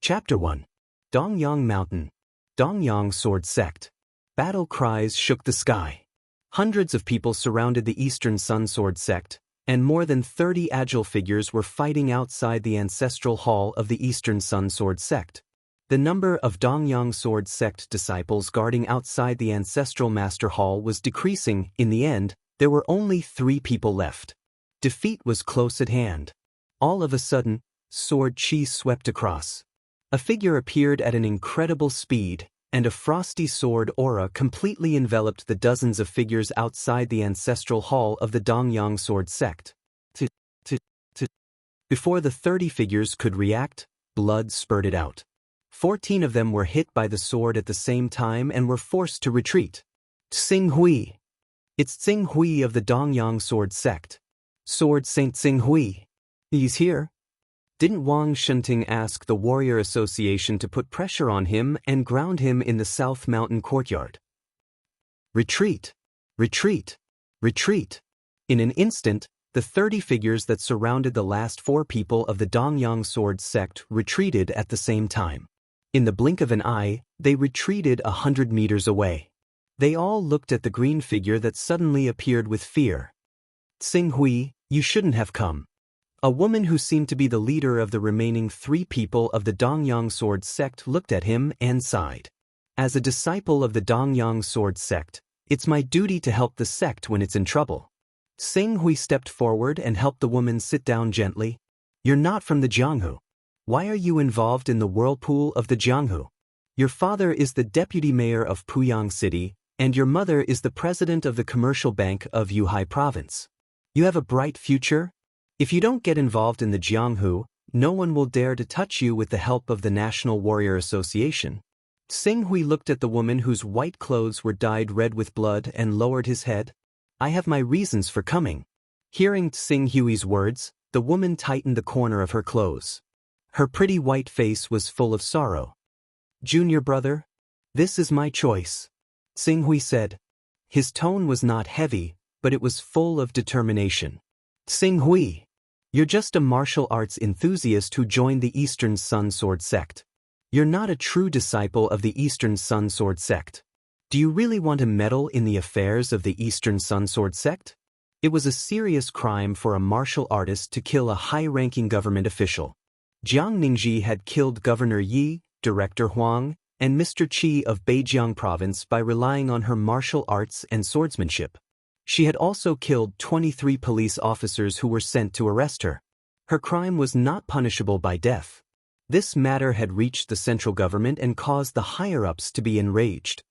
Chapter 1. Dongyang Mountain. Dongyang Sword Sect. Battle cries shook the sky. Hundreds of people surrounded the Eastern Sun Sword Sect, and more than 30 agile figures were fighting outside the ancestral hall of the Eastern Sun Sword Sect. The number of Dongyang Sword Sect disciples guarding outside the ancestral master hall was decreasing. In the end, there were only 3 people left. Defeat was close at hand. All of a sudden, sword chi swept across. A figure appeared at an incredible speed, and a frosty sword aura completely enveloped the dozens of figures outside the ancestral hall of the Dongyang Sword Sect. Before the 30 figures could react, blood spurted out. 14 of them were hit by the sword at the same time and were forced to retreat. Tsing Hui. It's Tsing Hui of the Dongyang Sword Sect. Sword Saint Tsing Hui. He's here. Didn't Wang Shunting ask the Warrior Association to put pressure on him and ground him in the South Mountain courtyard? Retreat! Retreat! Retreat! In an instant, the 30 figures that surrounded the last 4 people of the Dongyang Sword Sect retreated at the same time. In the blink of an eye, they retreated 100 meters away. They all looked at the green figure that suddenly appeared with fear. Tsing Hui, you shouldn't have come. A woman who seemed to be the leader of the remaining 3 people of the Dongyang Sword Sect looked at him and sighed. As a disciple of the Dongyang Sword Sect, it's my duty to help the sect when it's in trouble. Tsing Hui stepped forward and helped the woman sit down gently. You're not from the Jianghu. Why are you involved in the whirlpool of the Jianghu? Your father is the deputy mayor of Puyang City, and your mother is the president of the commercial bank of Yuhai Province. You have a bright future? If you don't get involved in the Jianghu, no one will dare to touch you with the help of the National Warrior Association. Tsing Hui looked at the woman whose white clothes were dyed red with blood and lowered his head. I have my reasons for coming. Hearing Tsing Hui's words, the woman tightened the corner of her clothes. Her pretty white face was full of sorrow. Junior brother, this is my choice, Tsing Hui said. His tone was not heavy, but it was full of determination. Tsing Hui, you're just a martial arts enthusiast who joined the Eastern Sun Sword Sect. You're not a true disciple of the Eastern Sun Sword Sect. Do you really want to meddle in the affairs of the Eastern Sun Sword Sect? It was a serious crime for a martial artist to kill a high-ranking government official. Jiang Ningji had killed Governor Yi, Director Huang, and Mr. Qi of Beijiang Province by relying on her martial arts and swordsmanship. She had also killed 23 police officers who were sent to arrest her. Her crime was not punishable by death. This matter had reached the central government and caused the higher-ups to be enraged.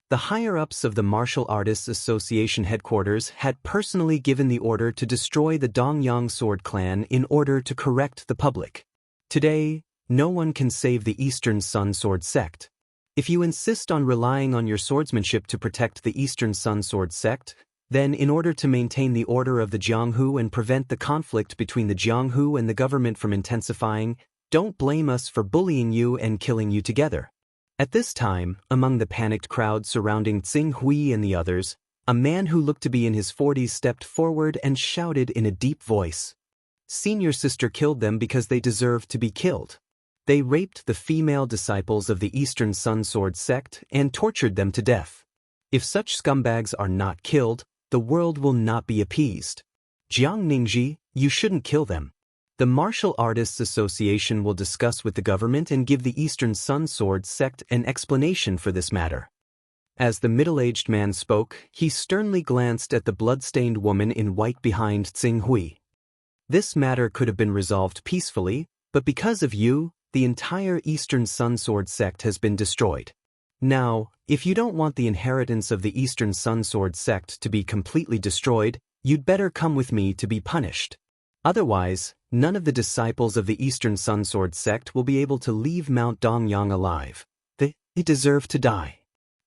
The higher-ups of the Martial Artists Association headquarters had personally given the order to destroy the Dongyang Sword Clan in order to correct the public. Today, no one can save the Eastern Sun Sword Sect. If you insist on relying on your swordsmanship to protect the Eastern Sun Sword Sect, then in order to maintain the order of the Jianghu and prevent the conflict between the Jianghu and the government from intensifying, don't blame us for bullying you and killing you together. At this time, among the panicked crowd surrounding Tsing Hui and the others, a man who looked to be in his 40s stepped forward and shouted in a deep voice. Senior sister killed them because they deserved to be killed. They raped the female disciples of the Eastern Sun Sword Sect and tortured them to death. If such scumbags are not killed, the world will not be appeased. Jiang Ningji, you shouldn't kill them. The Martial Artists Association will discuss with the government and give the Eastern Sun Sword Sect an explanation for this matter. As the middle-aged man spoke, he sternly glanced at the blood-stained woman in white behind Tsing Hui. This matter could have been resolved peacefully, but because of you, the entire Eastern Sun Sword Sect has been destroyed. Now, if you don't want the inheritance of the Eastern Sun Sword Sect to be completely destroyed, you'd better come with me to be punished. Otherwise, none of the disciples of the Eastern Sun Sword Sect will be able to leave Mount Dongyang alive. They deserve to die.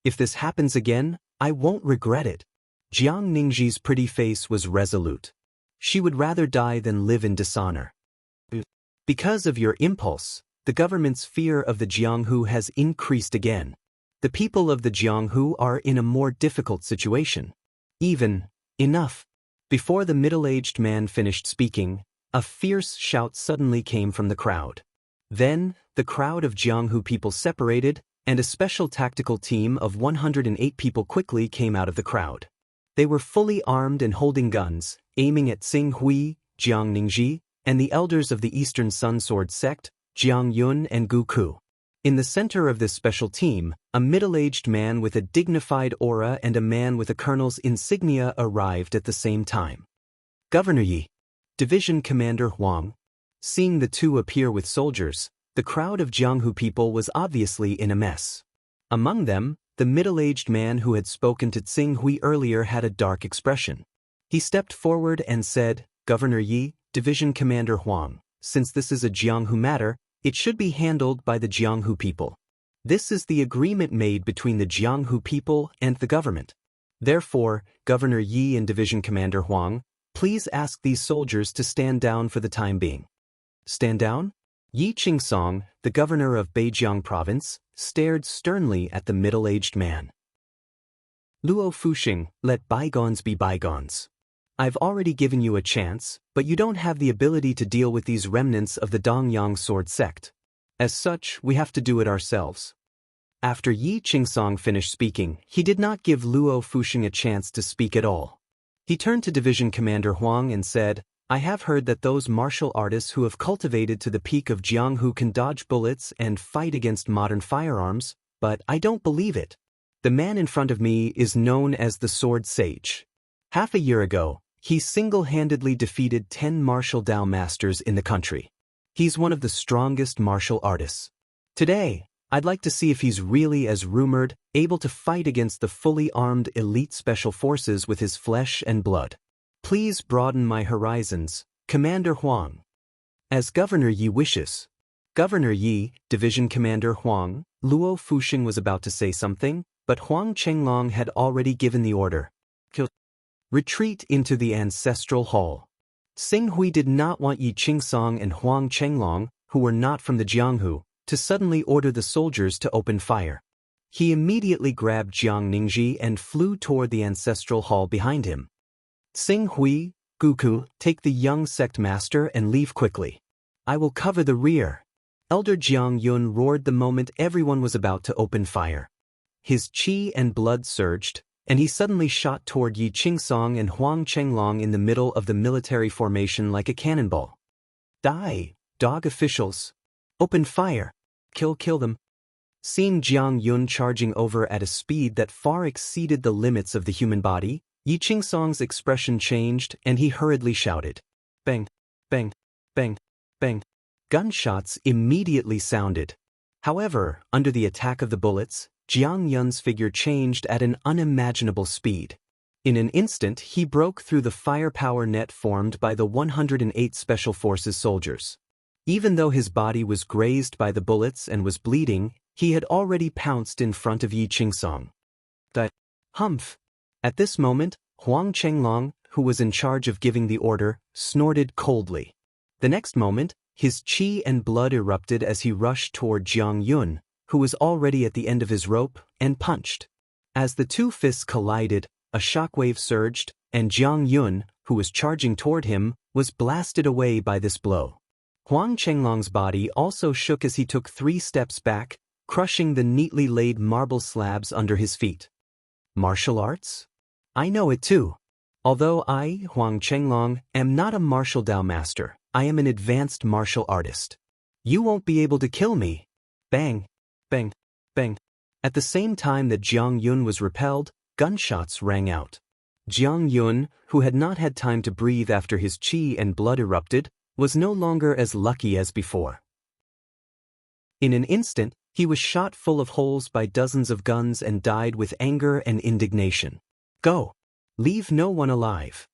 If this happens again, I won't regret it. Jiang Ningji's pretty face was resolute. She would rather die than live in dishonor. Because of your impulse, the government's fear of the Jianghu has increased again. The people of the Jianghu are in a more difficult situation. Enough. Before the middle-aged man finished speaking, a fierce shout suddenly came from the crowd. Then, the crowd of Jianghu people separated, and a special tactical team of 108 people quickly came out of the crowd. They were fully armed and holding guns, aiming at Xing Hui, Jiang Ningji, and the elders of the Eastern Sun Sword sect, Jiang Yun and Gu Ku. In the center of this special team, a middle-aged man with a dignified aura and a man with a colonel's insignia arrived at the same time. Governor Yi, Division Commander Huang. Seeing the two appear with soldiers, the crowd of Jianghu people was obviously in a mess. Among them, the middle-aged man who had spoken to Xing Hui earlier had a dark expression. He stepped forward and said, "Governor Yi, Division Commander Huang, since this is a Jianghu matter, it should be handled by the Jianghu people. This is the agreement made between the Jianghu people and the government. Therefore, Governor Yi and Division Commander Huang, please ask these soldiers to stand down for the time being." Stand down? Yi Qingsong, the governor of Beijiang province, stared sternly at the middle-aged man. "Luo Fuxing, let bygones be bygones. I've already given you a chance, but you don't have the ability to deal with these remnants of the Dongyang sword sect. As such, we have to do it ourselves." After Yi Qingsong finished speaking, he did not give Luo Fuxing a chance to speak at all. He turned to Division Commander Huang and said, "I have heard that those martial artists who have cultivated to the peak of Jianghu can dodge bullets and fight against modern firearms, but I don't believe it. The man in front of me is known as the Sword Sage. Half a year ago, he single-handedly defeated 10 martial Dao masters in the country. He's one of the strongest martial artists. Today, I'd like to see if he's really, as rumored, able to fight against the fully armed elite special forces with his flesh and blood. Please broaden my horizons, Commander Huang." "As Governor Yi wishes." Governor Yi, Division Commander Huang. Luo Fuxing was about to say something, but Huang Chenglong had already given the order. Retreat into the ancestral hall. Xing Hui did not want Yi Qingsong and Huang Chenglong, who were not from the Jianghu, to suddenly order the soldiers to open fire. He immediately grabbed Jiang Ningji and flew toward the ancestral hall behind him. "Xing Hui, Gu Ku, take the young sect master and leave quickly. I will cover the rear." Elder Jiang Yun roared the moment everyone was about to open fire. His qi and blood surged, and he suddenly shot toward Yi Qingsong and Huang Chenglong in the middle of the military formation like a cannonball. "Die, dog officials! Open fire! Kill them!" Seeing Jiang Yun charging over at a speed that far exceeded the limits of the human body, Yi Qingsong's expression changed and he hurriedly shouted, "Bang! Bang! Bang! Bang!" Gunshots immediately sounded. However, under the attack of the bullets, Jiang Yun's figure changed at an unimaginable speed. In an instant, he broke through the firepower net formed by the 108 Special Forces soldiers. Even though his body was grazed by the bullets and was bleeding, he had already pounced in front of Yi Qingsong. Humph! At this moment, Huang Chenglong, who was in charge of giving the order, snorted coldly. The next moment, his qi and blood erupted as he rushed toward Jiang Yun, who was already at the end of his rope, and punched. As the two fists collided, a shockwave surged, and Jiang Yun, who was charging toward him, was blasted away by this blow. Huang Chenglong's body also shook as he took 3 steps back, crushing the neatly laid marble slabs under his feet. Martial arts? I know it too. Although I, Huang Chenglong, am not a martial Dao master, I am an advanced martial artist. You won't be able to kill me. Bang, bang, bang. At the same time that Jiang Yun was repelled, gunshots rang out. Jiang Yun, who had not had time to breathe after his qi and blood erupted, was no longer as lucky as before. In an instant, he was shot full of holes by dozens of guns and died with anger and indignation. "Go! Leave no one alive."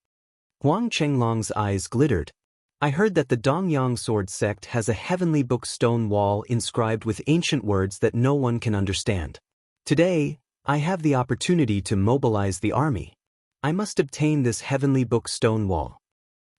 Huang Chenglong's eyes glittered. "I heard that the Dongyang sword sect has a heavenly book stone wall inscribed with ancient words that no one can understand. Today, I have the opportunity to mobilize the army. I must obtain this heavenly book stone wall."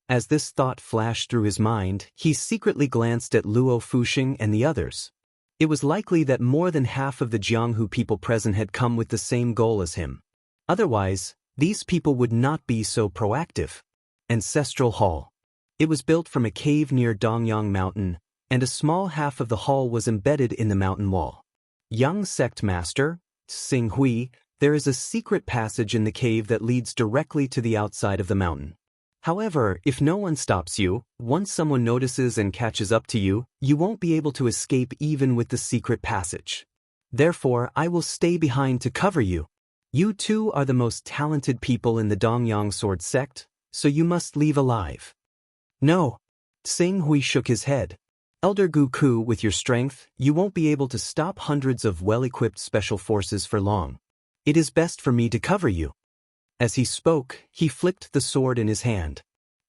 As this thought flashed through his mind, he secretly glanced at Luo Fuxing and the others. It was likely that more than half of the Jianghu people present had come with the same goal as him. Otherwise, these people would not be so proactive. Ancestral Hall. It was built from a cave near Dongyang Mountain, and a small half of the hall was embedded in the mountain wall. Young sect master, Tsing Hui, there is a secret passage in the cave that leads directly to the outside of the mountain. However, if no one stops you, once someone notices and catches up to you, you won't be able to escape even with the secret passage. Therefore, I will stay behind to cover you. You two are the most talented people in the Dongyang sword sect, so you must leave alive. No. Tsing Hui shook his head. Elder Guku, with your strength, you won't be able to stop hundreds of well-equipped special forces for long. It is best for me to cover you. As he spoke, he flicked the sword in his hand.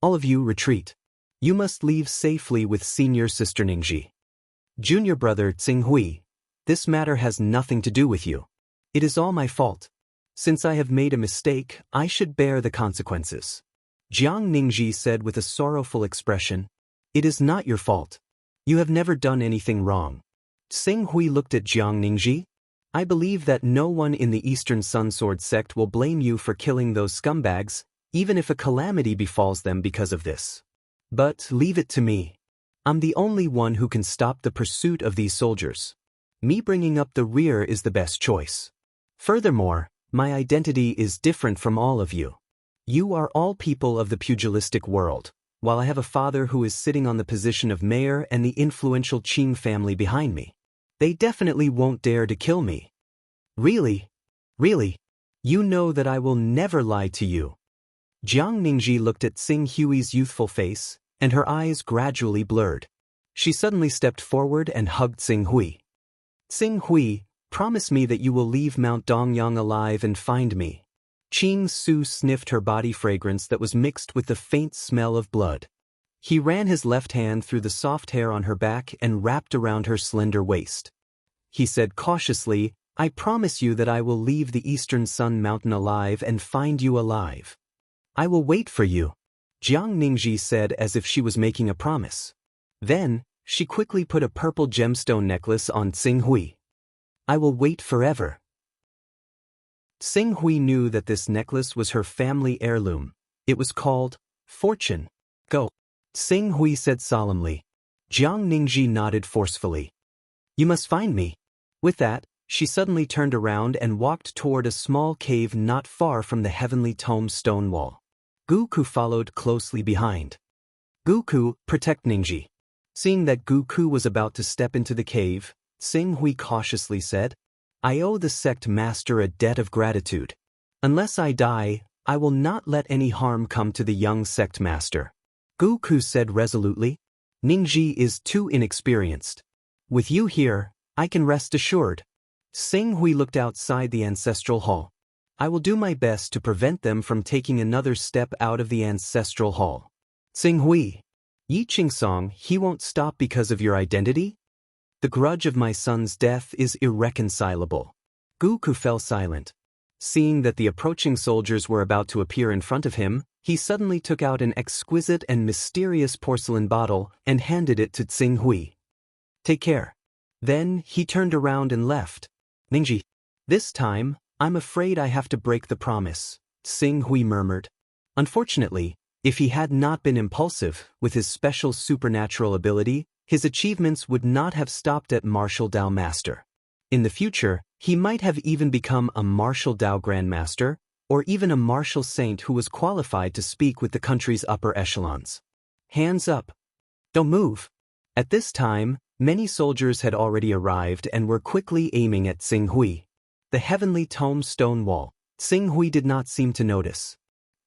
All of you retreat. You must leave safely with senior sister Ningji. Junior brother Tsing Hui, this matter has nothing to do with you. It is all my fault. Since I have made a mistake, I should bear the consequences. Jiang Ningji said with a sorrowful expression, It is not your fault. You have never done anything wrong. Tsing Hui looked at Jiang Ningji. I believe that no one in the Eastern Sun Sword sect will blame you for killing those scumbags, even if a calamity befalls them because of this. But leave it to me. I'm the only one who can stop the pursuit of these soldiers. Me bringing up the rear is the best choice. Furthermore, my identity is different from all of you. You are all people of the pugilistic world, while I have a father who is sitting on the position of mayor and the influential Qing family behind me. They definitely won't dare to kill me. Really? Really? You know that I will never lie to you. Jiang Ningji looked at Tsing Hui's youthful face, and her eyes gradually blurred. She suddenly stepped forward and hugged Tsing Hui. Tsing Hui, promise me that you will leave Mount Dongyang alive and find me. Qing Su sniffed her body fragrance that was mixed with the faint smell of blood. He ran his left hand through the soft hair on her back and wrapped around her slender waist. He said cautiously, I promise you that I will leave the Eastern Sun Mountain alive and find you alive. I will wait for you, Jiang Ningji said as if she was making a promise. Then, she quickly put a purple gemstone necklace on Tsing Hui. I will wait forever. Tsing Hui knew that this necklace was her family heirloom. It was called Fortune. Go. Tsing Hui said solemnly. Jiang Ningji nodded forcefully. You must find me. With that, she suddenly turned around and walked toward a small cave not far from the heavenly tome stone wall. Guku followed closely behind. Guku, protect Ningji. Seeing that Guku was about to step into the cave, Tsing Hui cautiously said, I owe the sect master a debt of gratitude. Unless I die, I will not let any harm come to the young sect master. Guku said resolutely, Ningji is too inexperienced. With you here, I can rest assured. Tsing Hui looked outside the ancestral hall. I will do my best to prevent them from taking another step out of the ancestral hall. Tsing Hui, Yi Qingsong, he won't stop because of your identity? The grudge of my son's death is irreconcilable. Guku fell silent. Seeing that the approaching soldiers were about to appear in front of him, he suddenly took out an exquisite and mysterious porcelain bottle and handed it to Tsing Hui. Take care. Then, he turned around and left. Ningji, this time, I'm afraid I have to break the promise, Tsing Hui murmured. Unfortunately, if he had not been impulsive, with his special supernatural ability, his achievements would not have stopped at Martial Dao Master. In the future, he might have even become a Martial Dao Grandmaster, or even a martial saint who was qualified to speak with the country's upper echelons. Hands up. Don't move. At this time, many soldiers had already arrived and were quickly aiming at Tsing Hui. The heavenly tome stone wall, Tsing Hui did not seem to notice.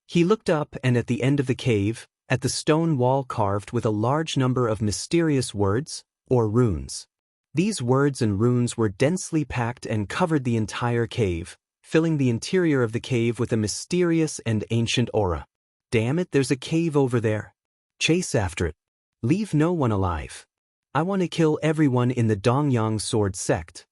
He looked up and at the end of the cave, at the stone wall carved with a large number of mysterious words, or runes. These words and runes were densely packed and covered the entire cave, filling the interior of the cave with a mysterious and ancient aura. Damn it, there's a cave over there. Chase after it. Leave no one alive. I want to kill everyone in the Dongyang sword sect.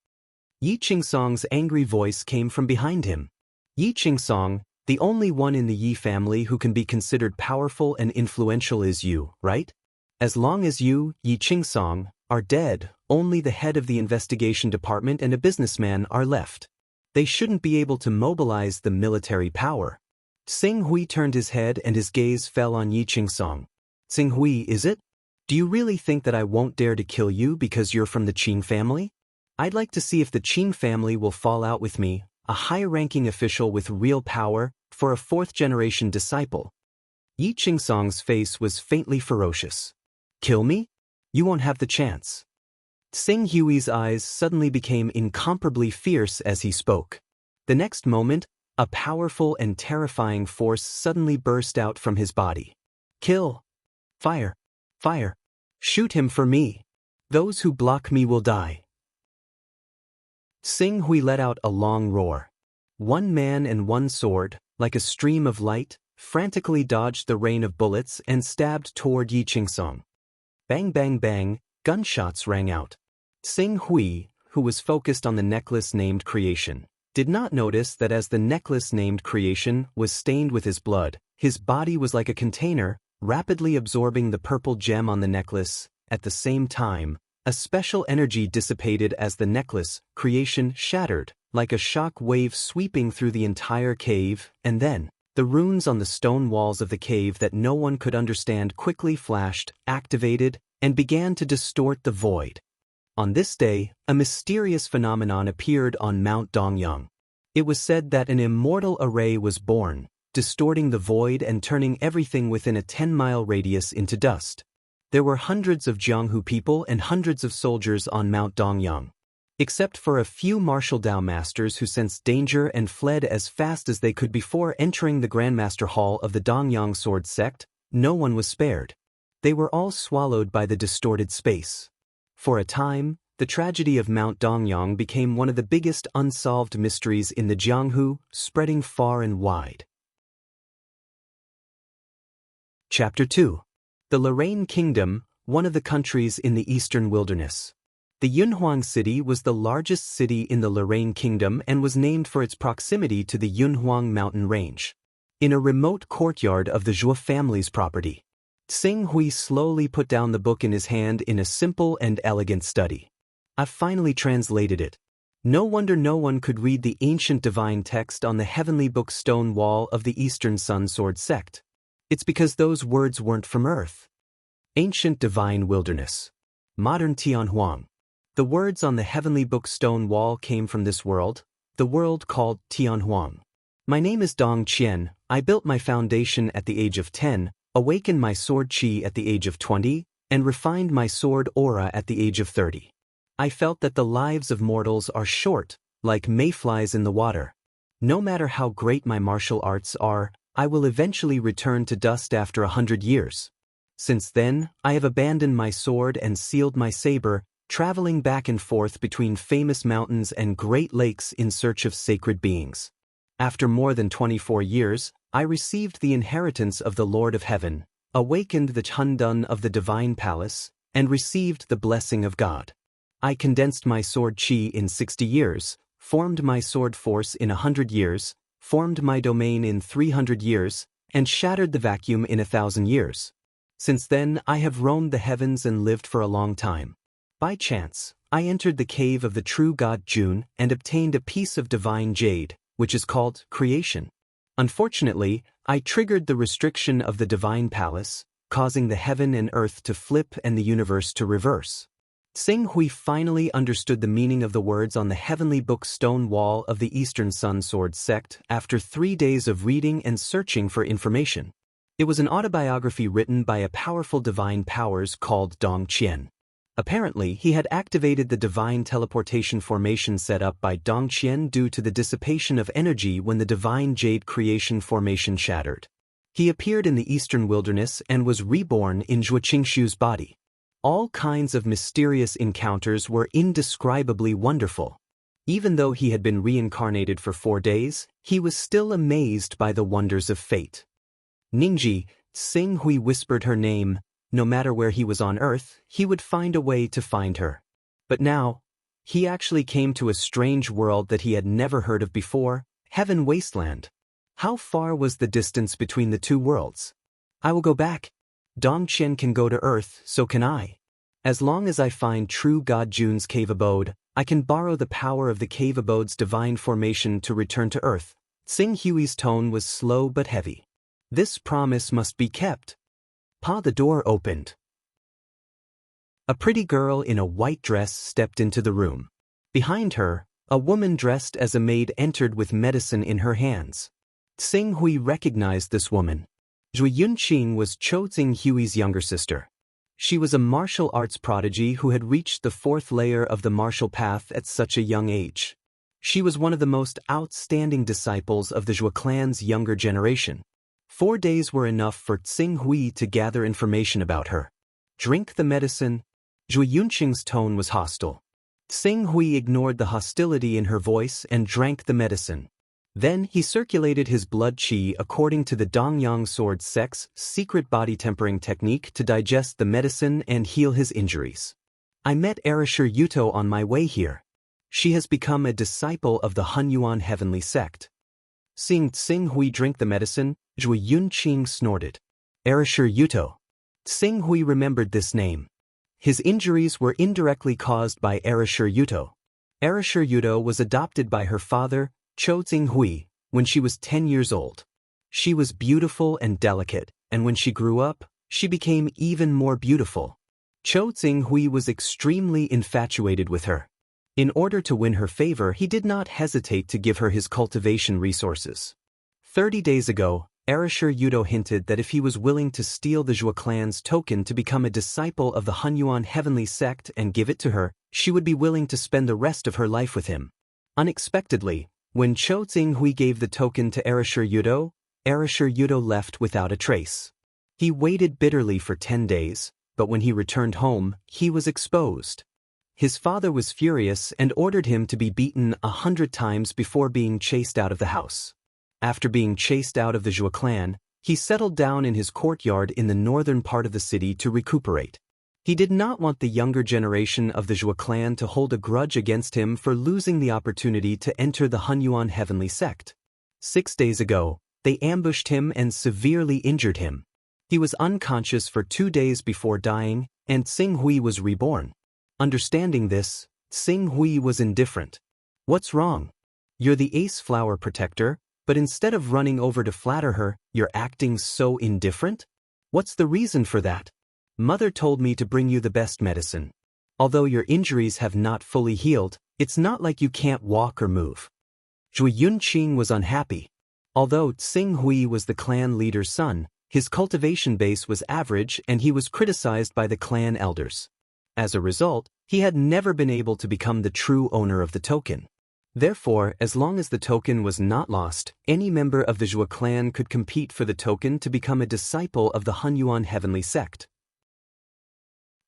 Yi Qingsong's angry voice came from behind him. Yi Qingsong, the only one in the Yi family who can be considered powerful and influential is you, right? As long as you, Yi Qingsong, are dead, only the head of the investigation department and a businessman are left. They shouldn't be able to mobilize the military power. Tsing Hui turned his head and his gaze fell on Yi Qingsong. Tsing Hui, is it? Do you really think that I won't dare to kill you because you're from the Qing family? I'd like to see if the Qing family will fall out with me, a high-ranking official with real power, for a fourth-generation disciple. Yi Qingsong's face was faintly ferocious. Kill me? You won't have the chance. Xing Hui's eyes suddenly became incomparably fierce as he spoke. The next moment, a powerful and terrifying force suddenly burst out from his body. Kill! Fire! Fire! Shoot him for me! Those who block me will die. Xing Hui let out a long roar. One man and one sword, like a stream of light, frantically dodged the rain of bullets and stabbed toward Yi Qingsong. Bang bang bang, gunshots rang out. Xing Hui, who was focused on the necklace named Creation, did not notice that as the necklace named Creation was stained with his blood, his body was like a container, rapidly absorbing the purple gem on the necklace. At the same time, a special energy dissipated as the necklace, Creation, shattered, like a shock wave sweeping through the entire cave, and then, the runes on the stone walls of the cave that no one could understand quickly flashed, activated, and began to distort the void. On this day, a mysterious phenomenon appeared on Mount Dongyang. It was said that an immortal array was born, distorting the void and turning everything within a 10-mile radius into dust. There were hundreds of Jianghu people and hundreds of soldiers on Mount Dongyang. Except for a few martial Dao masters who sensed danger and fled as fast as they could before entering the Grandmaster Hall of the Dongyang Sword Sect, no one was spared. They were all swallowed by the distorted space. For a time, the tragedy of Mount Dongyang became one of the biggest unsolved mysteries in the Jianghu, spreading far and wide. Chapter 2. The Lorraine Kingdom, one of the countries in the eastern wilderness. The Yunhuang city was the largest city in the Lorraine Kingdom and was named for its proximity to the Yunhuang mountain range. In a remote courtyard of the Zhuo family's property, Xing Hui slowly put down the book in his hand in a simple and elegant study. I've finally translated it. No wonder no one could read the ancient divine text on the heavenly book stone wall of the Eastern Sun Sword Sect. It's because those words weren't from Earth. Ancient divine wilderness. Modern Tianhuang. The words on the heavenly book stone wall came from this world, the world called Tianhuang. My name is Dong Qian. I built my foundation at the age of 10, awakened my sword qi at the age of 20, and refined my sword aura at the age of 30. I felt that the lives of mortals are short, like mayflies in the water. No matter how great my martial arts are, I will eventually return to dust after 100 years. Since then, I have abandoned my sword and sealed my saber, traveling back and forth between famous mountains and great lakes in search of sacred beings. After more than 24 years, I received the inheritance of the Lord of Heaven, awakened the Chundun of the Divine Palace, and received the blessing of God. I condensed my sword qi in 60 years, formed my sword force in 100 years, formed my domain in 300 years, and shattered the vacuum in 1,000 years. Since then, I have roamed the heavens and lived for a long time. By chance, I entered the cave of the true god Jun and obtained a piece of divine jade, which is called Creation. Unfortunately, I triggered the restriction of the Divine Palace, causing the heaven and earth to flip and the universe to reverse. Xing Hui finally understood the meaning of the words on the heavenly book stone wall of the Eastern Sun Sword Sect after 3 days of reading and searching for information. It was an autobiography written by a powerful divine powers called Dong Qian. Apparently, he had activated the divine teleportation formation set up by Dong Qian due to the dissipation of energy when the divine jade creation formation shattered. He appeared in the eastern wilderness and was reborn in Zhuo Qingshu's body. All kinds of mysterious encounters were indescribably wonderful. Even though he had been reincarnated for 4 days, he was still amazed by the wonders of fate. Ningji, Xing Hui whispered her name. No matter where he was on Earth, he would find a way to find her. But now, he actually came to a strange world that he had never heard of before, Heaven Wasteland. How far was the distance between the two worlds? I will go back. Dong Qian can go to Earth, so can I. As long as I find true God Jun's cave abode, I can borrow the power of the cave abode's divine formation to return to Earth. Xing Hui's tone was slow but heavy. This promise must be kept. The door opened. A pretty girl in a white dress stepped into the room. Behind her, a woman dressed as a maid entered with medicine in her hands. Tsing Hui recognized this woman. Zhui Yunqing was Cho Tsing Hui's younger sister. She was a martial arts prodigy who had reached the 4th layer of the martial path at such a young age. She was one of the most outstanding disciples of the Zhou clan's younger generation. 4 days were enough for Tsing Hui to gather information about her. Drink the medicine. Zhui Yunqing's tone was hostile. Tsing Hui ignored the hostility in her voice and drank the medicine. Then he circulated his blood qi according to the Dongyang sword sect's secret body tempering technique to digest the medicine and heal his injuries. I met Erashur Yuto on my way here. She has become a disciple of the Hunyuan heavenly sect. Seeing Tsing Hui drink the medicine, Zhui Yunqing snorted. Erashur Yuto. Tsing Hui remembered this name. His injuries were indirectly caused by Erashur Yuto. Erashur Yuto was adopted by her father, Cho Tsing Hui, when she was 10 years old. She was beautiful and delicate, and when she grew up, she became even more beautiful. Cho Tsing Hui was extremely infatuated with her. In order to win her favor, he did not hesitate to give her his cultivation resources. 30 days ago, Erashur Yuto hinted that if he was willing to steal the Zhou clan's token to become a disciple of the Hunyuan heavenly sect and give it to her, she would be willing to spend the rest of her life with him. Unexpectedly, when Cho Tsing Hui gave the token to Erashur Yuto left without a trace. He waited bitterly for 10 days, but when he returned home, he was exposed. His father was furious and ordered him to be beaten 100 times before being chased out of the house. After being chased out of the Zhou clan, he settled down in his courtyard in the northern part of the city to recuperate. He did not want the younger generation of the Zhou clan to hold a grudge against him for losing the opportunity to enter the Hunyuan heavenly sect. 6 days ago, they ambushed him and severely injured him. He was unconscious for 2 days before dying, and Tsing Hui was reborn. Understanding this, Tsing Hui was indifferent. What's wrong? You're the ace flower protector, but instead of running over to flatter her, you're acting so indifferent? What's the reason for that? Mother told me to bring you the best medicine. Although your injuries have not fully healed, it's not like you can't walk or move. Zhui Yunqing was unhappy. Although Tsing Hui was the clan leader's son, his cultivation base was average and he was criticized by the clan elders. As a result, he had never been able to become the true owner of the token. Therefore, as long as the token was not lost, any member of the Zhou clan could compete for the token to become a disciple of the Hunyuan heavenly sect.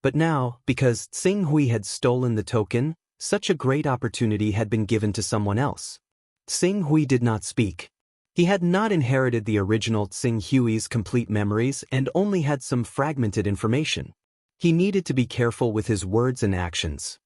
But now, because Tsing Hui had stolen the token, such a great opportunity had been given to someone else. Tsing Hui did not speak. He had not inherited the original Tsing Hui's complete memories and only had some fragmented information. He needed to be careful with his words and actions.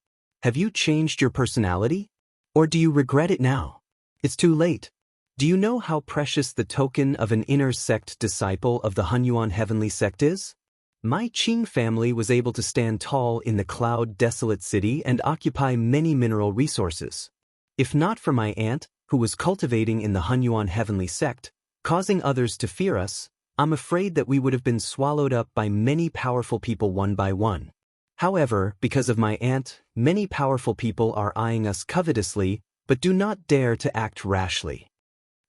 Have you changed your personality? Or do you regret it now? It's too late. Do you know how precious the token of an inner sect disciple of the Hunyuan heavenly sect is? My Qing family was able to stand tall in the cloud-desolate city and occupy many mineral resources. If not for my aunt, who was cultivating in the Hunyuan heavenly sect, causing others to fear us, I'm afraid that we would have been swallowed up by many powerful people one by one. However, because of my aunt, many powerful people are eyeing us covetously, but do not dare to act rashly.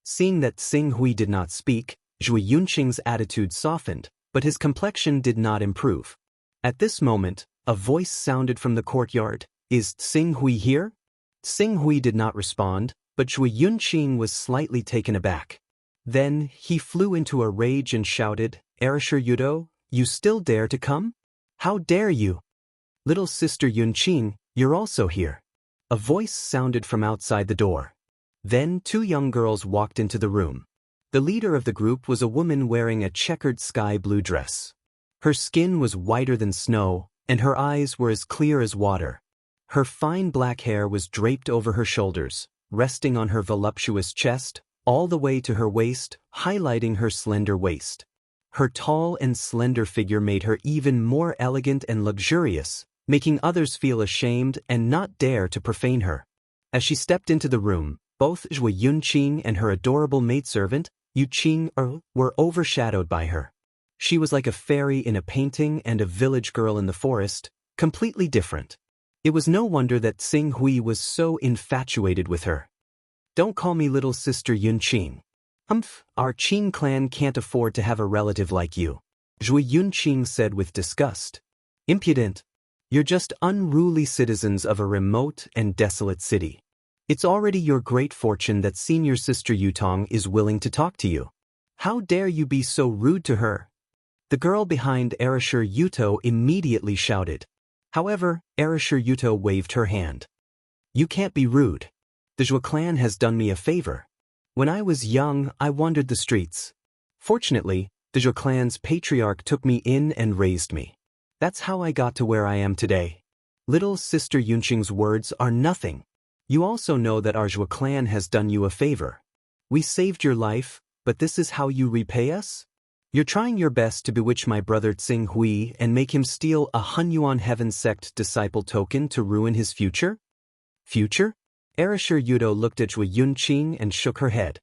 Seeing that Tsing Hui did not speak, Zhui Yunqing's attitude softened, but his complexion did not improve. At this moment, a voice sounded from the courtyard. Is Tsing Hui here? Tsing Hui did not respond, but Zhui Yunqing was slightly taken aback. Then he flew into a rage and shouted, Erashur Yuto, you still dare to come? How dare you? Little sister Yunqing, you're also here. A voice sounded from outside the door. Then 2 young girls walked into the room. The leader of the group was a woman wearing a checkered sky blue dress. Her skin was whiter than snow, and her eyes were as clear as water. Her fine black hair was draped over her shoulders, resting on her voluptuous chest, all the way to her waist, highlighting her slender waist. Her tall and slender figure made her even more elegant and luxurious, making others feel ashamed and not dare to profane her. As she stepped into the room, both Zhui Yunqing and her adorable maidservant, Yu Qing, were overshadowed by her. She was like a fairy in a painting and a village girl in the forest, Completely different. It was no wonder that Tsing Hui was so infatuated with her. Don't call me little sister Yunqing. Our Qing clan can't afford to have a relative like you, Zhui Yunqing said with disgust. Impudent. You're just unruly citizens of a remote and desolate city. It's already your great fortune that senior sister Yutong is willing to talk to you. How dare you be so rude to her? The girl behind Erasure Yuto immediately shouted. However, Erasure Yuto waved her hand. You can't be rude. The Zhou clan has done me a favor. When I was young, I wandered the streets. Fortunately, the Zhou clan's patriarch took me in and raised me. That's how I got to where I am today. Little sister Yunqing's words are nothing. You also know that our Zhou clan has done you a favor. We saved your life, but this is how you repay us? You're trying your best to bewitch my brother Tsing Hui and make him steal a Hunyuan Heaven Sect disciple token to ruin his future? Future? Erasure Yudo looked at Zhui Yunqing and shook her head.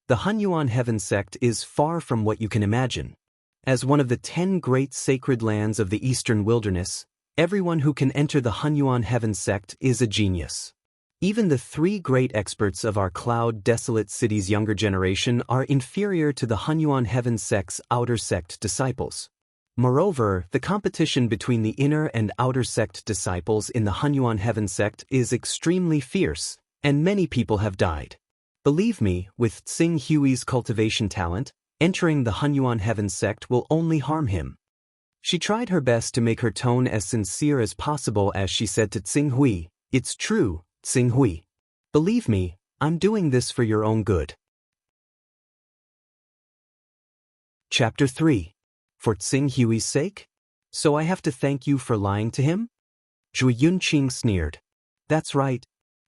The Hunyuan Heaven Sect is far from what you can imagine. As one of the 10 great sacred lands of the Eastern Wilderness, everyone who can enter the Hunyuan Heaven Sect is a genius. Even the 3 great experts of our Cloud Desolate City's younger generation are inferior to the Hunyuan Heaven Sect's outer sect disciples. Moreover, the competition between the inner and outer sect disciples in the Hunyuan Heaven Sect is extremely fierce, and many people have died. Believe me, with Tsing Hui's cultivation talent, entering the Hunyuan Heaven Sect will only harm him. She tried her best to make her tone as sincere as possible as she said to Tsing Hui, "It's true, Tsing Hui. Believe me, I'm doing this for your own good." Chapter 3. For Tsing Hui's sake? So I have to thank you for lying to him? Zhui Yunqing sneered. That's right.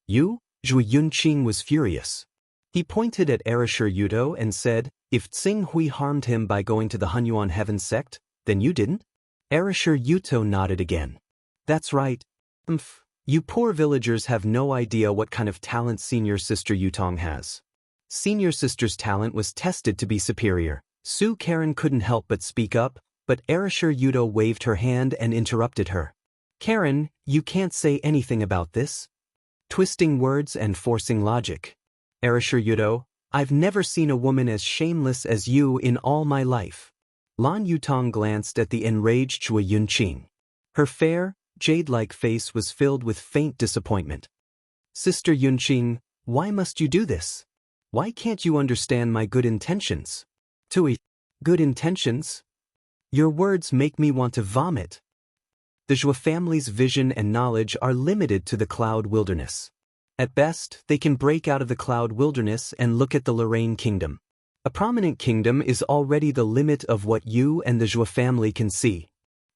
You? Zhui Yunqing was furious. He pointed at Erasure Yudo and said, if Tsing Hui harmed him by going to the Hunyuan Heaven Sect, then you didn't? Erasure Yuto nodded again. That's right. You poor villagers have no idea what kind of talent senior sister Yutong has. Senior sister's talent was tested to be superior. Su Karen couldn't help but speak up, but Erasure Yudo waved her hand and interrupted her. Karen, you can't say anything about this. Twisting words and forcing logic. Erasure Yudo, I've never seen a woman as shameless as you in all my life. Lan Yutong glanced at the enraged Zhui Yunqing. Her fair, jade-like face was filled with faint disappointment. Sister Yunqing, why must you do this? Why can't you understand my good intentions? Tui, good intentions? Your words make me want to vomit. The Zhou family's vision and knowledge are limited to the Cloud Wilderness. At best, they can break out of the Cloud Wilderness and look at the Lorraine Kingdom. A prominent kingdom is already the limit of what you and the Zhou family can see.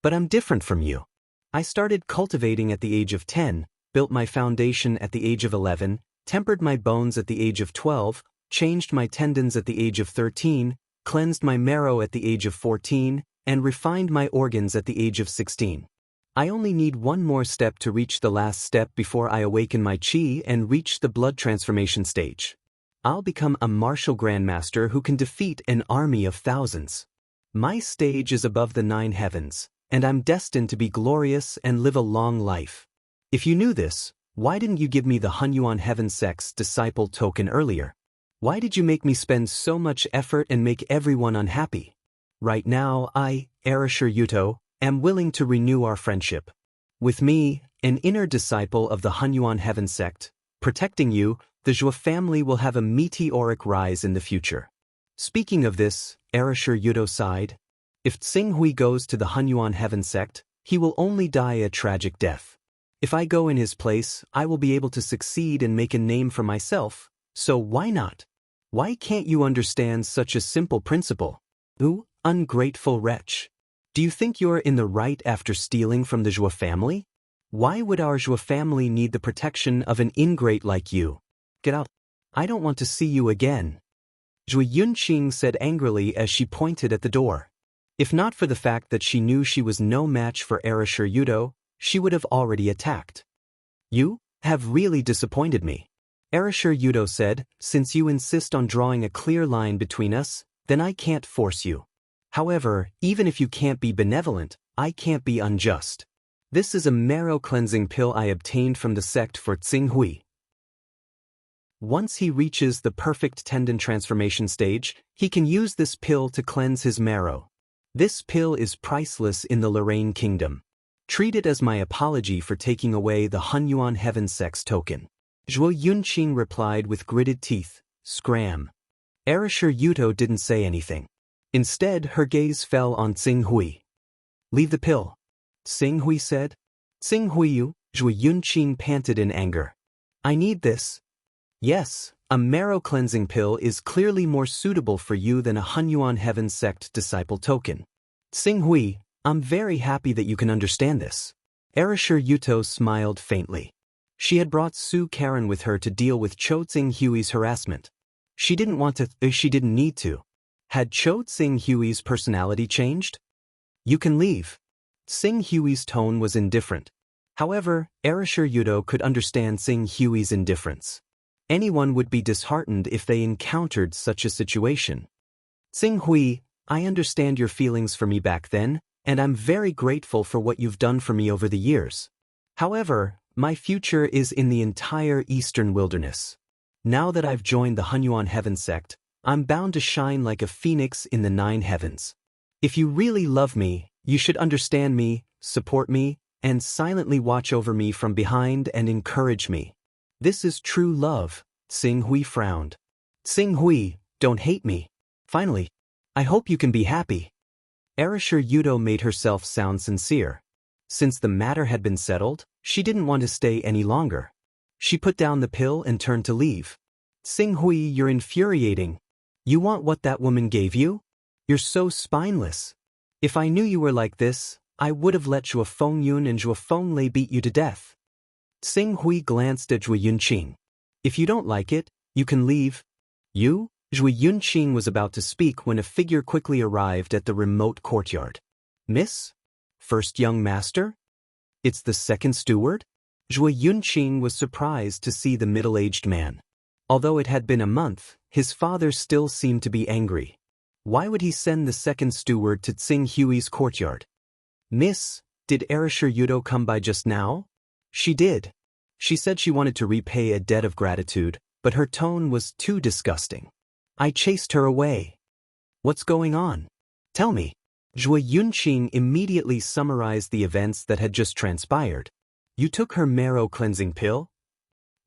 But I'm different from you. I started cultivating at the age of 10, built my foundation at the age of 11, tempered my bones at the age of 12, changed my tendons at the age of 13, cleansed my marrow at the age of 14, and refined my organs at the age of 16. I only need one more step to reach the last step before I awaken my chi and reach the blood transformation stage. I'll become a martial grandmaster who can defeat an army of thousands. My stage is above the 9 heavens, and I'm destined to be glorious and live a long life. If you knew this, why didn't you give me the Hunyuan Heaven Sect's disciple token earlier? Why did you make me spend so much effort and make everyone unhappy? Right now I, Erasure Yuto, am willing to renew our friendship. With me, an inner disciple of the Hunyuan Heaven Sect, protecting you, the Zhou family will have a meteoric rise in the future. Speaking of this, Erasure Yudo sighed. If Tsing Hui goes to the Hunyuan Heaven Sect, he will only die a tragic death. If I go in his place, I will be able to succeed and make a name for myself, so why not? Why can't you understand such a simple principle? Ooh, ungrateful wretch. Do you think you're in the right after stealing from the Zhou family? Why would our Zhou family need the protection of an ingrate like you? Get out. I don't want to see you again. Zhui Yunqing said angrily as she pointed at the door. If not for the fact that she knew she was no match for Erasure Yudo, she would have already attacked. You have really disappointed me. Erasure Yudo said, since you insist on drawing a clear line between us, then I can't force you. However, even if you can't be benevolent, I can't be unjust. This is a marrow cleansing pill I obtained from the sect for Tsinghui. Once he reaches the perfect tendon transformation stage, he can use this pill to cleanse his marrow. This pill is priceless in the Lorraine Kingdom. Treat it as my apology for taking away the Hunyuan Heaven Sect's token. Zhuo Yunqing replied with gritted teeth, "Scram." Erasure Yuto didn't say anything. Instead, her gaze fell on Tsinghui. "Leave the pill," Tsinghui said. "Tsinghui," Zhuo Yunqing panted in anger. "I need this." "Yes, a marrow cleansing pill is clearly more suitable for you than a Hunyuan Heaven Sect disciple token. Tsinghui, I'm very happy that you can understand this." Erasure Yuto smiled faintly. She had brought Su Karen with her to deal with Cho Tsinghui's harassment. She didn't need to. Had Cho Tsinghui's personality changed? "You can leave." Tsinghui's tone was indifferent. However, Erasure Yuto could understand Tsinghui's indifference. Anyone would be disheartened if they encountered such a situation. "Tsinghui, I understand your feelings for me back then, and I'm very grateful for what you've done for me over the years. However, my future is in the entire Eastern Wilderness. Now that I've joined the Hunyuan Heaven Sect, I'm bound to shine like a phoenix in the 9 heavens. If you really love me, you should understand me, support me, and silently watch over me from behind and encourage me. This is true love." Tsinghui frowned. "Tsinghui, don't hate me. Finally, I hope you can be happy." Erasure Yuto made herself sound sincere. Since the matter had been settled, she didn't want to stay any longer. She put down the pill and turned to leave. "Tsinghui, you're infuriating. You want what that woman gave you? You're so spineless. If I knew you were like this, I would have let Zhuo Fengyun and Zhuo Fenglei beat you to death." Tsinghui glanced at Zhuo Yunqing. "If you don't like it, you can leave." "You?" Zhuo Yunqing was about to speak when a figure quickly arrived at the remote courtyard. "Miss? First young master? It's the second steward?" Zhuo Yunqing was surprised to see the middle-aged man. Although it had been a month, his father still seemed to be angry. Why would he send the second steward to Tsinghui's courtyard? "Miss, did Erasure Yuto come by just now?" "She did. She said she wanted to repay a debt of gratitude, but her tone was too disgusting. I chased her away." "What's going on? Tell me." Zhuo Yunqing immediately summarized the events that had just transpired. "You took her marrow cleansing pill?"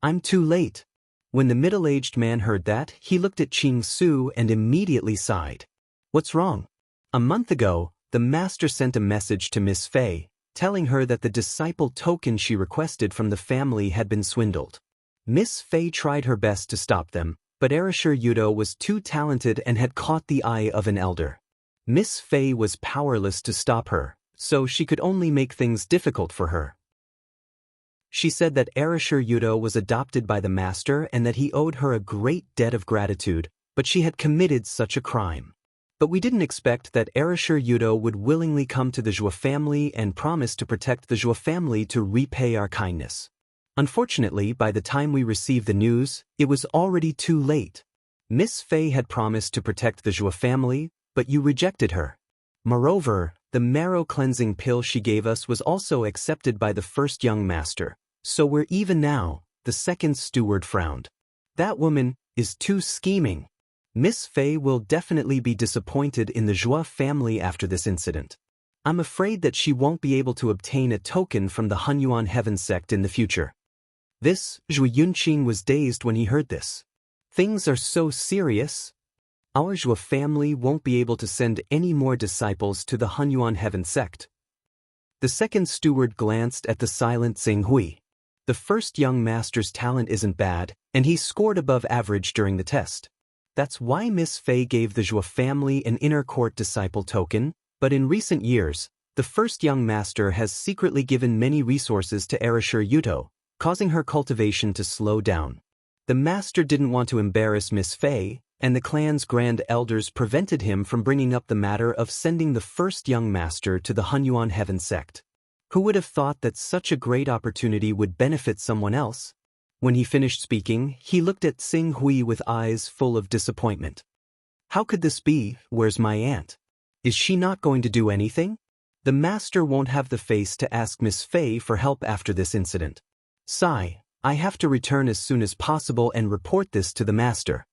"I'm too late." When the middle-aged man heard that, he looked at Qing Su and immediately sighed. "What's wrong?" "A month ago, the master sent a message to Miss Fei, telling her that the disciple token she requested from the family had been swindled. Miss Fei tried her best to stop them, but Erasure Yuto was too talented and had caught the eye of an elder. Miss Fei was powerless to stop her, so she could only make things difficult for her. She said that Erasure Yuto was adopted by the master and that he owed her a great debt of gratitude, but she had committed such a crime. But we didn't expect that Erasure Yuto would willingly come to the Zhuo family and promise to protect the Zhuo family to repay our kindness. Unfortunately, by the time we received the news, it was already too late. Miss Fei had promised to protect the Zhuo family, but you rejected her. Moreover, the marrow cleansing pill she gave us was also accepted by the first young master, so we're even now." The second steward frowned. "That woman is too scheming. Miss Fei will definitely be disappointed in the Zhuo family after this incident. I'm afraid that she won't be able to obtain a token from the Hunyuan Heaven Sect in the future." Zhuo Yunqing was dazed when he heard this. "Things are so serious? Our Zhuo family won't be able to send any more disciples to the Hunyuan Heaven Sect." The second steward glanced at the silent Tsinghui. The first young master's talent isn't bad, and he scored above average during the test. That's why Miss Fei gave the Zhuo family an inner court disciple token, but in recent years, the first young master has secretly given many resources to Erasure Yuto, causing her cultivation to slow down. The master didn't want to embarrass Miss Fei, and the clan's grand elders prevented him from bringing up the matter of sending the first young master to the Hunyuan Heaven Sect. Who would have thought that such a great opportunity would benefit someone else? When he finished speaking, he looked at Tsinghui with eyes full of disappointment. "How could this be? Where's my aunt? Is she not going to do anything?" The master won't have the face to ask Miss Fei for help after this incident. Sigh, I have to return as soon as possible and report this to the master.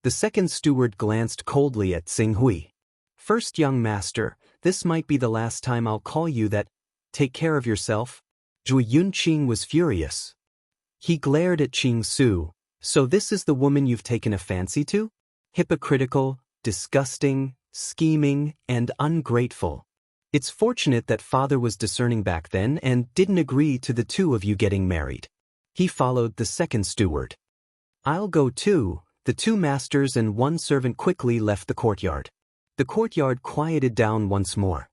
The second steward glanced coldly at Xing Hui. First, young master, this might be the last time I'll call you that. Take care of yourself. Zhu Yunqing was furious. He glared at Qing Su. So this is the woman you've taken a fancy to? Hypocritical, disgusting, scheming, and ungrateful. It's fortunate that father was discerning back then and didn't agree to the two of you getting married. He followed the second steward. I'll go too. The two masters and one servant quickly left the courtyard. The courtyard quieted down once more.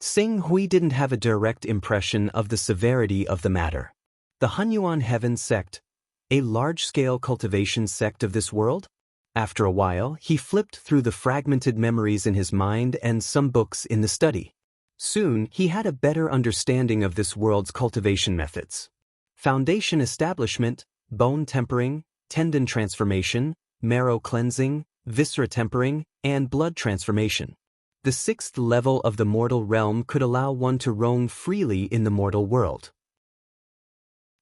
Xing Hui didn't have a direct impression of the severity of the matter. The Hunyuan Heaven sect, a large-scale cultivation sect of this world? After a while, he flipped through the fragmented memories in his mind and some books in the study. Soon, he had a better understanding of this world's cultivation methods. Foundation establishment, bone tempering, tendon transformation, marrow cleansing, viscera tempering, and blood transformation. The sixth level of the mortal realm could allow one to roam freely in the mortal world.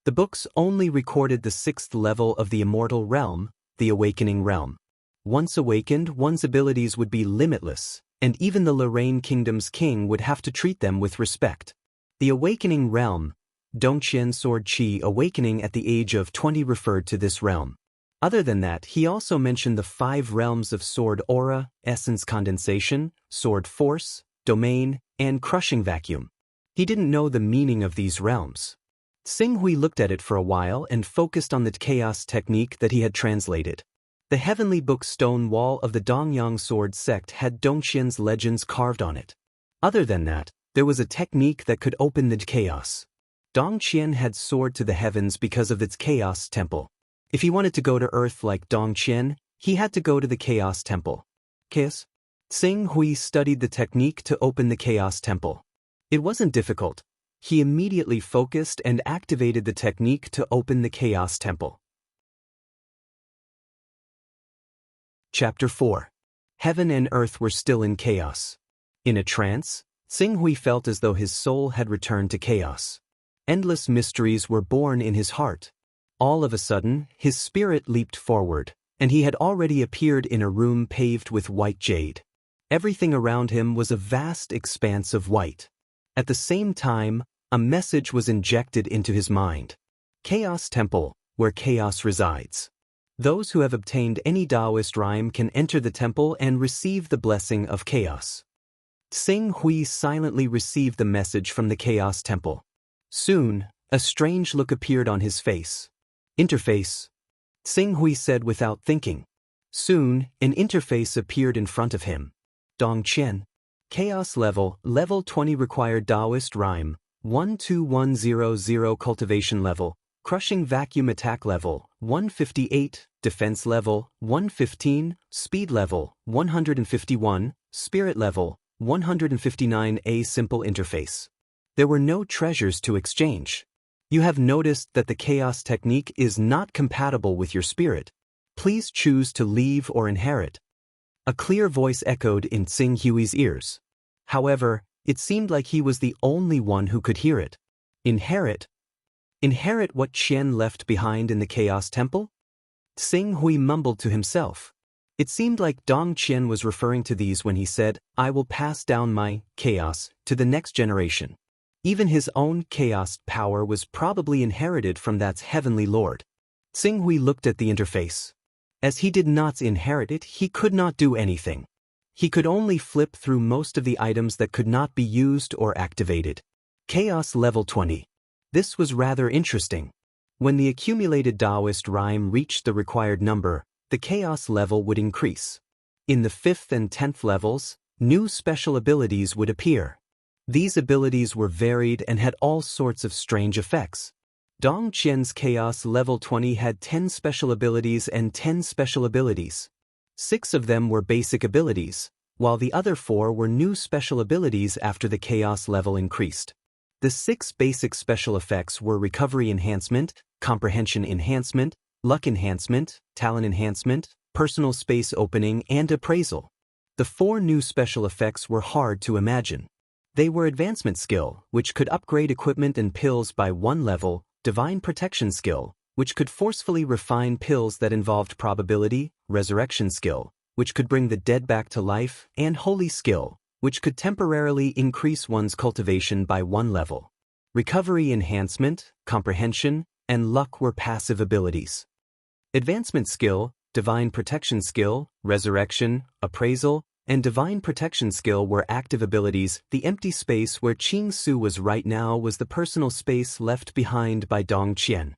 The books only recorded the sixth level of the immortal realm, the awakening realm. Once awakened, one's abilities would be limitless, and even the Lorraine Kingdom's king would have to treat them with respect. The awakening realm, Dongqian Sword Qi awakening at the age of 20 referred to this realm. Other than that, he also mentioned the 5 realms of sword aura, essence condensation, sword force, domain, and crushing vacuum. He didn't know the meaning of these realms. Xing Hui looked at it for a while and focused on the chaos technique that he had translated. The heavenly book stone wall of the Dongyang sword sect had Dongqian's legends carved on it. Other than that, there was a technique that could open the chaos. Dongqian had soared to the heavens because of its chaos temple. If he wanted to go to Earth like Dongqian, he had to go to the Chaos Temple. Chaos? Xing Hui studied the technique to open the Chaos Temple. It wasn't difficult. He immediately focused and activated the technique to open the Chaos Temple. Chapter 4. Heaven and Earth were still in chaos. In a trance, Xing Hui felt as though his soul had returned to chaos. Endless mysteries were born in his heart. All of a sudden, his spirit leaped forward, and he had already appeared in a room paved with white jade. Everything around him was a vast expanse of white. At the same time, a message was injected into his mind. Chaos Temple, where chaos resides. Those who have obtained any Taoist rhyme can enter the temple and receive the blessing of chaos. Xing Hui silently received the message from the Chaos Temple. Soon, a strange look appeared on his face. Interface. Xing Hui said without thinking. Soon, an interface appeared in front of him. Dongqian. Chaos level, level 20 required Taoist rhyme, 12100 cultivation level, crushing vacuum attack level, 158, defense level, 115, speed level, 151, spirit level, 159A simple interface. There were no treasures to exchange. You have noticed that the chaos technique is not compatible with your spirit. Please choose to leave or inherit. A clear voice echoed in Xing Hui's ears. However, it seemed like he was the only one who could hear it. Inherit? Inherit what Qian left behind in the Chaos Temple? Xing Hui mumbled to himself. It seemed like Dongqian was referring to these when he said, I will pass down my chaos to the next generation. Even his own chaos power was probably inherited from that heavenly lord. Xing Hui looked at the interface. As he did not inherit it, he could not do anything. He could only flip through most of the items that could not be used or activated. Chaos level 20. This was rather interesting. When the accumulated Taoist rhyme reached the required number, the chaos level would increase. In the 5th and 10th levels, new special abilities would appear. These abilities were varied and had all sorts of strange effects. Dongqian's Chaos level 20 had 10 special abilities and 10 special abilities. 6 of them were basic abilities, while the other 4 were new special abilities after the Chaos level increased. The 6 basic special effects were Recovery Enhancement, Comprehension Enhancement, Luck Enhancement, Talent Enhancement, Personal Space Opening, and Appraisal. The 4 new special effects were hard to imagine. They were advancement skill, which could upgrade equipment and pills by 1 level, divine protection skill, which could forcefully refine pills that involved probability, resurrection skill, which could bring the dead back to life, and holy skill, which could temporarily increase one's cultivation by 1 level. Recovery enhancement, comprehension, and luck were passive abilities. Advancement skill, divine protection skill, resurrection, appraisal, and divine protection skill were active abilities. The empty space where Qing Su was right now was the personal space left behind by Dong Qian.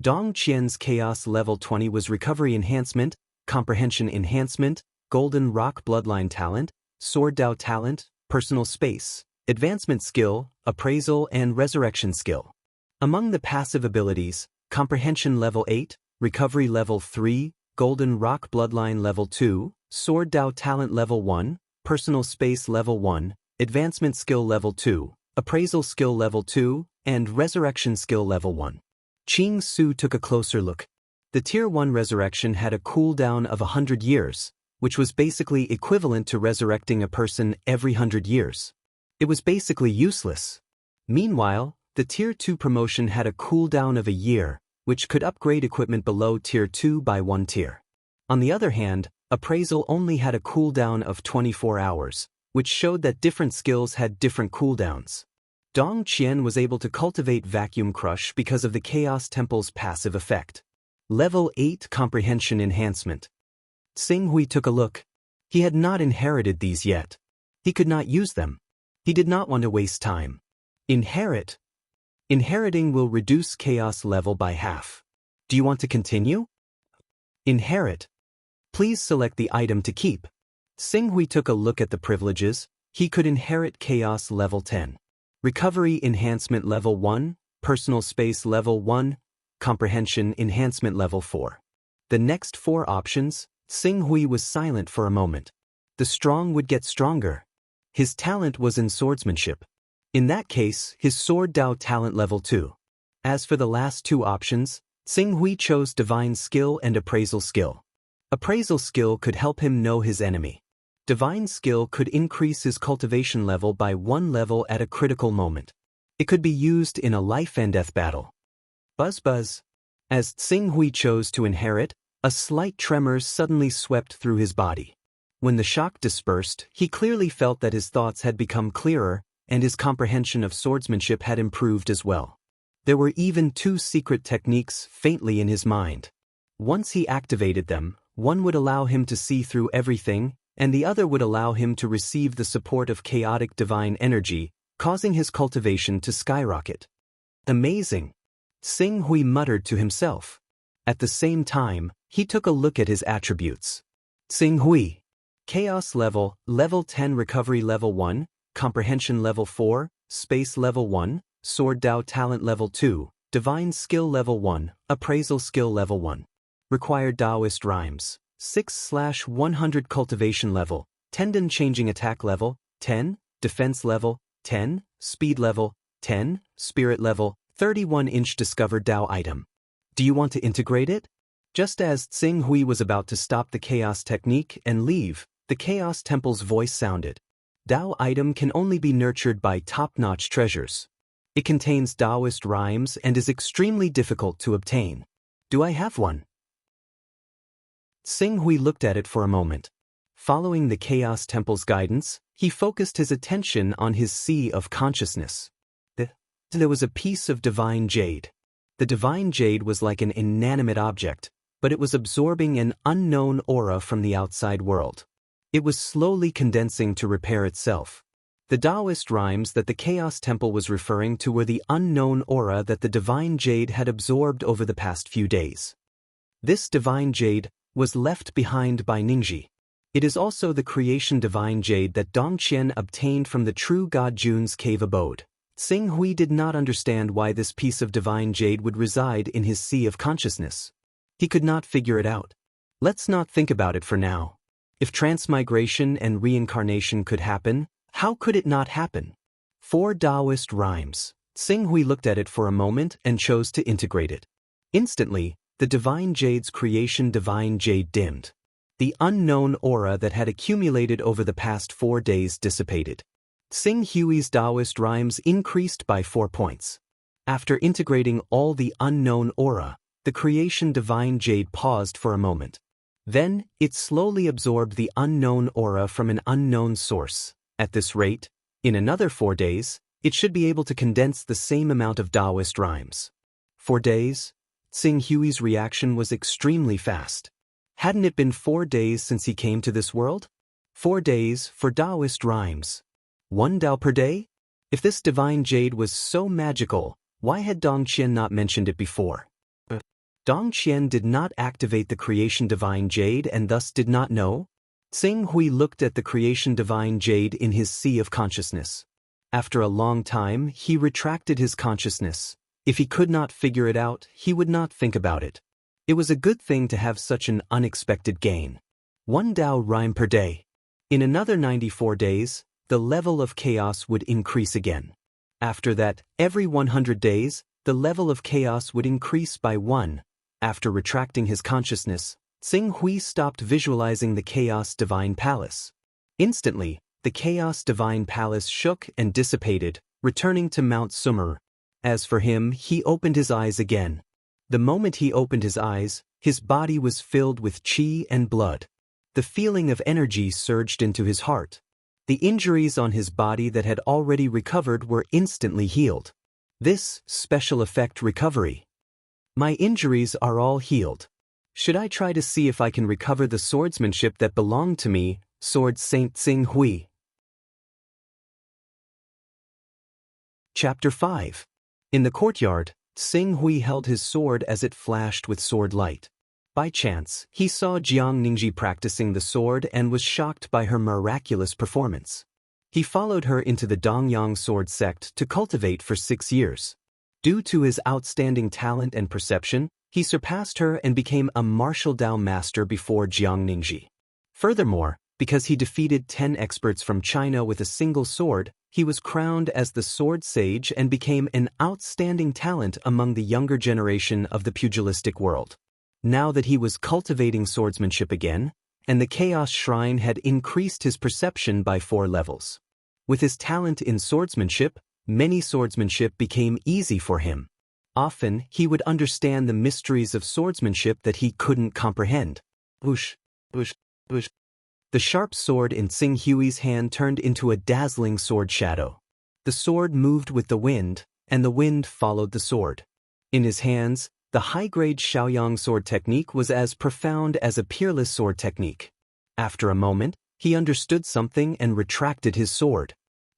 Dong Qian's Chaos Level 20 was Recovery Enhancement, Comprehension Enhancement, Golden Rock Bloodline Talent, Sword Dao Talent, Personal Space, Advancement Skill, Appraisal and Resurrection Skill. Among the passive abilities, Comprehension Level 8, Recovery Level 3, Golden Rock Bloodline Level 2, Sword Dao Talent Level 1, Personal Space Level 1, Advancement Skill Level 2, Appraisal Skill Level 2, and Resurrection Skill Level 1. Qing Su took a closer look. The Tier 1 Resurrection had a cooldown of 100 years, which was basically equivalent to resurrecting a person every 100 years. It was basically useless. Meanwhile, the Tier 2 promotion had a cooldown of a year, which could upgrade equipment below Tier 2 by 1 tier. On the other hand, Appraisal only had a cooldown of 24 hours, which showed that different skills had different cooldowns. Dong Qian was able to cultivate Vacuum Crush because of the Chaos Temple's passive effect. Level 8 Comprehension Enhancement. Xing Hui took a look. He had not inherited these yet. He could not use them. He did not want to waste time. Inherit. Inheriting will reduce Chaos level by half. Do you want to continue? Inherit. Please select the item to keep. Xing Hui took a look at the privileges. He could inherit Chaos level 10. Recovery Enhancement Level 1, Personal Space Level 1, Comprehension Enhancement Level 4. The next 4 options, Xing Hui was silent for a moment. The strong would get stronger. His talent was in swordsmanship. In that case, his Sword Dao Talent Level 2. As for the last 2 options, Xing Hui chose Divine Skill and Appraisal Skill. Appraisal Skill could help him know his enemy. Divine Skill could increase his cultivation level by 1 level at a critical moment. It could be used in a life and death battle. Buzz buzz. As Xing Hui chose to inherit, a slight tremor suddenly swept through his body. When the shock dispersed, he clearly felt that his thoughts had become clearer, and his comprehension of swordsmanship had improved as well. There were even 2 secret techniques faintly in his mind. Once he activated them, one would allow him to see through everything, and the other would allow him to receive the support of chaotic divine energy, causing his cultivation to skyrocket. Amazing! Xing Hui muttered to himself. At the same time, he took a look at his attributes. Xing Hui. Chaos level, Level 10 Recovery Level 1, Comprehension Level 4, Space Level 1, Sword Dao Talent Level 2, Divine Skill Level 1, Appraisal Skill Level 1. Required Taoist Rhymes. 6/100 Cultivation Level, Tendon Changing Attack Level, 10, Defense Level, 10, Speed Level, 10, Spirit Level, 31-inch Discovered Dao Item. Do you want to integrate it? Just as Xing Hui was about to stop the Chaos Technique and leave, the Chaos Temple's voice sounded. Dao Item can only be nurtured by top-notch treasures. It contains Taoist rhymes and is extremely difficult to obtain. Do I have one? Xing Hui looked at it for a moment. Following the Chaos Temple's guidance, he focused his attention on his sea of consciousness. There was a piece of divine jade. The divine jade was like an inanimate object, but it was absorbing an unknown aura from the outside world. It was slowly condensing to repair itself. The Taoist rhymes that the Chaos Temple was referring to were the unknown aura that the divine jade had absorbed over the past few days. This divine jade was left behind by Ningxi. It is also the creation divine jade that Dongqian obtained from the true God Jun's cave abode. Xing Hui did not understand why this piece of divine jade would reside in his sea of consciousness. He could not figure it out. Let's not think about it for now. If transmigration and reincarnation could happen, how could it not happen? 4 Taoist rhymes. Xing Hui looked at it for a moment and chose to integrate it. Instantly, the divine jade's creation divine jade dimmed. The unknown aura that had accumulated over the past 4 days dissipated. Tsing Hui's Taoist rhymes increased by 4 points. After integrating all the unknown aura, the creation divine jade paused for a moment. Then, it slowly absorbed the unknown aura from an unknown source. At this rate, in another 4 days, it should be able to condense the same amount of Taoist rhymes. 4 days? Tsing Hui's reaction was extremely fast. Hadn't it been 4 days since he came to this world? 4 days for Taoist rhymes. 1 Tao per day? If this divine jade was so magical, why had Dongqian not mentioned it before? Dongqian did not activate the creation divine jade and thus did not know. Tsing Hui looked at the creation divine jade in his sea of consciousness. After a long time, he retracted his consciousness. If he could not figure it out, he would not think about it. It was a good thing to have such an unexpected gain. 1 Tao rhyme per day. In another 94 days, the level of chaos would increase again. After that, every 100 days, the level of chaos would increase by 1. After retracting his consciousness, Tsing Hui stopped visualizing the Chaos Divine Palace. Instantly, the Chaos Divine Palace shook and dissipated, returning to Mount Sumer. As for him, he opened his eyes again. The moment he opened his eyes, his body was filled with qi and blood. The feeling of energy surged into his heart. The injuries on his body that had already recovered were instantly healed. This special effect recovery. My injuries are all healed. Should I try to see if I can recover the swordsmanship that belonged to me, Sword Saint Tsing Hui? Chapter 5. In the courtyard, Tsing Hui held his sword as it flashed with sword light. By chance, he saw Jiang Ningji practicing the sword and was shocked by her miraculous performance. He followed her into the Dongyang sword sect to cultivate for 6 years. Due to his outstanding talent and perception, he surpassed her and became a martial Dao master before Jiang Ningji. Furthermore, because he defeated 10 experts from China with a single sword, he was crowned as the sword sage and became an outstanding talent among the younger generation of the pugilistic world. Now that he was cultivating swordsmanship again, and the Chaos Shrine had increased his perception by 4 levels. With his talent in swordsmanship, many swordsmanship became easy for him. Often, he would understand the mysteries of swordsmanship that he couldn't comprehend. Whoosh, whoosh, whoosh. The sharp sword in Tsing Hui's hand turned into a dazzling sword shadow. The sword moved with the wind, and the wind followed the sword. In his hands, the high-grade Shaoyang sword technique was as profound as a peerless sword technique. After a moment, he understood something and retracted his sword.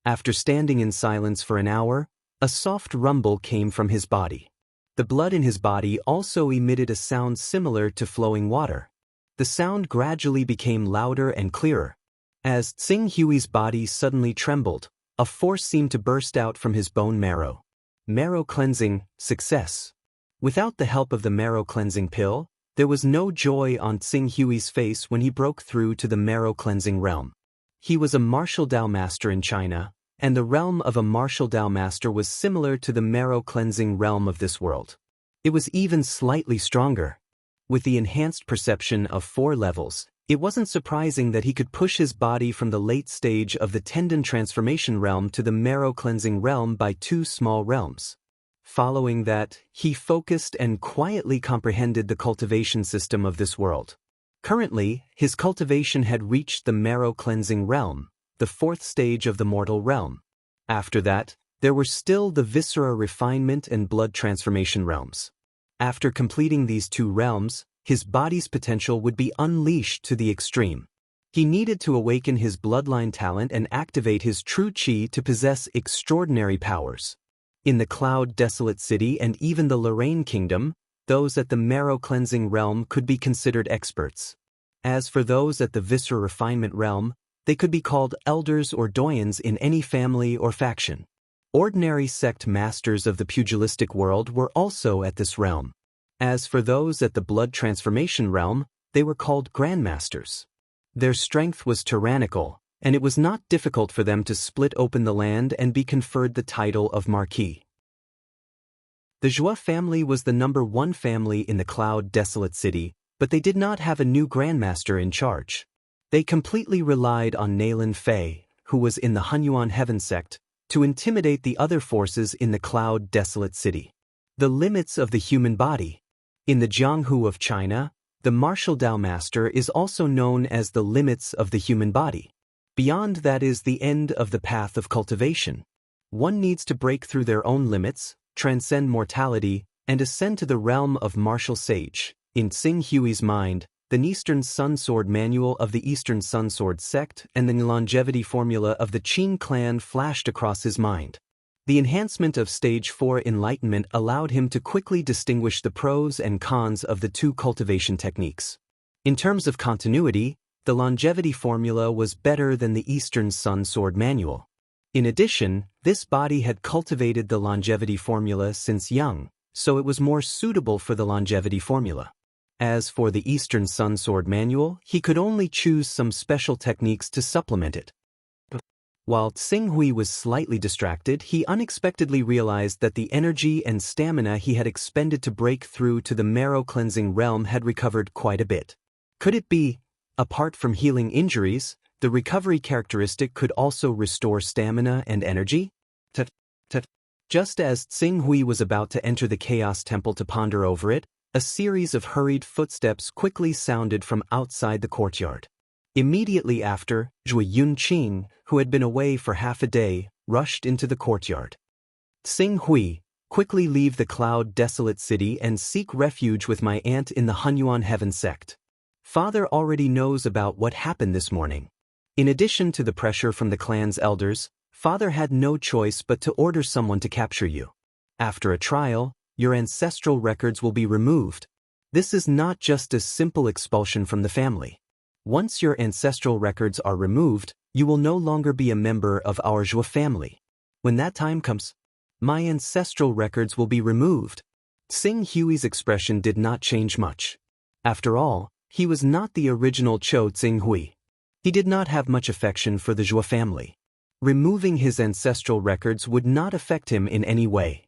After standing in silence for an hour, a soft rumble came from his body. The blood in his body also emitted a sound similar to flowing water. The sound gradually became louder and clearer. As Tsing Hui's body suddenly trembled, a force seemed to burst out from his bone marrow. Marrow cleansing, success. Without the help of the marrow cleansing pill, there was no joy on Tsing Hui's face when he broke through to the marrow cleansing realm. He was a martial Dao master in China, and the realm of a martial Dao master was similar to the marrow cleansing realm of this world. It was even slightly stronger. With the enhanced perception of 4 levels, it wasn't surprising that he could push his body from the late stage of the tendon transformation realm to the marrow cleansing realm by 2 small realms. Following that, he focused and quietly comprehended the cultivation system of this world. Currently, his cultivation had reached the marrow cleansing realm, the 4th stage of the mortal realm. After that, there were still the viscera refinement and blood transformation realms. After completing these 2 realms, his body's potential would be unleashed to the extreme. He needed to awaken his bloodline talent and activate his true qi to possess extraordinary powers. In the Cloud Desolate City and even the Lorraine Kingdom, those at the marrow cleansing realm could be considered experts. As for those at the viscera refinement realm, they could be called elders or doyens in any family or faction. Ordinary sect masters of the pugilistic world were also at this realm. As for those at the blood transformation realm, they were called grandmasters. Their strength was tyrannical, and it was not difficult for them to split open the land and be conferred the title of Marquis. The Zhua family was the number 1 family in the Cloud Desolate City, but they did not have a new grandmaster in charge. They completely relied on Naylan Fei, who was in the Hunyuan Heaven sect, to intimidate the other forces in the Cloud Desolate City. The limits of the human body. In the Jianghu of China, the martial Tao master is also known as the limits of the human body. Beyond that is the end of the path of cultivation. One needs to break through their own limits, transcend mortality, and ascend to the realm of martial sage. In Tsing Hui's mind, the Eastern Sun Sword Manual of the Eastern Sun Sword sect and the longevity formula of the Qing clan flashed across his mind. The enhancement of Stage 4 enlightenment allowed him to quickly distinguish the pros and cons of the two cultivation techniques. In terms of continuity, the longevity formula was better than the Eastern Sun Sword Manual. In addition, this body had cultivated the longevity formula since young, so it was more suitable for the longevity formula. As for the Eastern Sun Sword Manual, he could only choose some special techniques to supplement it. While Tsing Hui was slightly distracted, he unexpectedly realized that the energy and stamina he had expended to break through to the marrow-cleansing realm had recovered quite a bit. Could it be, apart from healing injuries, the recovery characteristic could also restore stamina and energy? Just as Tsing Hui was about to enter the Chaos Temple to ponder over it, a series of hurried footsteps quickly sounded from outside the courtyard. Immediately after, Zhui Yunqing, who had been away for half a day, rushed into the courtyard. Tsing Hui, quickly leave the Cloud Desolate City and seek refuge with my aunt in the Hunyuan Heaven sect. Father already knows about what happened this morning. In addition to the pressure from the clan's elders, Father had no choice but to order someone to capture you. After a trial, your ancestral records will be removed. This is not just a simple expulsion from the family. Once your ancestral records are removed, you will no longer be a member of our Zhou family. When that time comes, my ancestral records will be removed. Tsing Hui's expression did not change much. After all, he was not the original Chou Tsing Hui. He did not have much affection for the Zhou family. Removing his ancestral records would not affect him in any way.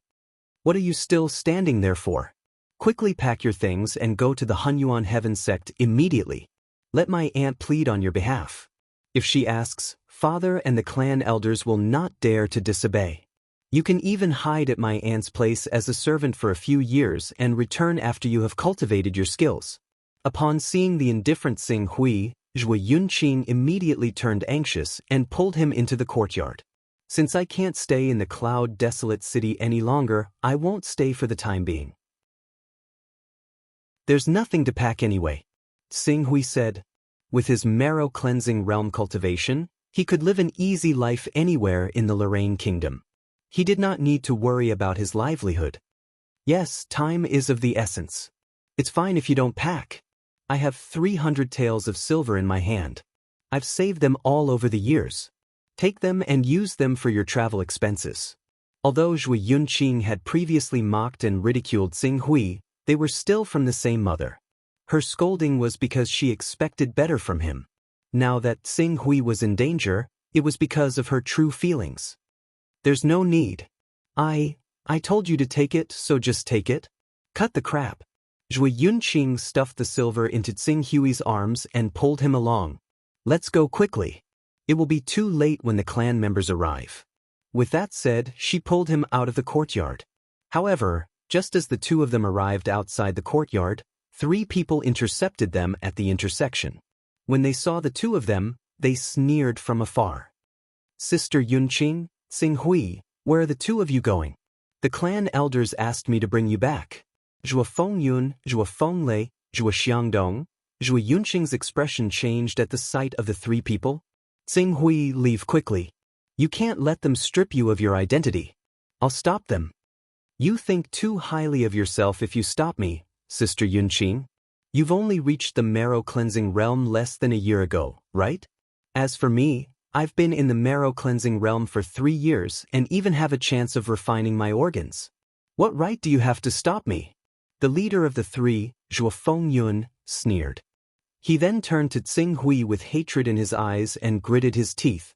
What are you still standing there for? Quickly pack your things and go to the Hunyuan Heaven sect immediately. Let my aunt plead on your behalf. If she asks, Father and the clan elders will not dare to disobey. You can even hide at my aunt's place as a servant for a few years and return after you have cultivated your skills. Upon seeing the indifferent Tsing Hui, Zhui Yunqing immediately turned anxious and pulled him into the courtyard. Since I can't stay in the Cloud Desolate City any longer, I won't stay for the time being. There's nothing to pack anyway, Tsing Hui said. With his marrow-cleansing realm cultivation, he could live an easy life anywhere in the Lorraine Kingdom. He did not need to worry about his livelihood. Yes, time is of the essence. It's fine if you don't pack. I have 300 taels of silver in my hand. I've saved them all over the years. Take them and use them for your travel expenses. Although Zhui Yunqing had previously mocked and ridiculed Tsing Hui, they were still from the same mother. Her scolding was because she expected better from him. Now that Tsing Hui was in danger, it was because of her true feelings. There's no need. I told you to take it, so just take it. Cut the crap. Zhui Yunqing stuffed the silver into Tsing Hui's arms and pulled him along. Let's go quickly. It will be too late when the clan members arrive. With that said, she pulled him out of the courtyard. However, just as the two of them arrived outside the courtyard, 3 people intercepted them at the intersection. When they saw the two of them, they sneered from afar. Sister Yunqing, Tsing Hui, where are the two of you going? The clan elders asked me to bring you back. Zhua Fengyun, Zhua Fenglei, Zhua Xiangdong. Zhui Yunqing's expression changed at the sight of the 3 people. Tsing Hui, leave quickly. You can't let them strip you of your identity. I'll stop them. You think too highly of yourself if you stop me, Sister Yunqing. You've only reached the marrow-cleansing realm less than a year ago, right? As for me, I've been in the marrow-cleansing realm for 3 years and even have a chance of refining my organs. What right do you have to stop me? The leader of the 3, Zhua Fengyun, sneered. He then turned to Tsing Hui with hatred in his eyes and gritted his teeth.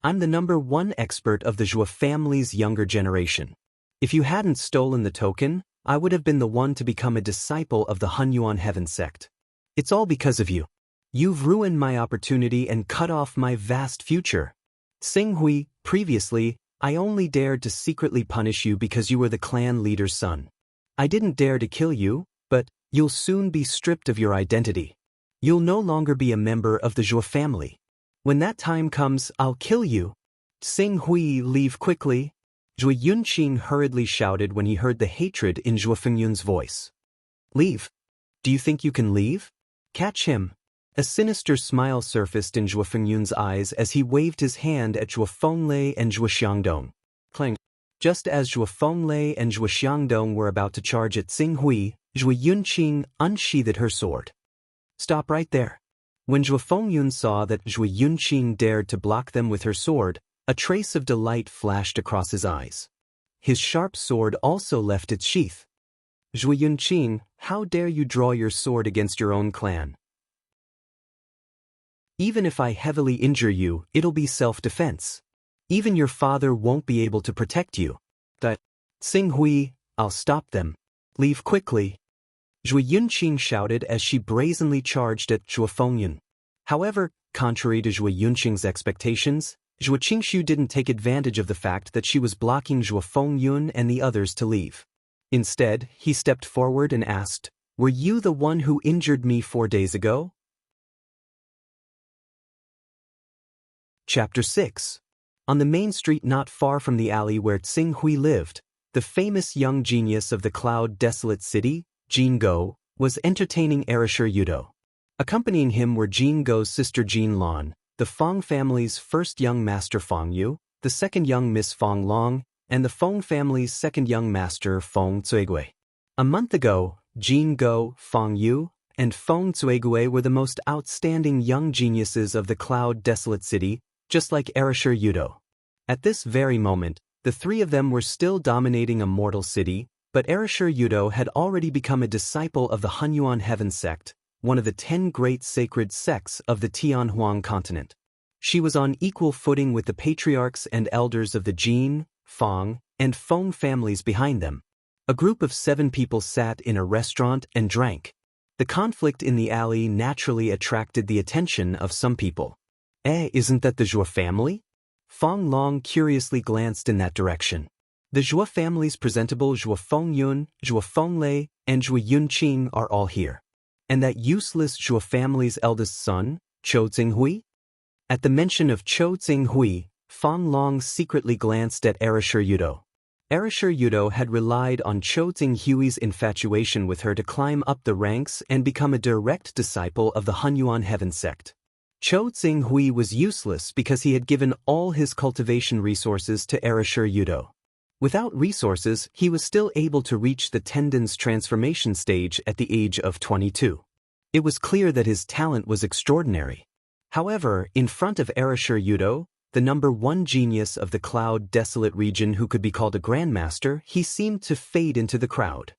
I'm the #1 expert of the Zhua family's younger generation. If you hadn't stolen the token, I would have been the one to become a disciple of the Hunyuan Heaven sect. It's all because of you. You've ruined my opportunity and cut off my vast future. Xinghui, previously, I only dared to secretly punish you because you were the clan leader's son. I didn't dare to kill you, but you'll soon be stripped of your identity. You'll no longer be a member of the Zhuo family. When that time comes, I'll kill you. Xinghui, leave quickly. Zhuo Yunqing hurriedly shouted when he heard the hatred in Zhuo Fengyun's voice. Leave? Do you think you can leave? Catch him. A sinister smile surfaced in Zhuo Fengyun's eyes as he waved his hand at Zhuo Fenglei and Zhuo Xiangdong. Clang. Just as Zhuo Fenglei and Zhuo Xiangdong were about to charge at Xinghui, Zhuo Yunqing unsheathed her sword. Stop right there. When Zhuo Fengyun saw that Zhuo Yunqing dared to block them with her sword, a trace of delight flashed across his eyes. His sharp sword also left its sheath. Zhuo Yunqing, how dare you draw your sword against your own clan? Even if I heavily injure you, it'll be self-defense. Even your father won't be able to protect you. Xinghui, I'll stop them. Leave quickly. Zhuo Yunqing shouted as she brazenly charged at Zhuo Fengyun. However, contrary to Zhuo Yunqing's expectations, Zhuo Qingshu didn't take advantage of the fact that she was blocking Zhuo Fengyun and the others to leave. Instead, he stepped forward and asked, "Were you the one who injured me 4 days ago?" Chapter 6. On the main street not far from the alley where Xinghui lived, the famous young genius of the cloud-desolate city, Jin Go, was entertaining Erasure Yudo. Accompanying him were Jin Go's sister Jin Lan, the Fong family's first young master Fong Yu, the second young Miss Fong Long, and the Fong family's second young master Fong Zuigui. A month ago, Jin Go, Fong Yu, and Fong Zuigui were the most outstanding young geniuses of the cloud-desolate city, just like Erasure Yudo. At this very moment, the three of them were still dominating a mortal city, but Erasure Yudo had already become a disciple of the Hunyuan Heaven sect, one of the 10 great sacred sects of the Tianhuang continent. She was on equal footing with the patriarchs and elders of the Jin, Fong, and Fong families behind them. A group of 7 people sat in a restaurant and drank. The conflict in the alley naturally attracted the attention of some people. Isn't that the Zhuo family? Fong Long curiously glanced in that direction. The Zhuo family's presentable Zhuo Fengyun, Zhuo Fenglei, and Zhuo Yunqing are all here. And that useless Zhuo family's eldest son, Chou Xinghui? At the mention of Chou Xinghui, Fong Long secretly glanced at Erasure Yudo. Erasure Yudo had relied on Chou Xinghui's infatuation with her to climb up the ranks and become a direct disciple of the Hunyuan Heaven sect. Chou Xinghui was useless because he had given all his cultivation resources to Erasure Yudo. Without resources, he was still able to reach the tendon's transformation stage at the age of 22. It was clear that his talent was extraordinary. However, in front of Erasure Yudo, the #1 genius of the cloud-desolate region who could be called a grandmaster, he seemed to fade into the crowd.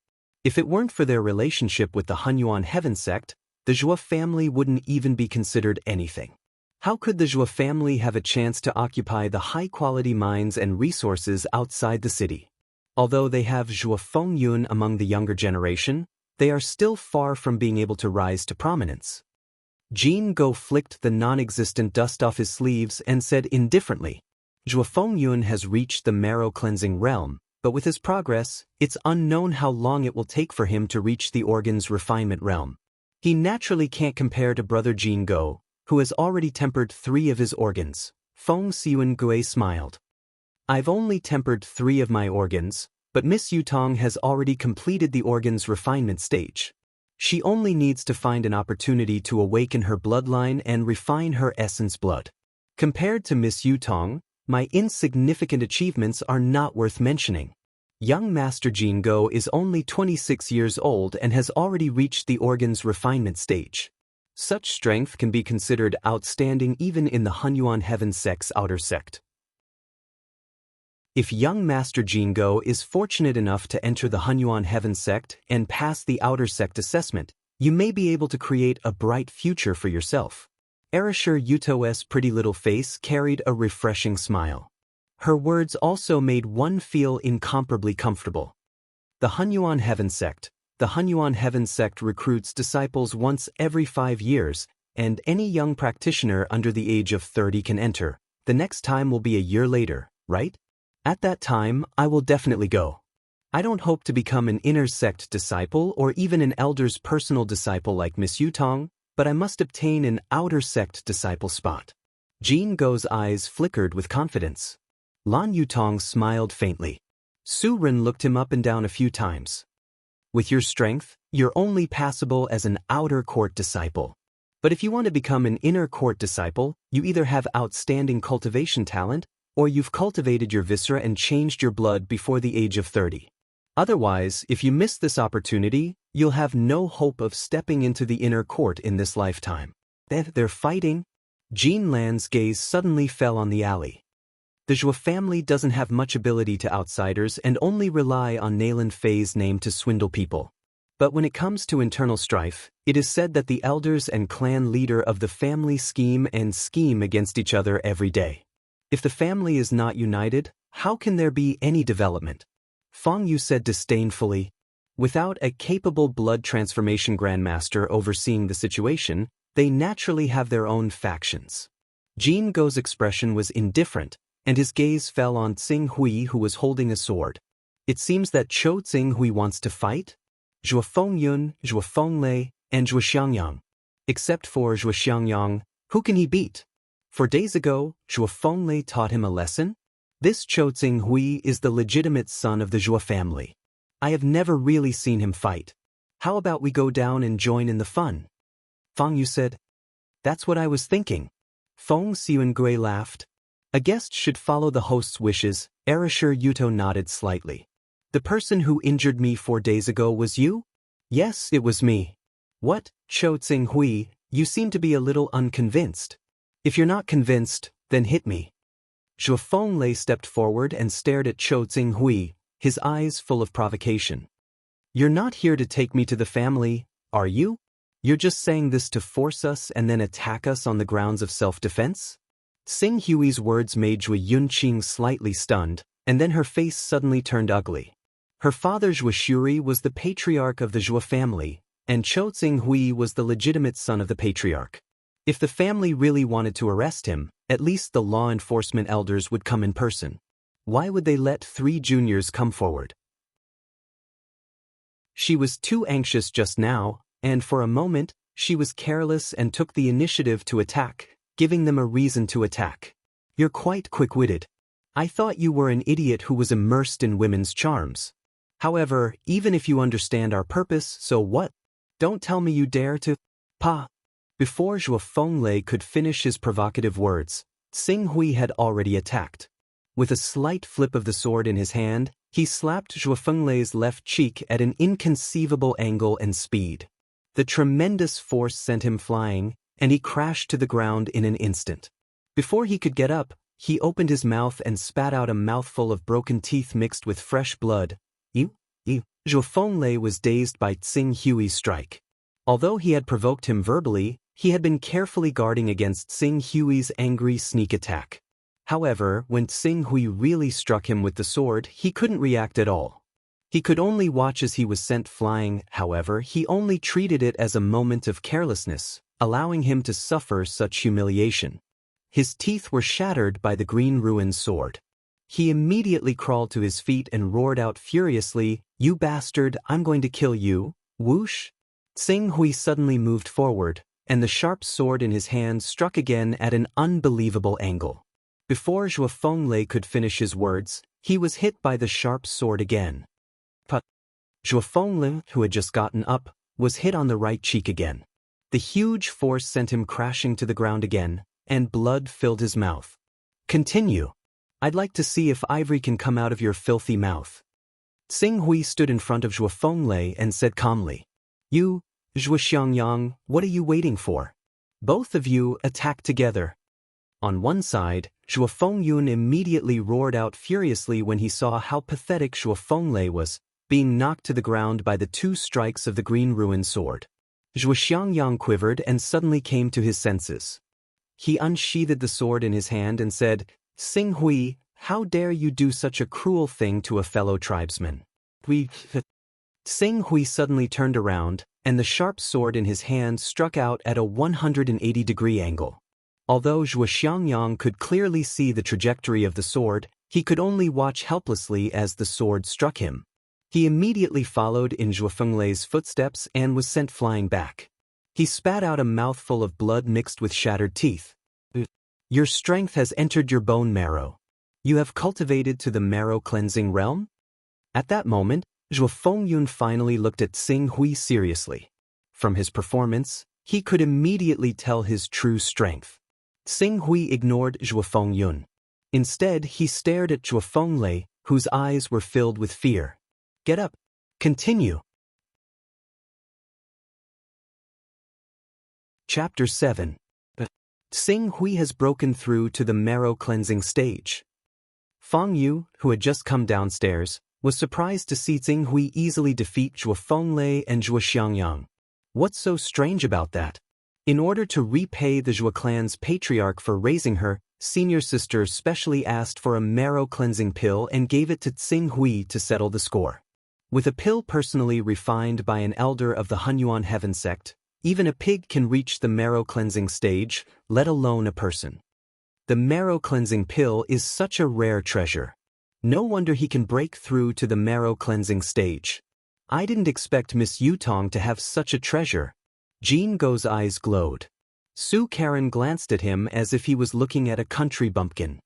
If it weren't for their relationship with the Hunyuan Heaven sect, the Zhuo family wouldn't even be considered anything. How could the Zhuo family have a chance to occupy the high-quality mines and resources outside the city? Although they have Zhuo Fengyun among the younger generation, they are still far from being able to rise to prominence. Jin Go flicked the non-existent dust off his sleeves and said indifferently, "Zhuo Fengyun has reached the marrow-cleansing realm, but with his progress, it's unknown how long it will take for him to reach the organ's refinement realm. He naturally can't compare to brother Jin Go, who has already tempered 3 of his organs." Feng Xiongui smiled. "I've only tempered 3 of my organs, but Miss Yutong has already completed the organ's refinement stage. She only needs to find an opportunity to awaken her bloodline and refine her essence blood. Compared to Miss Yutong, my insignificant achievements are not worth mentioning. Young Master Jin Go is only 26 years old and has already reached the organ's refinement stage. Such strength can be considered outstanding even in the Hunyuan Heaven sect's outer sect. If young Master Jin Go is fortunate enough to enter the Hunyuan Heaven sect and pass the outer sect assessment, you may be able to create a bright future for yourself." Erasure Yudo's pretty little face carried a refreshing smile. Her words also made one feel incomparably comfortable. The Hunyuan Heaven sect. The Hunyuan Heaven sect recruits disciples once every 5 years, and any young practitioner under the age of 30 can enter, The next time will be a year later, right? At that time, I will definitely go. I don't hope to become an inner sect disciple or even an elder's personal disciple like Miss Yutong, but I must obtain an outer sect disciple spot. Jean Go's eyes flickered with confidence. Lan Yutong smiled faintly. Su Ren looked him up and down a few times. With your strength, you're only passable as an outer court disciple. But if you want to become an inner court disciple, you either have outstanding cultivation talent, or you've cultivated your viscera and changed your blood before the age of 30. Otherwise, if you miss this opportunity, you'll have no hope of stepping into the inner court in this lifetime. They're fighting? Jean Lan's gaze suddenly fell on the alley. The Zhou family doesn't have much ability to outsiders and only rely on Nayland Fei's name to swindle people. But when it comes to internal strife, it is said that the elders and clan leader of the family scheme against each other every day. If the family is not united, how can there be any development? Feng Yu said disdainfully. Without a capable blood transformation grandmaster overseeing the situation, they naturally have their own factions. Jean Go's expression was indifferent, and his gaze fell on Tsing Hui, who was holding a sword. It seems that Chou Tsing Hui wants to fight? Zhuo Fengyun, Zhuo Fenglei, and Zhuo Xiangyang. Except for Zhuo Xiangyang, who can he beat? 4 days ago, Zhuo Fenglei taught him a lesson? This Chou Tsing Hui is the legitimate son of the Zhuo family. I have never really seen him fight. How about we go down and join in the fun? Feng Yu said. That's what I was thinking. Feng Xiongui laughed. A guest should follow the host's wishes. Erasure Yuto nodded slightly. The person who injured me 4 days ago was you? Yes, it was me. What, Chou Tsing Hui, you seem to be a little unconvinced. If you're not convinced, then hit me. Zhuo Fenglei stepped forward and stared at Chou Tsing Hui, his eyes full of provocation. You're not here to take me to the family, are you? You're just saying this to force us and then attack us on the grounds of self-defense? Tsing Hui's words made Zhuo Yunqing slightly stunned, and then her face suddenly turned ugly. Her father Zhuo Shuri was the patriarch of the Zhuo family, and Chou Tsing Hui was the legitimate son of the patriarch. If the family really wanted to arrest him, at least the law enforcement elders would come in person. Why would they let 3 juniors come forward? She was too anxious just now, and for a moment, she was careless and took the initiative to attack, giving them a reason to attack. You're quite quick-witted. I thought you were an idiot who was immersed in women's charms. However, even if you understand our purpose, so what? Don't tell me you dare to... Pa! Before Zhuo Fenglei could finish his provocative words, Tsing Hui had already attacked. With a slight flip of the sword in his hand, he slapped Zhuo Fenglei's left cheek at an inconceivable angle and speed. The tremendous force sent him flying, and he crashed to the ground in an instant. Before he could get up, he opened his mouth and spat out a mouthful of broken teeth mixed with fresh blood. Zhuo Fenglei was dazed by Tsing Hui's strike. Although he had provoked him verbally, he had been carefully guarding against Tsing Hui's angry sneak attack. However, when Tsing Hui really struck him with the sword, he couldn't react at all. He could only watch as he was sent flying. However, he only treated it as a moment of carelessness, allowing him to suffer such humiliation. His teeth were shattered by the green ruined sword. He immediately crawled to his feet and roared out furiously, "You bastard, I'm going to kill you!" Whoosh! Tsing Hui suddenly moved forward, and the sharp sword in his hand struck again at an unbelievable angle. Before Zhuo Fenglei could finish his words, he was hit by the sharp sword again. But Zhuo Fenglei, who had just gotten up, was hit on the right cheek again. The huge force sent him crashing to the ground again, and blood filled his mouth. Continue. I'd like to see if ivory can come out of your filthy mouth. Tsing Hui stood in front of Zhuo Fenglei and said calmly, You, Zhuo Xiangyang, what are you waiting for? Both of you attack together. On one side, Zhuo Fengyun immediately roared out furiously when he saw how pathetic Zhuo Fenglei was, being knocked to the ground by the 2 strikes of the green ruined sword. Zhuo Xiangyang quivered and suddenly came to his senses. He unsheathed the sword in his hand and said, Tsing Hui, how dare you do such a cruel thing to a fellow tribesman? Tsing Hui suddenly turned around, and the sharp sword in his hand struck out at a 180-degree angle. Although Zhuo Xiangyang could clearly see the trajectory of the sword, he could only watch helplessly as the sword struck him. He immediately followed in Zhuo Fenglei's footsteps and was sent flying back. He spat out a mouthful of blood mixed with shattered teeth. Your strength has entered your bone marrow. You have cultivated to the marrow-cleansing realm? At that moment, Zhuo Fengyun finally looked at Xing Hui seriously. From his performance, he could immediately tell his true strength. Xing Hui ignored Zhuo Fengyun. Instead, he stared at Zhuo Fenglei, whose eyes were filled with fear. Get up. Continue. Chapter 7. Xing Hui has broken through to the marrow-cleansing stage. Fang Yu, who had just come downstairs, was surprised to see Xing Hui easily defeat Zhuo Fenglei and Zhuo Xiangyang. What's so strange about that? In order to repay the Zhuo clan's patriarch for raising her, senior sister specially asked for a marrow-cleansing pill and gave it to Xing Hui to settle the score. With a pill personally refined by an elder of the Hunyuan Heaven sect, even a pig can reach the marrow-cleansing stage, let alone a person. The marrow-cleansing pill is such a rare treasure. No wonder he can break through to the marrow-cleansing stage. I didn't expect Miss Yutong to have such a treasure. Jean Go's eyes glowed. Su Karen glanced at him as if he was looking at a country bumpkin.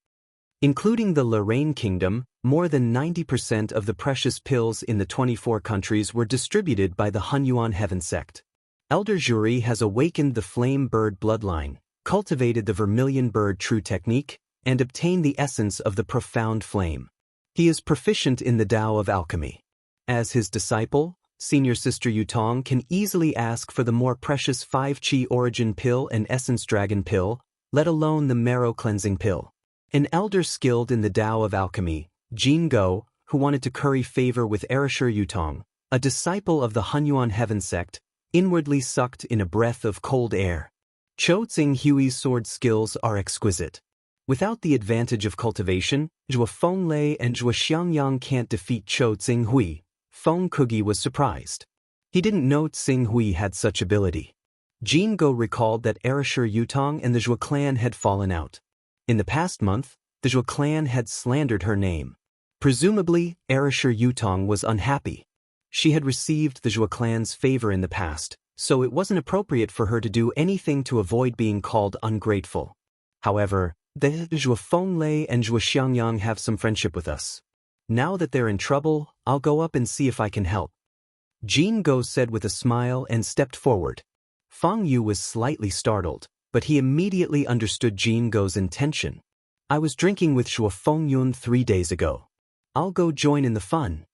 Including the Lorraine Kingdom, more than 90% of the precious pills in the 24 countries were distributed by the Hunyuan Heaven sect. Elder Juri has awakened the flame bird bloodline, cultivated the vermilion bird true technique, and obtained the essence of the profound flame. He is proficient in the Tao of alchemy. As his disciple, senior sister Yutong can easily ask for the more precious 5-Chi origin pill and essence dragon pill, let alone the marrow cleansing pill. An elder skilled in the Tao of alchemy, Jean Go, who wanted to curry favor with Erishur Yutong, a disciple of the Hunyuan Heaven sect, inwardly sucked in a breath of cold air. Cho Xing Hui's sword skills are exquisite. Without the advantage of cultivation, Zhuo Fenglei and Zhuo Xiangyang can't defeat Cho Xing Hui. Feng Kugi was surprised. He didn't know Xing Hui had such ability. Jean Go recalled that Erishur Yutong and the Zhuo clan had fallen out. In the past month, the Zhuo clan had slandered her name. Presumably, Erishur Yutong was unhappy. She had received the Zhuo clan's favor in the past, so it wasn't appropriate for her to do anything to avoid being called ungrateful. However, the Zhuo Fenglei and Zhuo Xiangyang have some friendship with us. Now that they're in trouble, I'll go up and see if I can help. Jean Go said with a smile and stepped forward. Fang Yu was slightly startled, but he immediately understood Jean Go's intention. I was drinking with Zhuo Fengyun 3 days ago. I'll go join in the fun.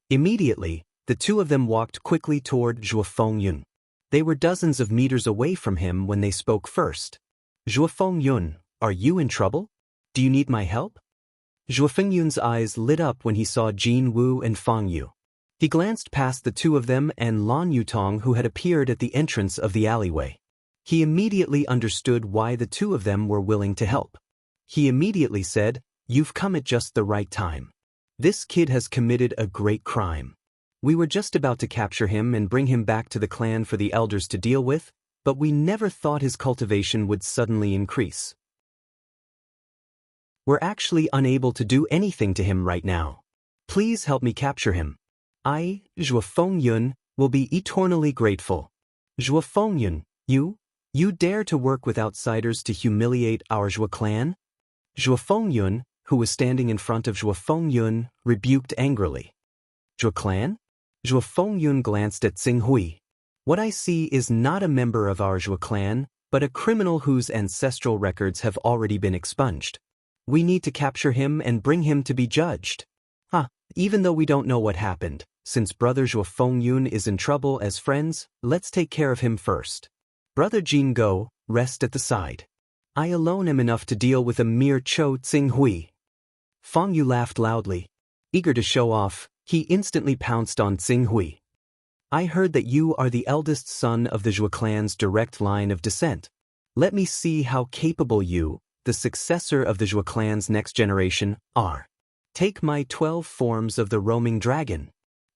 Immediately, the two of them walked quickly toward Zhuo Fengyun. They were dozens of meters away from him when they spoke first. Zhuo Fengyun, are you in trouble? Do you need my help? Zhuo Fengyun's eyes lit up when he saw Jin Wu and Fang Yu. He glanced past the two of them and Lan Yutong, who had appeared at the entrance of the alleyway. He immediately understood why the two of them were willing to help. He immediately said, "You've come at just the right time. This kid has committed a great crime. We were just about to capture him and bring him back to the clan for the elders to deal with, but we never thought his cultivation would suddenly increase. We're actually unable to do anything to him right now. Please help me capture him. I, Zhuo Fengyun, will be eternally grateful." Zhuo Fengyun, you dare to work with outsiders to humiliate our Zhuo clan? Zhuo Fengyun, who was standing in front of Zhuo Fengyun, rebuked angrily. Zhuo clan? Zhuo Fengyun glanced at Xing Hui. What I see is not a member of our Zhuo clan, but a criminal whose ancestral records have already been expunged. We need to capture him and bring him to be judged. Even though we don't know what happened, since Brother Zhuo Fengyun is in trouble as friends, let's take care of him first. Brother Jin Go, rest at the side. I alone am enough to deal with a mere Cho Xing Hui. Fang Yu laughed loudly. Eager to show off, he instantly pounced on Xing Hui. I heard that you are the eldest son of the Zhuo clan's direct line of descent. Let me see how capable you, the successor of the Zhuo clan's next generation, are. Take my 12 forms of the roaming dragon.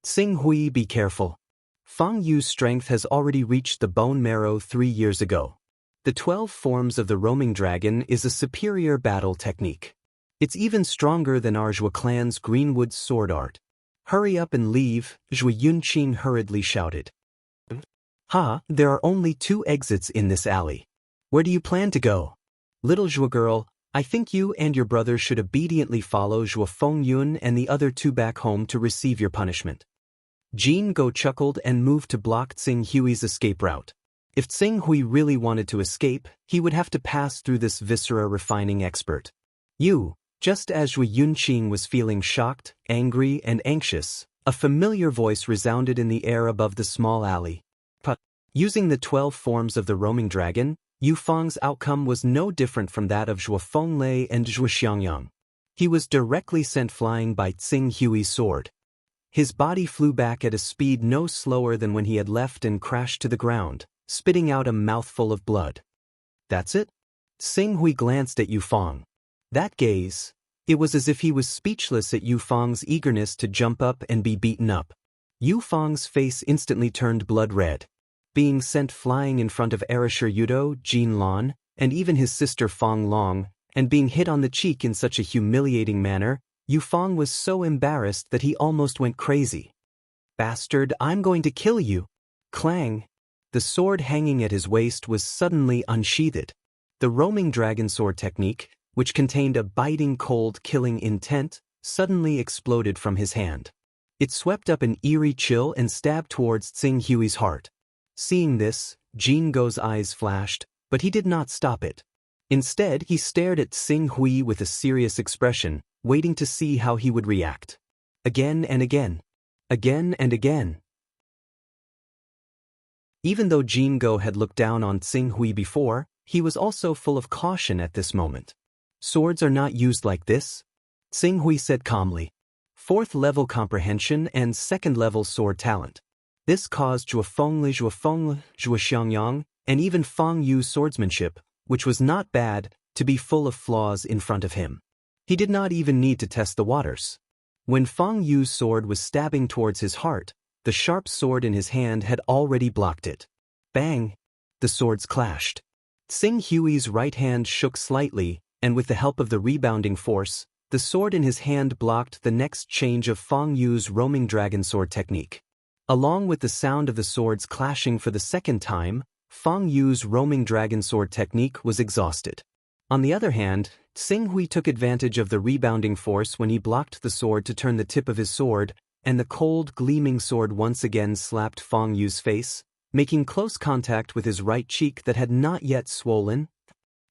Xing Hui, be careful. Fang Yu's strength has already reached the bone marrow 3 years ago. The 12 forms of the roaming dragon is a superior battle technique. It's even stronger than our Zhua clan's Greenwood sword art. Hurry up and leave, Zhua Yunqing hurriedly shouted. Ha, there are only 2 exits in this alley. Where do you plan to go? Little Zhua girl, I think you and your brother should obediently follow Zhua Fengyun and the other 2 back home to receive your punishment. Jin Go chuckled and moved to block Tsing Hui's escape route. If Tsing Hui really wanted to escape, he would have to pass through this viscera refining expert. Just as Zhua Yunqing was feeling shocked, angry, and anxious, a familiar voice resounded in the air above the small alley. Using the 12 forms of the roaming dragon, Yu Fang's outcome was no different from that of Zhua Fenglei and Zhua Xiangyang. He was directly sent flying by Tsing Hui's sword. His body flew back at a speed no slower than when he had left and crashed to the ground, spitting out a mouthful of blood. That's it? Tsing Hui glanced at Yu Fang. That gaze, it was as if he was speechless at Yu Fang's eagerness to jump up and be beaten up. Yu Fang's face instantly turned blood red. Being sent flying in front of Erisher Yudo, Jin Lan, and even his sister Fang Long, and being hit on the cheek in such a humiliating manner, Yu Fang was so embarrassed that he almost went crazy. Bastard, I'm going to kill you! Clang! The sword hanging at his waist was suddenly unsheathed. The roaming dragon sword technique, which contained a biting cold killing intent, suddenly exploded from his hand. It swept up an eerie chill and stabbed towards Tsing Hui's heart. Seeing this, Jin Go's eyes flashed, but he did not stop it. Instead, he stared at Tsing Hui with a serious expression, waiting to see how he would react. Again and again. Again and again. Even though Jin Go had looked down on Tsing Hui before, he was also full of caution at this moment. Swords are not used like this, Tsing Hui said calmly. 4th level comprehension and 2nd level sword talent. This caused Zhua Fenglei, Zhua Xiangyang, and even Fang Yu's swordsmanship, which was not bad, to be full of flaws in front of him. He did not even need to test the waters. When Fang Yu's sword was stabbing towards his heart, the sharp sword in his hand had already blocked it. Bang! The swords clashed. Tsing Hui's right hand shook slightly, and with the help of the rebounding force, the sword in his hand blocked the next change of Fang Yu's roaming dragon sword technique. Along with the sound of the swords clashing for the 2nd time, Fang Yu's roaming dragon sword technique was exhausted. On the other hand, Tsing Hui took advantage of the rebounding force when he blocked the sword to turn the tip of his sword, and the cold, gleaming sword once again slapped Fang Yu's face, making close contact with his right cheek that had not yet swollen.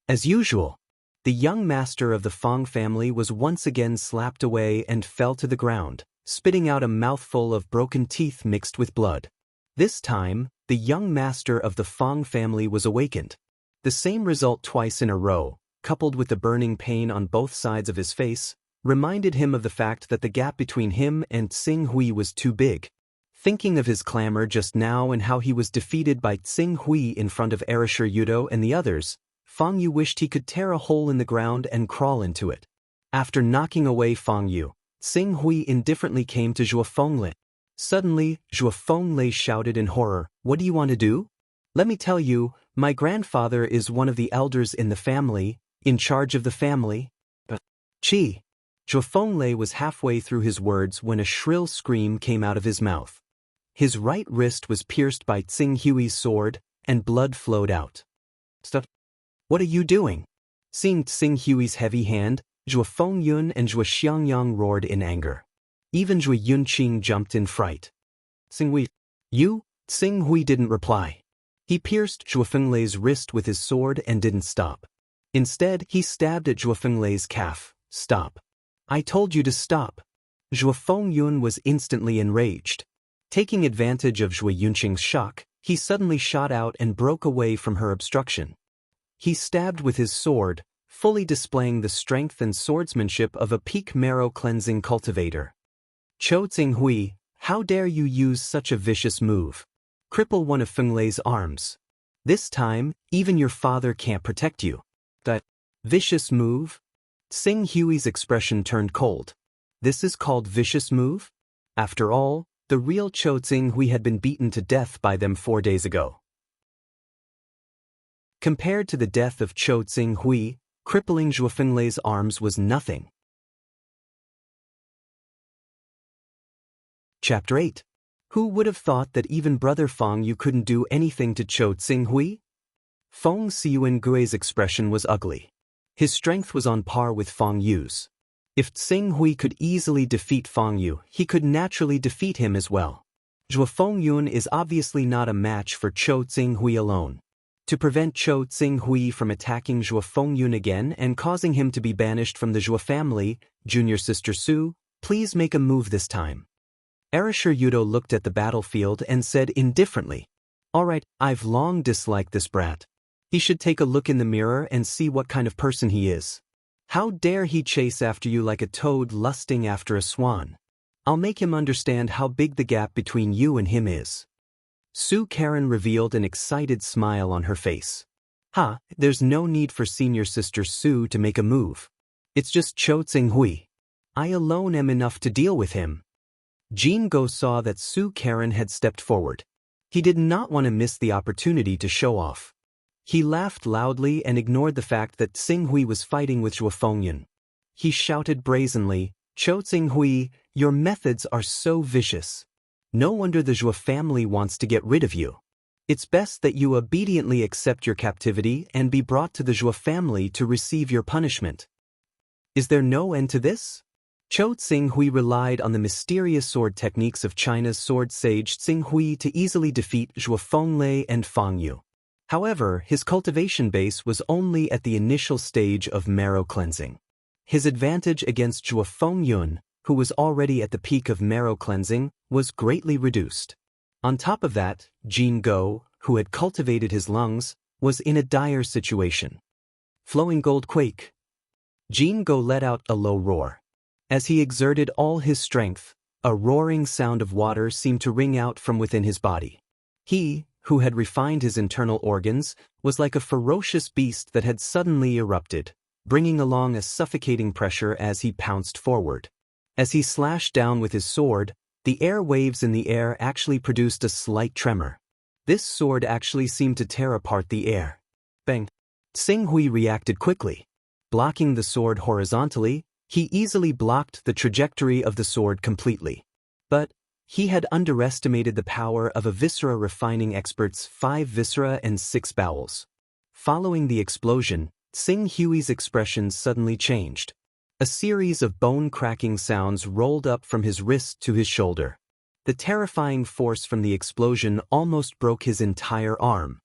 As usual, the young master of the Fang family was once again slapped away and fell to the ground, spitting out a mouthful of broken teeth mixed with blood. This time, the young master of the Fang family was awakened. The same result twice in a row, coupled with the burning pain on both sides of his face, reminded him of the fact that the gap between him and Tsing Hui was too big. Thinking of his clamor just now and how he was defeated by Tsing Hui in front of Erisher Yudo and the others, Fang Yu wished he could tear a hole in the ground and crawl into it. After knocking away Fang Yu, Tsing Hui indifferently came to Zhua Fenglei. Suddenly, Zhua Fenglei shouted in horror, "What do you want to do? Let me tell you, my grandfather is one of the elders in the family, in charge of the family." But, Zhua Fenglei was halfway through his words when a shrill scream came out of his mouth. His right wrist was pierced by Tsing Hui's sword, and blood flowed out. "Stop! What are you doing?" Seeing Tsing Hui's heavy hand, Zhua Fengyun and Zhua Xiangyang roared in anger. Even Zhua Yunqing jumped in fright. "Tsing Hui, you?" Tsing Hui didn't reply. He pierced Zhua Fenglei's wrist with his sword and didn't stop. Instead, he stabbed at Zhua Fenglei's calf. "Stop. I told you to stop." Zhua Fengyun was instantly enraged. Taking advantage of Zhua Yunqing's shock, he suddenly shot out and broke away from her obstruction. He stabbed with his sword, fully displaying the strength and swordsmanship of a peak marrow-cleansing cultivator. "Cho Tsing Hui, how dare you use such a vicious move? Cripple one of Fenglei's arms. This time, even your father can't protect you." "That vicious move?" Tsing Hui's expression turned cold. "This is called vicious move? After all, the real Cho Tsing Hui had been beaten to death by them 4 days ago." Compared to the death of Chou Tsing-hui, crippling Zhuo Fenglei's arms was nothing. Chapter 8. Who would have thought that even Brother Feng Yu couldn't do anything to Chou Tsing-hui? Feng Xiuangui's expression was ugly. His strength was on par with Feng Yu's. If Tsing-hui could easily defeat Feng Yu, he could naturally defeat him as well. Zhuo Fengyun is obviously not a match for Chou Tsing-hui alone. To prevent Chou Tsing-hui from attacking Zhuo Fengyun again and causing him to be banished from the Zhuo family, Junior Sister Su, please make a move this time. Erasure Yudo looked at the battlefield and said indifferently, "Alright, I've long disliked this brat. He should take a look in the mirror and see what kind of person he is. How dare he chase after you like a toad lusting after a swan? I'll make him understand how big the gap between you and him is." Su Karen revealed an excited smile on her face. There's no need for Senior Sister Su to make a move. It's just Chou Tsing-hui. I alone am enough to deal with him. Jin Go saw that Su Karen had stepped forward. He did not want to miss the opportunity to show off. He laughed loudly and ignored the fact that Tsing-hui was fighting with Zhuo Fengyun. He shouted brazenly, "Chou Tsing-hui, your methods are so vicious. No wonder the Zhuo family wants to get rid of you. It's best that you obediently accept your captivity and be brought to the Zhuo family to receive your punishment. Is there no end to this?" Chou Tsing-hui relied on the mysterious sword techniques of China's sword sage Tsing-hui to easily defeat Zhuo Fenglei and Feng Yu. However, his cultivation base was only at the initial stage of marrow cleansing. His advantage against Zhuo Fengyun, who was already at the peak of marrow cleansing, was greatly reduced. On top of that, Jin Go, who had cultivated his lungs, was in a dire situation. Flowing gold quake. Jin Go let out a low roar. As he exerted all his strength, a roaring sound of water seemed to ring out from within his body. He, who had refined his internal organs, was like a ferocious beast that had suddenly erupted, bringing along a suffocating pressure as he pounced forward. As he slashed down with his sword, the air waves in the air actually produced a slight tremor. This sword actually seemed to tear apart the air. Bang! Tsing-hui reacted quickly. Blocking the sword horizontally, he easily blocked the trajectory of the sword completely. But he had underestimated the power of a viscera refining expert's 5 viscera and 6 bowels. Following the explosion, Tsing-hui's expression suddenly changed. A series of bone-cracking sounds rolled up from his wrist to his shoulder. The terrifying force from the explosion almost broke his entire arm.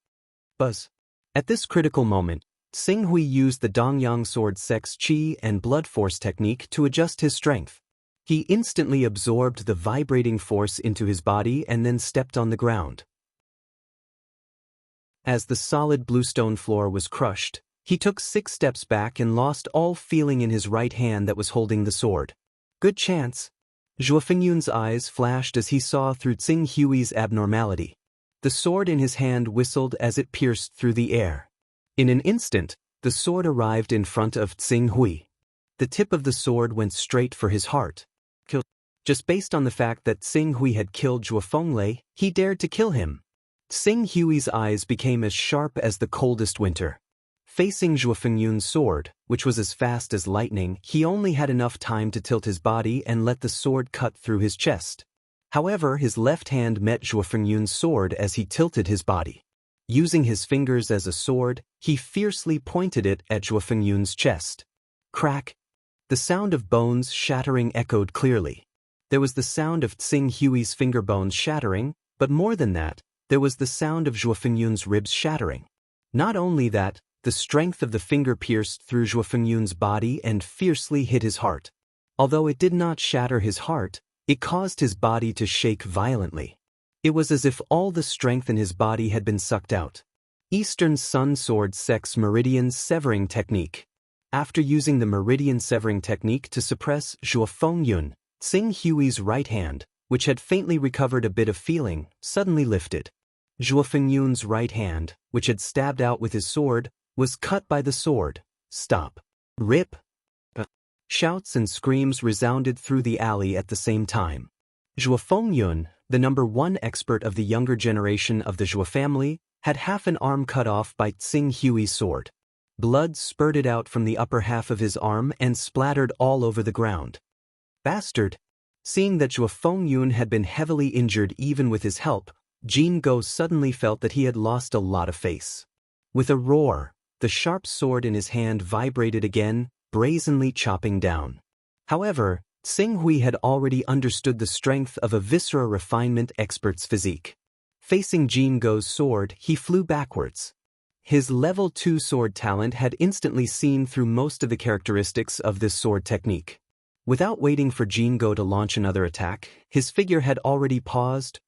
Buzz. At this critical moment, Tsing-hui used the Dongyang sword sex chi and blood force technique to adjust his strength. He instantly absorbed the vibrating force into his body and then stepped on the ground. As the solid bluestone floor was crushed, he took 6 steps back and lost all feeling in his right hand that was holding the sword. Good chance. Zhuo Fengyun's eyes flashed as he saw through Tsing-hui's abnormality. The sword in his hand whistled as it pierced through the air. In an instant, the sword arrived in front of Tsing-hui. The tip of the sword went straight for his heart. Just based on the fact that Tsing-hui had killed Zhuo Fenglei, he dared to kill him. Tsing-hui's eyes became as sharp as the coldest winter. Facing Zhuo Fengyun's sword, which was as fast as lightning, he only had enough time to tilt his body and let the sword cut through his chest. However, his left hand met Zhuo Fengyun's sword as he tilted his body. Using his fingers as a sword, he fiercely pointed it at Zhuo Fengyun's chest. Crack! The sound of bones shattering echoed clearly. There was the sound of Tsing-hui's finger bones shattering, but more than that, there was the sound of Zhuo Fengyun's ribs shattering. Not only that, the strength of the finger pierced through Zhuo Fengyun's body and fiercely hit his heart. Although it did not shatter his heart, it caused his body to shake violently. It was as if all the strength in his body had been sucked out. Eastern Sun Sword Sex Meridian Severing Technique. After using the Meridian Severing Technique to suppress Zhuo Fengyun, Tsing-hui's right hand, which had faintly recovered a bit of feeling, suddenly lifted. Zhuo Fengyun's right hand, which had stabbed out with his sword, was cut by the sword. Stop. Rip. Shouts and screams resounded through the alley at the same time. Zhuo Fengyun, the #1 expert of the younger generation of the Zhou family, had half an arm cut off by Tsing Hui's sword. Blood spurted out from the upper half of his arm and splattered all over the ground. Bastard! Seeing that Zhou Fengyun had been heavily injured even with his help, Jin Go suddenly felt that he had lost a lot of face. With a roar, the sharp sword in his hand vibrated again, brazenly chopping down. However, Tsing Hui had already understood the strength of a viscera refinement expert's physique. Facing Jin Go's sword, he flew backwards. His level 2 sword talent had instantly seen through most of the characteristics of this sword technique. Without waiting for Jin Go to launch another attack, his figure had already paused,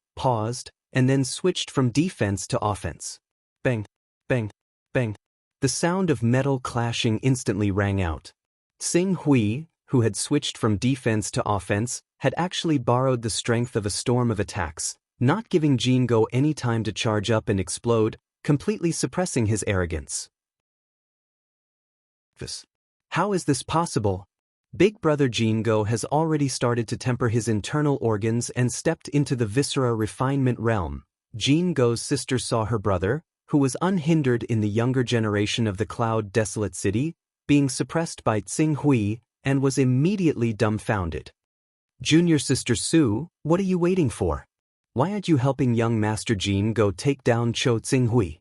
and then switched from defense to offense. Bang, bang, bang. The sound of metal clashing instantly rang out. Tsing Hui, who had switched from defense to offense, had actually borrowed the strength of a storm of attacks, not giving Jin Go any time to charge up and explode, completely suppressing his arrogance. How is this possible? Big brother Jin Go has already started to temper his internal organs and stepped into the viscera refinement realm. Jin Go's sister saw her brother, who was unhindered in the younger generation of the Cloud Desolate City, being suppressed by Tsing Hui, and was immediately dumbfounded. Junior sister Su, what are you waiting for? Why aren't you helping young Master Jin Go take down Cho Tsing Hui?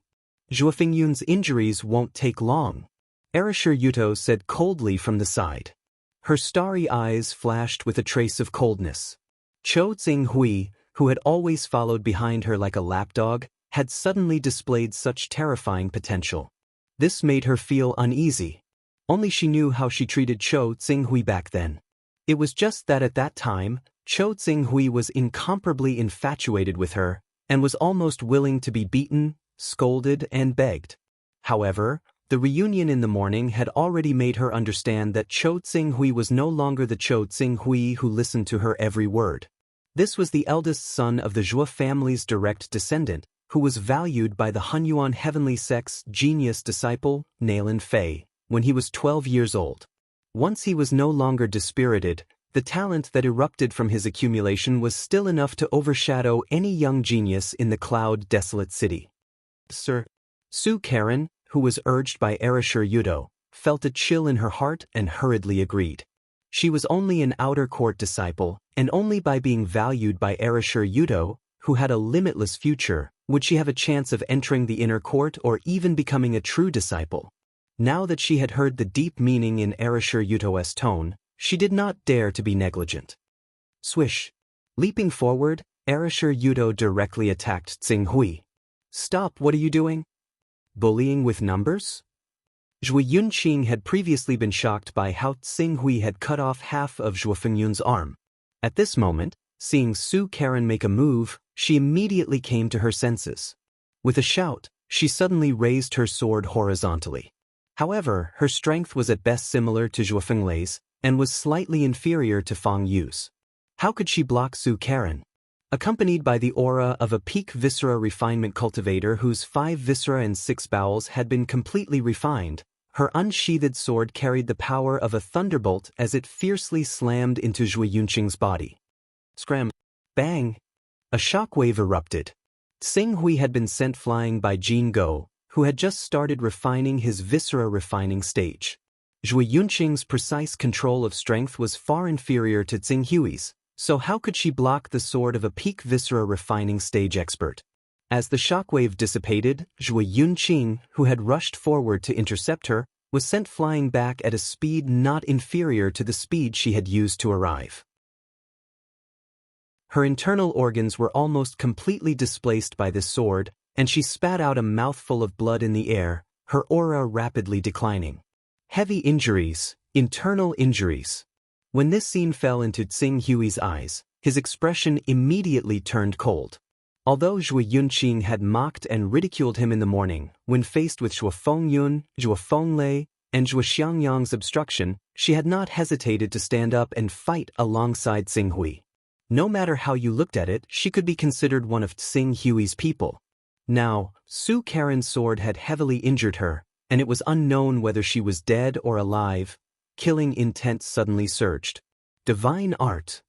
Zhou Fengyun's injuries won't take long, Erishur Yuto said coldly from the side. Her starry eyes flashed with a trace of coldness. Cho Tsing Hui, who had always followed behind her like a lapdog, had suddenly displayed such terrifying potential. This made her feel uneasy. Only she knew how she treated Cho Tsing Hui back then. It was just that at that time, Cho Tsing Hui was incomparably infatuated with her, and was almost willing to be beaten, scolded, and begged. However, the reunion in the morning had already made her understand that Cho Tsing Hui was no longer the Cho Tsing Hui who listened to her every word. This was the eldest son of the Zhou family's direct descendant, who was valued by the Hunyuan Heavenly Sect's genius disciple, Nailan Fei, when he was 12 years old. Once he was no longer dispirited, the talent that erupted from his accumulation was still enough to overshadow any young genius in the Cloud Desolate City. Sir Su Karen, who was urged by Erishur Yudo, felt a chill in her heart and hurriedly agreed. She was only an outer court disciple, and only by being valued by Erishur Yudo, who had a limitless future, would she have a chance of entering the inner court or even becoming a true disciple. Now that she had heard the deep meaning in Erishur Yudo's tone, she did not dare to be negligent. Swish! Leaping forward, Erishur Yudo directly attacked Tsing Hui. Stop, what are you doing? Bullying with numbers? Zhou Yunqing had previously been shocked by how Tsing Hui had cut off half of Zhou Fengyun's arm. At this moment, seeing Su Karen make a move, she immediately came to her senses. With a shout, she suddenly raised her sword horizontally. However, her strength was at best similar to Zhou Fenglei's, and was slightly inferior to Fang Yu's. How could she block Su Karen? Accompanied by the aura of a peak viscera refinement cultivator whose 5 viscera and 6 bowels had been completely refined, her unsheathed sword carried the power of a thunderbolt as it fiercely slammed into Zhou Yunqing's body. Scram! Bang! A shockwave erupted. Tsing Hui had been sent flying by Jin Go, who had just started refining his viscera refining stage. Zhou Yunqing's precise control of strength was far inferior to Tsing Hui's, so how could she block the sword of a peak viscera refining stage expert? As the shockwave dissipated, Zhou Yunqing, who had rushed forward to intercept her, was sent flying back at a speed not inferior to the speed she had used to arrive. Her internal organs were almost completely displaced by this sword, and she spat out a mouthful of blood in the air, her aura rapidly declining. Heavy injuries, internal injuries. When this scene fell into Tsing Hui's eyes, his expression immediately turned cold. Although Zhou Yunqing had mocked and ridiculed him in the morning, when faced with Zhou Fengyun, Zhou Fenglei, and Zhou Xiangyang's obstruction, she had not hesitated to stand up and fight alongside Tsing Hui. No matter how you looked at it, she could be considered one of Tsing Hui's people. Now, Su Karen's sword had heavily injured her, and it was unknown whether she was dead or alive. Killing intent suddenly surged. Divine art.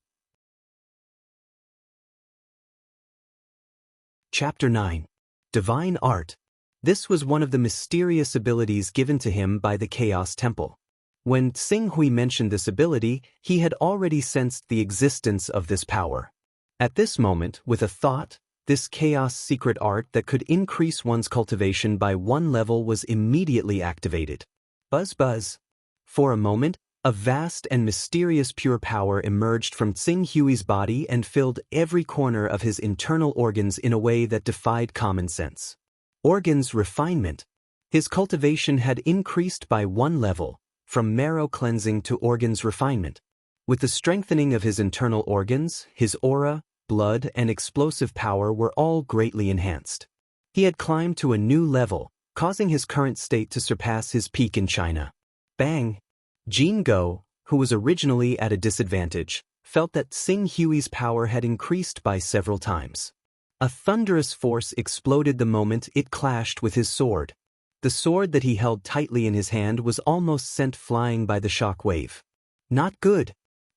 Chapter 9. Divine Art. This was one of the mysterious abilities given to him by the Chaos Temple. When Xing Hui mentioned this ability, he had already sensed the existence of this power. At this moment, with a thought, this chaos secret art that could increase one's cultivation by 1 level was immediately activated. Buzz buzz. For a moment, a vast and mysterious pure power emerged from Xing Hui's body and filled every corner of his internal organs in a way that defied common sense. Organs refinement. His cultivation had increased by 1 level, from marrow cleansing to organs refinement. With the strengthening of his internal organs, his aura, blood, and explosive power were all greatly enhanced. He had climbed to a new level, causing his current state to surpass his peak in China. Bang! Jin Go, who was originally at a disadvantage, felt that Xing Hui's power had increased by several times. A thunderous force exploded the moment it clashed with his sword. The sword that he held tightly in his hand was almost sent flying by the shock wave. Not good.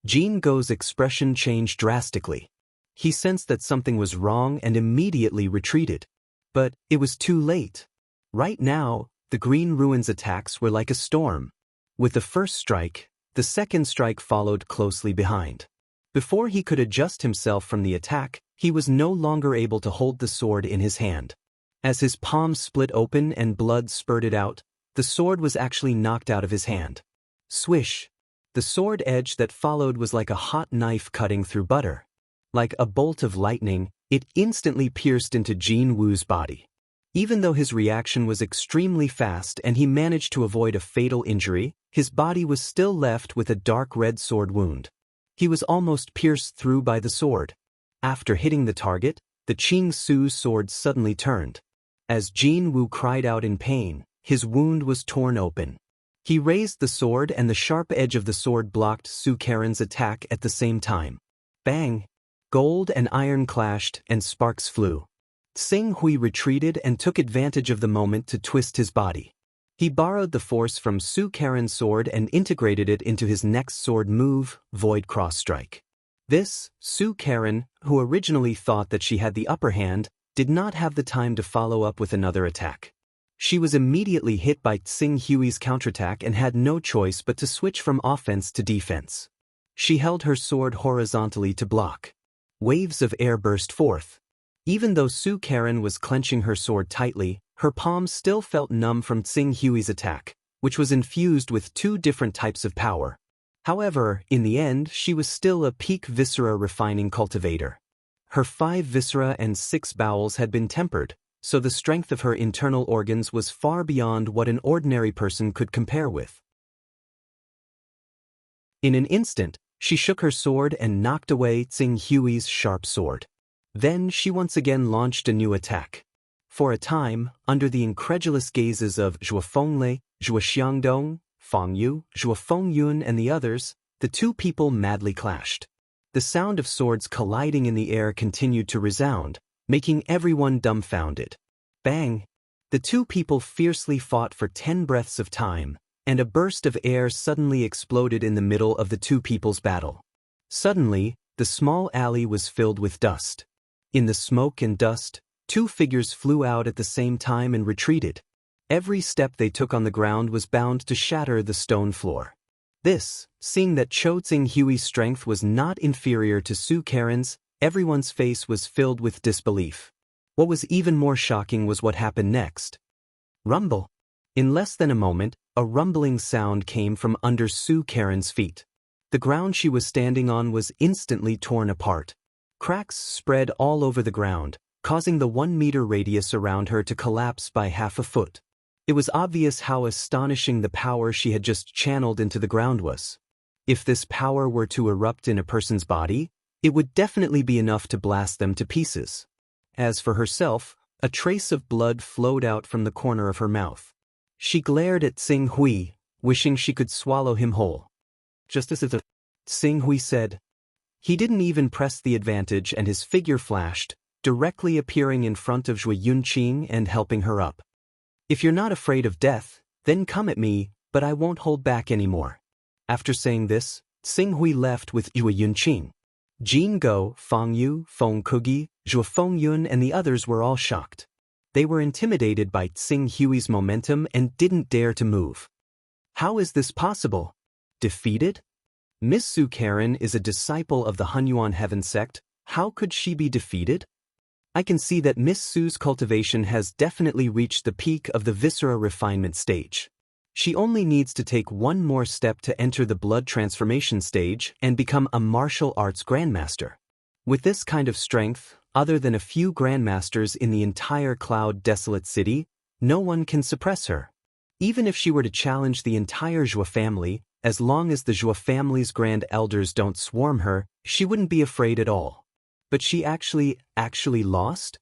Jin Go's expression changed drastically. He sensed that something was wrong and immediately retreated. But it was too late. Right now, the Green Ruins attacks were like a storm. With the first strike, the second strike followed closely behind. Before he could adjust himself from the attack, he was no longer able to hold the sword in his hand. As his palm split open and blood spurted out, the sword was actually knocked out of his hand. Swish! The sword edge that followed was like a hot knife cutting through butter. Like a bolt of lightning, it instantly pierced into Jin Wu's body. Even though his reaction was extremely fast and he managed to avoid a fatal injury, his body was still left with a dark red sword wound. He was almost pierced through by the sword. After hitting the target, the Qing Su's sword suddenly turned. As Jin Wu cried out in pain, his wound was torn open. He raised the sword and the sharp edge of the sword blocked Su Karen's attack at the same time. Bang! Gold and iron clashed and sparks flew. Xing Hui retreated and took advantage of the moment to twist his body. He borrowed the force from Su Karen's sword and integrated it into his next sword move, Void Cross Strike. This, Su Karen, who originally thought that she had the upper hand, did not have the time to follow up with another attack. She was immediately hit by Xing Hui's counterattack and had no choice but to switch from offense to defense. She held her sword horizontally to block. Waves of air burst forth. Even though Su Karen was clenching her sword tightly, her palms still felt numb from Xing Hui's attack, which was infused with 2 different types of power. However, in the end, she was still a peak viscera refining cultivator. Her 5 viscera and 6 bowels had been tempered, so the strength of her internal organs was far beyond what an ordinary person could compare with. In an instant, she shook her sword and knocked away Xing Hui's sharp sword. Then she once again launched a new attack. For a time, under the incredulous gazes of Zhuo Fenglei, Zhuo Xiangdong, Fang Yu, Zhuo Fengyun and the others, the 2 people madly clashed. The sound of swords colliding in the air continued to resound, making everyone dumbfounded. Bang! The 2 people fiercely fought for 10 breaths of time, and a burst of air suddenly exploded in the middle of the 2 people's battle. Suddenly, the small alley was filled with dust. In the smoke and dust, 2 figures flew out at the same time and retreated. Every step they took on the ground was bound to shatter the stone floor. This, seeing that Cho Xing Hui's strength was not inferior to Su Karen's, everyone's face was filled with disbelief. What was even more shocking was what happened next. Rumble. In less than a moment, a rumbling sound came from under Su Karen's feet. The ground she was standing on was instantly torn apart. Cracks spread all over the ground, causing the 1-meter radius around her to collapse by half a foot. It was obvious how astonishing the power she had just channeled into the ground was. If this power were to erupt in a person's body, it would definitely be enough to blast them to pieces. As for herself, a trace of blood flowed out from the corner of her mouth. She glared at Xing Hui, wishing she could swallow him whole. Just as if Xing Hui said. He didn't even press the advantage and his figure flashed, directly appearing in front of Zhuo Yunqing and helping her up. If you're not afraid of death, then come at me, but I won't hold back anymore. After saying this, Xing Hui left with Zhuo Yunqing. Jin Go, Fang Yu, Feng Kugi, Zhuo Fengyun and the others were all shocked. They were intimidated by Tsing Hui's momentum and didn't dare to move. How is this possible? Defeated? Miss Su Karen is a disciple of the Hunyuan Heaven sect. How could she be defeated? I can see that Miss Su's cultivation has definitely reached the peak of the viscera refinement stage. She only needs to take one more step to enter the blood transformation stage and become a martial arts grandmaster. With this kind of strength, other than a few grandmasters in the entire Cloud Desolate City, no one can suppress her. Even if she were to challenge the entire Zhuo family, as long as the Zhuo family's grand elders don't swarm her, she wouldn't be afraid at all. But she actually lost?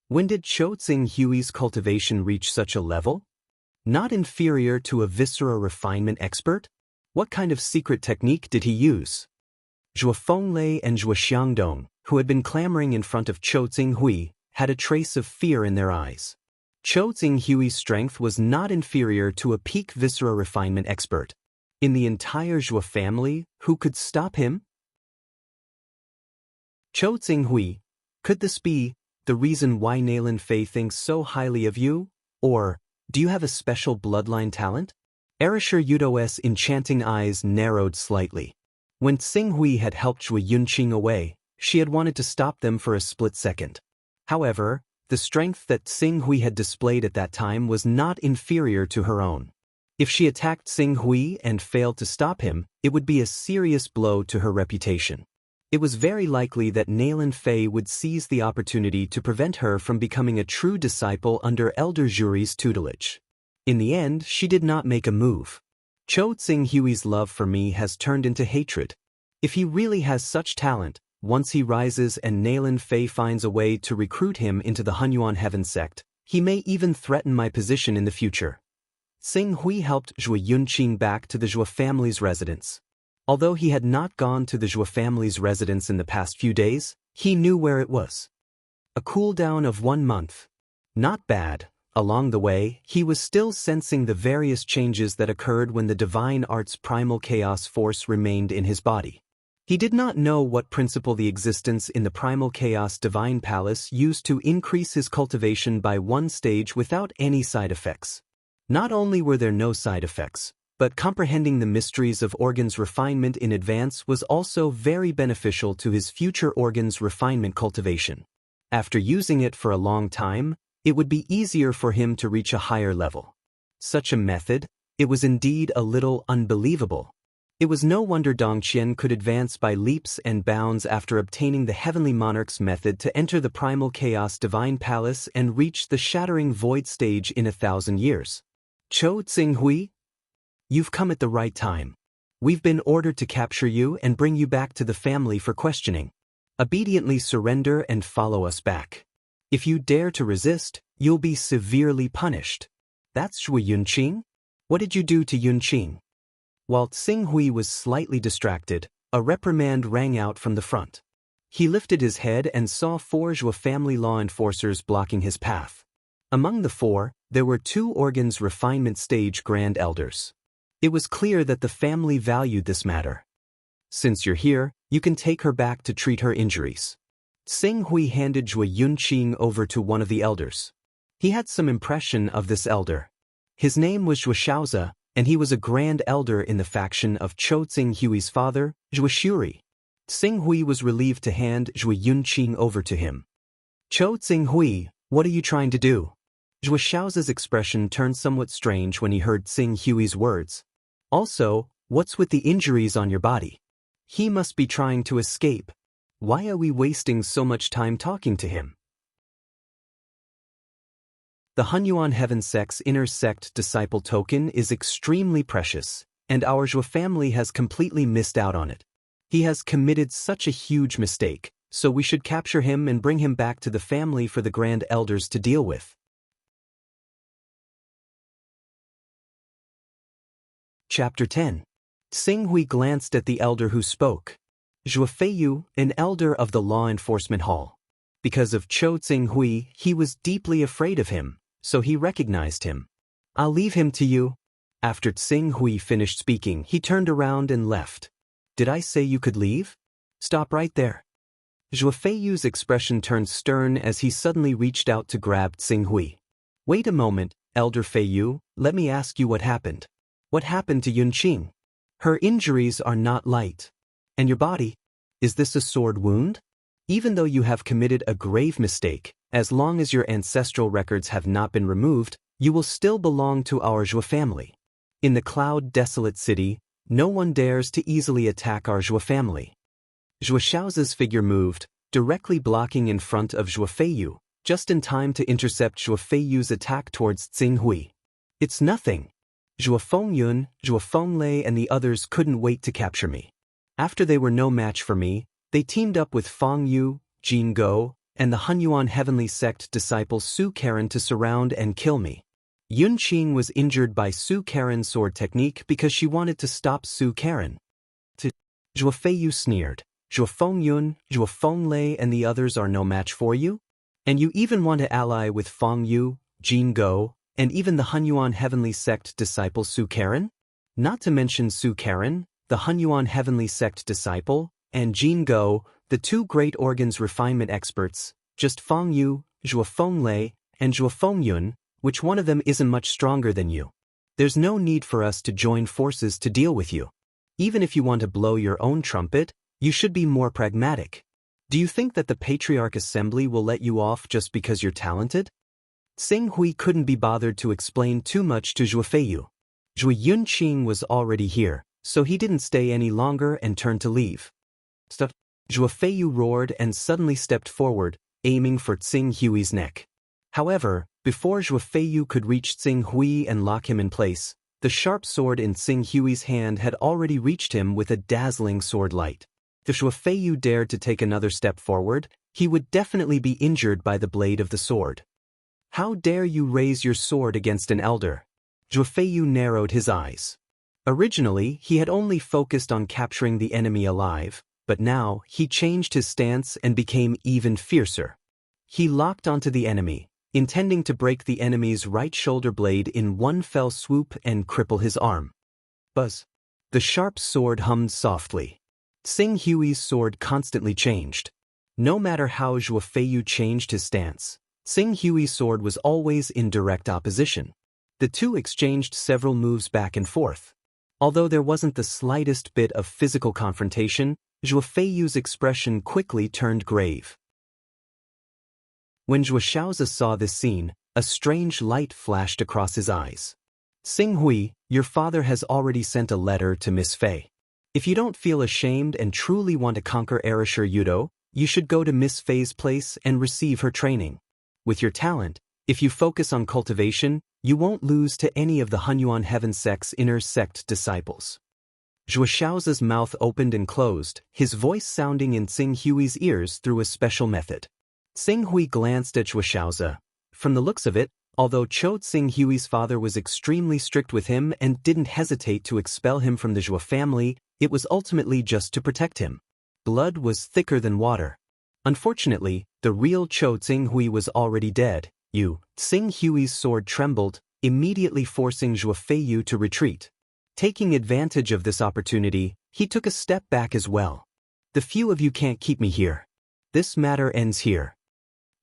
When did Cho Tsing Hui's cultivation reach such a level? Not inferior to a viscera refinement expert? What kind of secret technique did he use? Zhuo Fenglei and Zhuo Xiangdong, who had been clamoring in front of Cho Tsing Hui, had a trace of fear in their eyes. Cho Tsing Hui's strength was not inferior to a peak viscera refinement expert. In the entire Zhuo family, who could stop him? Cho Tsing Hui, could this be the reason why Naylan Fei thinks so highly of you? Or, do you have a special bloodline talent? Erisher Yudo's enchanting eyes narrowed slightly. When Tsing Hui had helped Zhuo Yunqing away, she had wanted to stop them for a split second. However, the strength that Tsing Hui had displayed at that time was not inferior to her own. If she attacked Tsing Hui and failed to stop him, it would be a serious blow to her reputation. It was very likely that Naylan Fei would seize the opportunity to prevent her from becoming a true disciple under Elder Jury's tutelage. In the end, she did not make a move. Cho Tsing Hui's love for me has turned into hatred. If he really has such talent, once he rises and Naylan Fei finds a way to recruit him into the Hunyuan Heaven sect, he may even threaten my position in the future. Tsing Hui helped Zhuo Yunqing back to the Zhuo family's residence. Although he had not gone to the Zhuo family's residence in the past few days, he knew where it was. A cooldown of 1 month. Not bad. Along the way, he was still sensing the various changes that occurred when the Divine Art's primal chaos force remained in his body. He did not know what principle the existence in the primal chaos divine palace used to increase his cultivation by 1 stage without any side effects. Not only were there no side effects, but comprehending the mysteries of organs refinement in advance was also very beneficial to his future organs refinement cultivation. After using it for a long time, it would be easier for him to reach a higher level. Such a method, it was indeed a little unbelievable. It was no wonder Dongqian could advance by leaps and bounds after obtaining the Heavenly Monarch's method to enter the Primal Chaos Divine Palace and reach the Shattering Void stage in 1,000 years. Cho Tsing Hui? You've come at the right time. We've been ordered to capture you and bring you back to the family for questioning. Obediently surrender and follow us back. If you dare to resist, you'll be severely punished. That's Zhuo Yunqing? What did you do to Yunqing? While Tsing Hui was slightly distracted, a reprimand rang out from the front. He lifted his head and saw 4 Zhuo family law enforcers blocking his path. Among the 4, there were 2 organs refinement stage grand elders. It was clear that the family valued this matter. Since you're here, you can take her back to treat her injuries. Tsing Hui handed Zhuo Yunqing over to one of the elders. He had some impression of this elder. His name was Zhuo Shaozi, and he was a grand elder in the faction of Cho Tsing Hui's father, Zhuo Shuri. Tsing Hui was relieved to hand Zhuo Yunqing over to him. Cho Tsing Hui, what are you trying to do? Zhuo Shaozi's expression turned somewhat strange when he heard Tsing Hui's words. Also, what's with the injuries on your body? He must be trying to escape. Why are we wasting so much time talking to him? The Hunyuan Heaven Sect's inner sect disciple token is extremely precious, and our Zhuo family has completely missed out on it. He has committed such a huge mistake, so we should capture him and bring him back to the family for the grand elders to deal with. Chapter 10. Tsing Hui glanced at the elder who spoke. Zhuo Feiyu, an elder of the law enforcement hall. Because of Cho Tsing Hui, he was deeply afraid of him, so he recognized him. I'll leave him to you. After Tsing Hui finished speaking, he turned around and left. Did I say you could leave? Stop right there. Zhuo Feiyu's expression turned stern as he suddenly reached out to grab Tsing Hui. Wait a moment, Elder Feiyu, let me ask you what happened. What happened to Yunqing? Her injuries are not light. And your body? Is this a sword wound? Even though you have committed a grave mistake, as long as your ancestral records have not been removed, you will still belong to our Zhuo family. In the cloud-desolate city, no one dares to easily attack our Zhuo family. Zhuo Xiaozi's figure moved, directly blocking in front of Zhuo Feiyu, just in time to intercept Zhuo Feiyu's attack towards Tsing Hui. It's nothing. Zhuo Fengyun, Zhuo Fenglei and the others couldn't wait to capture me. After they were no match for me, they teamed up with Feng Yu, Jin Go, and the Hunyuan Heavenly Sect disciple Su Karen to surround and kill me. Yunqing was injured by Su Karen's sword technique because she wanted to stop Su Karen. Zhuo Feiyu sneered. Zhuo Fengyun, Zhuo Fenglei and the others are no match for you? And you even want to ally with Feng Yu, Jin Go, and even the Hunyuan Heavenly Sect disciple Su Karen? Not to mention Su Karen, the Hunyuan Heavenly Sect disciple, and Jin Go, the two great organs refinement experts, just Feng Yu, Zhuo Fenglei, and Zhuo Fengyun, which one of them isn't much stronger than you? There's no need for us to join forces to deal with you. Even if you want to blow your own trumpet, you should be more pragmatic. Do you think that the Patriarch Assembly will let you off just because you're talented? Tsing Hui couldn't be bothered to explain too much to Zhuo Feiyu. Zhuo Yunqing was already here, so he didn't stay any longer and turned to leave. Stop! Zhuo Feiyu roared and suddenly stepped forward, aiming for Tsing Hui's neck. However, before Zhuo Feiyu could reach Tsing Hui and lock him in place, the sharp sword in Tsing Hui's hand had already reached him with a dazzling sword light. If Zhuo Feiyu dared to take another step forward, he would definitely be injured by the blade of the sword. How dare you raise your sword against an elder? Zhuo Feiyu narrowed his eyes. Originally, he had only focused on capturing the enemy alive, but now he changed his stance and became even fiercer. He locked onto the enemy, intending to break the enemy's right shoulder blade in one fell swoop and cripple his arm. Buzz! The sharp sword hummed softly. Tsing Hui's sword constantly changed. No matter how Zhuo Feiyu changed his stance, Tsing Hui's sword was always in direct opposition. The two exchanged several moves back and forth. Although there wasn't the slightest bit of physical confrontation, Zhuo Feiyu's expression quickly turned grave. When Zhuo Xiaozi saw this scene, a strange light flashed across his eyes. Tsing Hui, your father has already sent a letter to Miss Fei. If you don't feel ashamed and truly want to conquer Erasure Yudo, you should go to Miss Fei's place and receive her training. With your talent, if you focus on cultivation, you won't lose to any of the Hunyuan Heaven Sect's inner sect disciples. Zhuo Xiaozi's mouth opened and closed, his voice sounding in Tsing Hui's ears through a special method. Tsing Hui glanced at Zhuo Xiaozi. From the looks of it, although Cho Tsing Hui's father was extremely strict with him and didn't hesitate to expel him from the Zhuo family, it was ultimately just to protect him. Blood was thicker than water. Unfortunately, the real Cho Tsing Hui was already dead. Tsing Hui's sword trembled, immediately forcing Zhuo Feiyu to retreat. Taking advantage of this opportunity, he took a step back as well. The few of you can't keep me here. This matter ends here.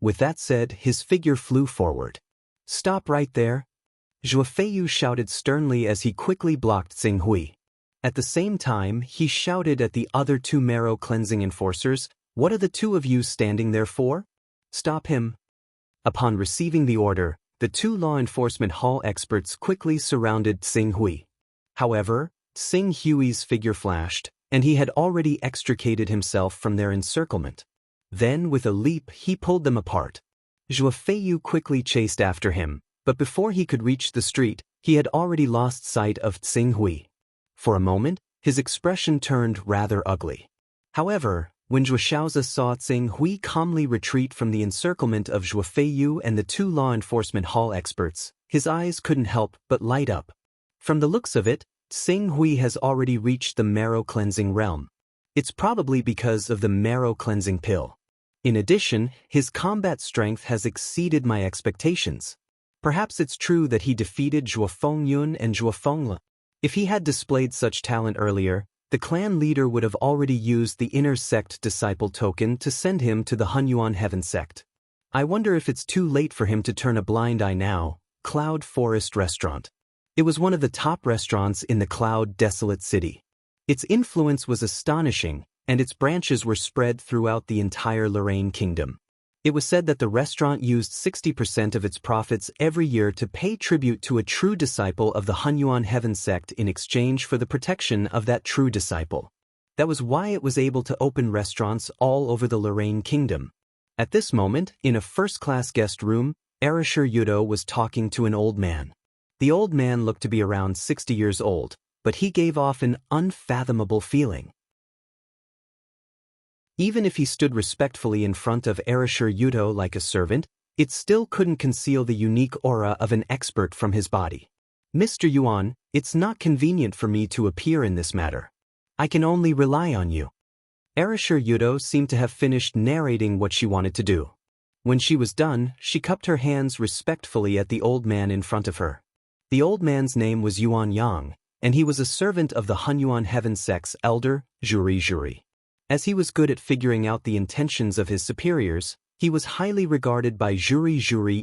With that said, his figure flew forward. Stop right there! Zhuo Feiyu shouted sternly as he quickly blocked Tsing Hui. At the same time, he shouted at the other two marrow cleansing enforcers, "What are the two of you standing there for? Stop him!" Upon receiving the order, the two law enforcement hall experts quickly surrounded Tsing Hui. However, Tsing Hui's figure flashed, and he had already extricated himself from their encirclement. Then, with a leap, he pulled them apart. Zhuo Feiyu quickly chased after him, but before he could reach the street, he had already lost sight of Tsing Hui. For a moment, his expression turned rather ugly. However, when Zhuo Xiaozi saw Tsing Hui calmly retreat from the encirclement of Zhuo Feiyu and the two law enforcement hall experts, his eyes couldn't help but light up. From the looks of it, Tsing Hui has already reached the marrow cleansing realm. It's probably because of the marrow cleansing pill. In addition, his combat strength has exceeded my expectations. Perhaps it's true that he defeated Zhuo Fengyun and Zhuo Fengle. If he had displayed such talent earlier, the clan leader would have already used the inner sect disciple token to send him to the Hunyuan Heaven sect. I wonder if it's too late for him to turn a blind eye now. Cloud Forest Restaurant. It was one of the top restaurants in the Cloud Desolate City. Its influence was astonishing, and its branches were spread throughout the entire Lorraine Kingdom. It was said that the restaurant used 60% of its profits every year to pay tribute to a true disciple of the Hunyuan Heaven sect in exchange for the protection of that true disciple. That was why it was able to open restaurants all over the Lorraine Kingdom. At this moment, in a first-class guest room, Arashir Yudo was talking to an old man. The old man looked to be around 60 years old, but he gave off an unfathomable feeling. Even if he stood respectfully in front of Arashir Yudo like a servant, it still couldn't conceal the unique aura of an expert from his body. Mr. Yuan, it's not convenient for me to appear in this matter. I can only rely on you. Arashir Yudo seemed to have finished narrating what she wanted to do. When she was done, she cupped her hands respectfully at the old man in front of her. The old man's name was Yuan Yang, and he was a servant of the Hunyuan Heaven sect's elder, Juri. As he was good at figuring out the intentions of his superiors, he was highly regarded by Juri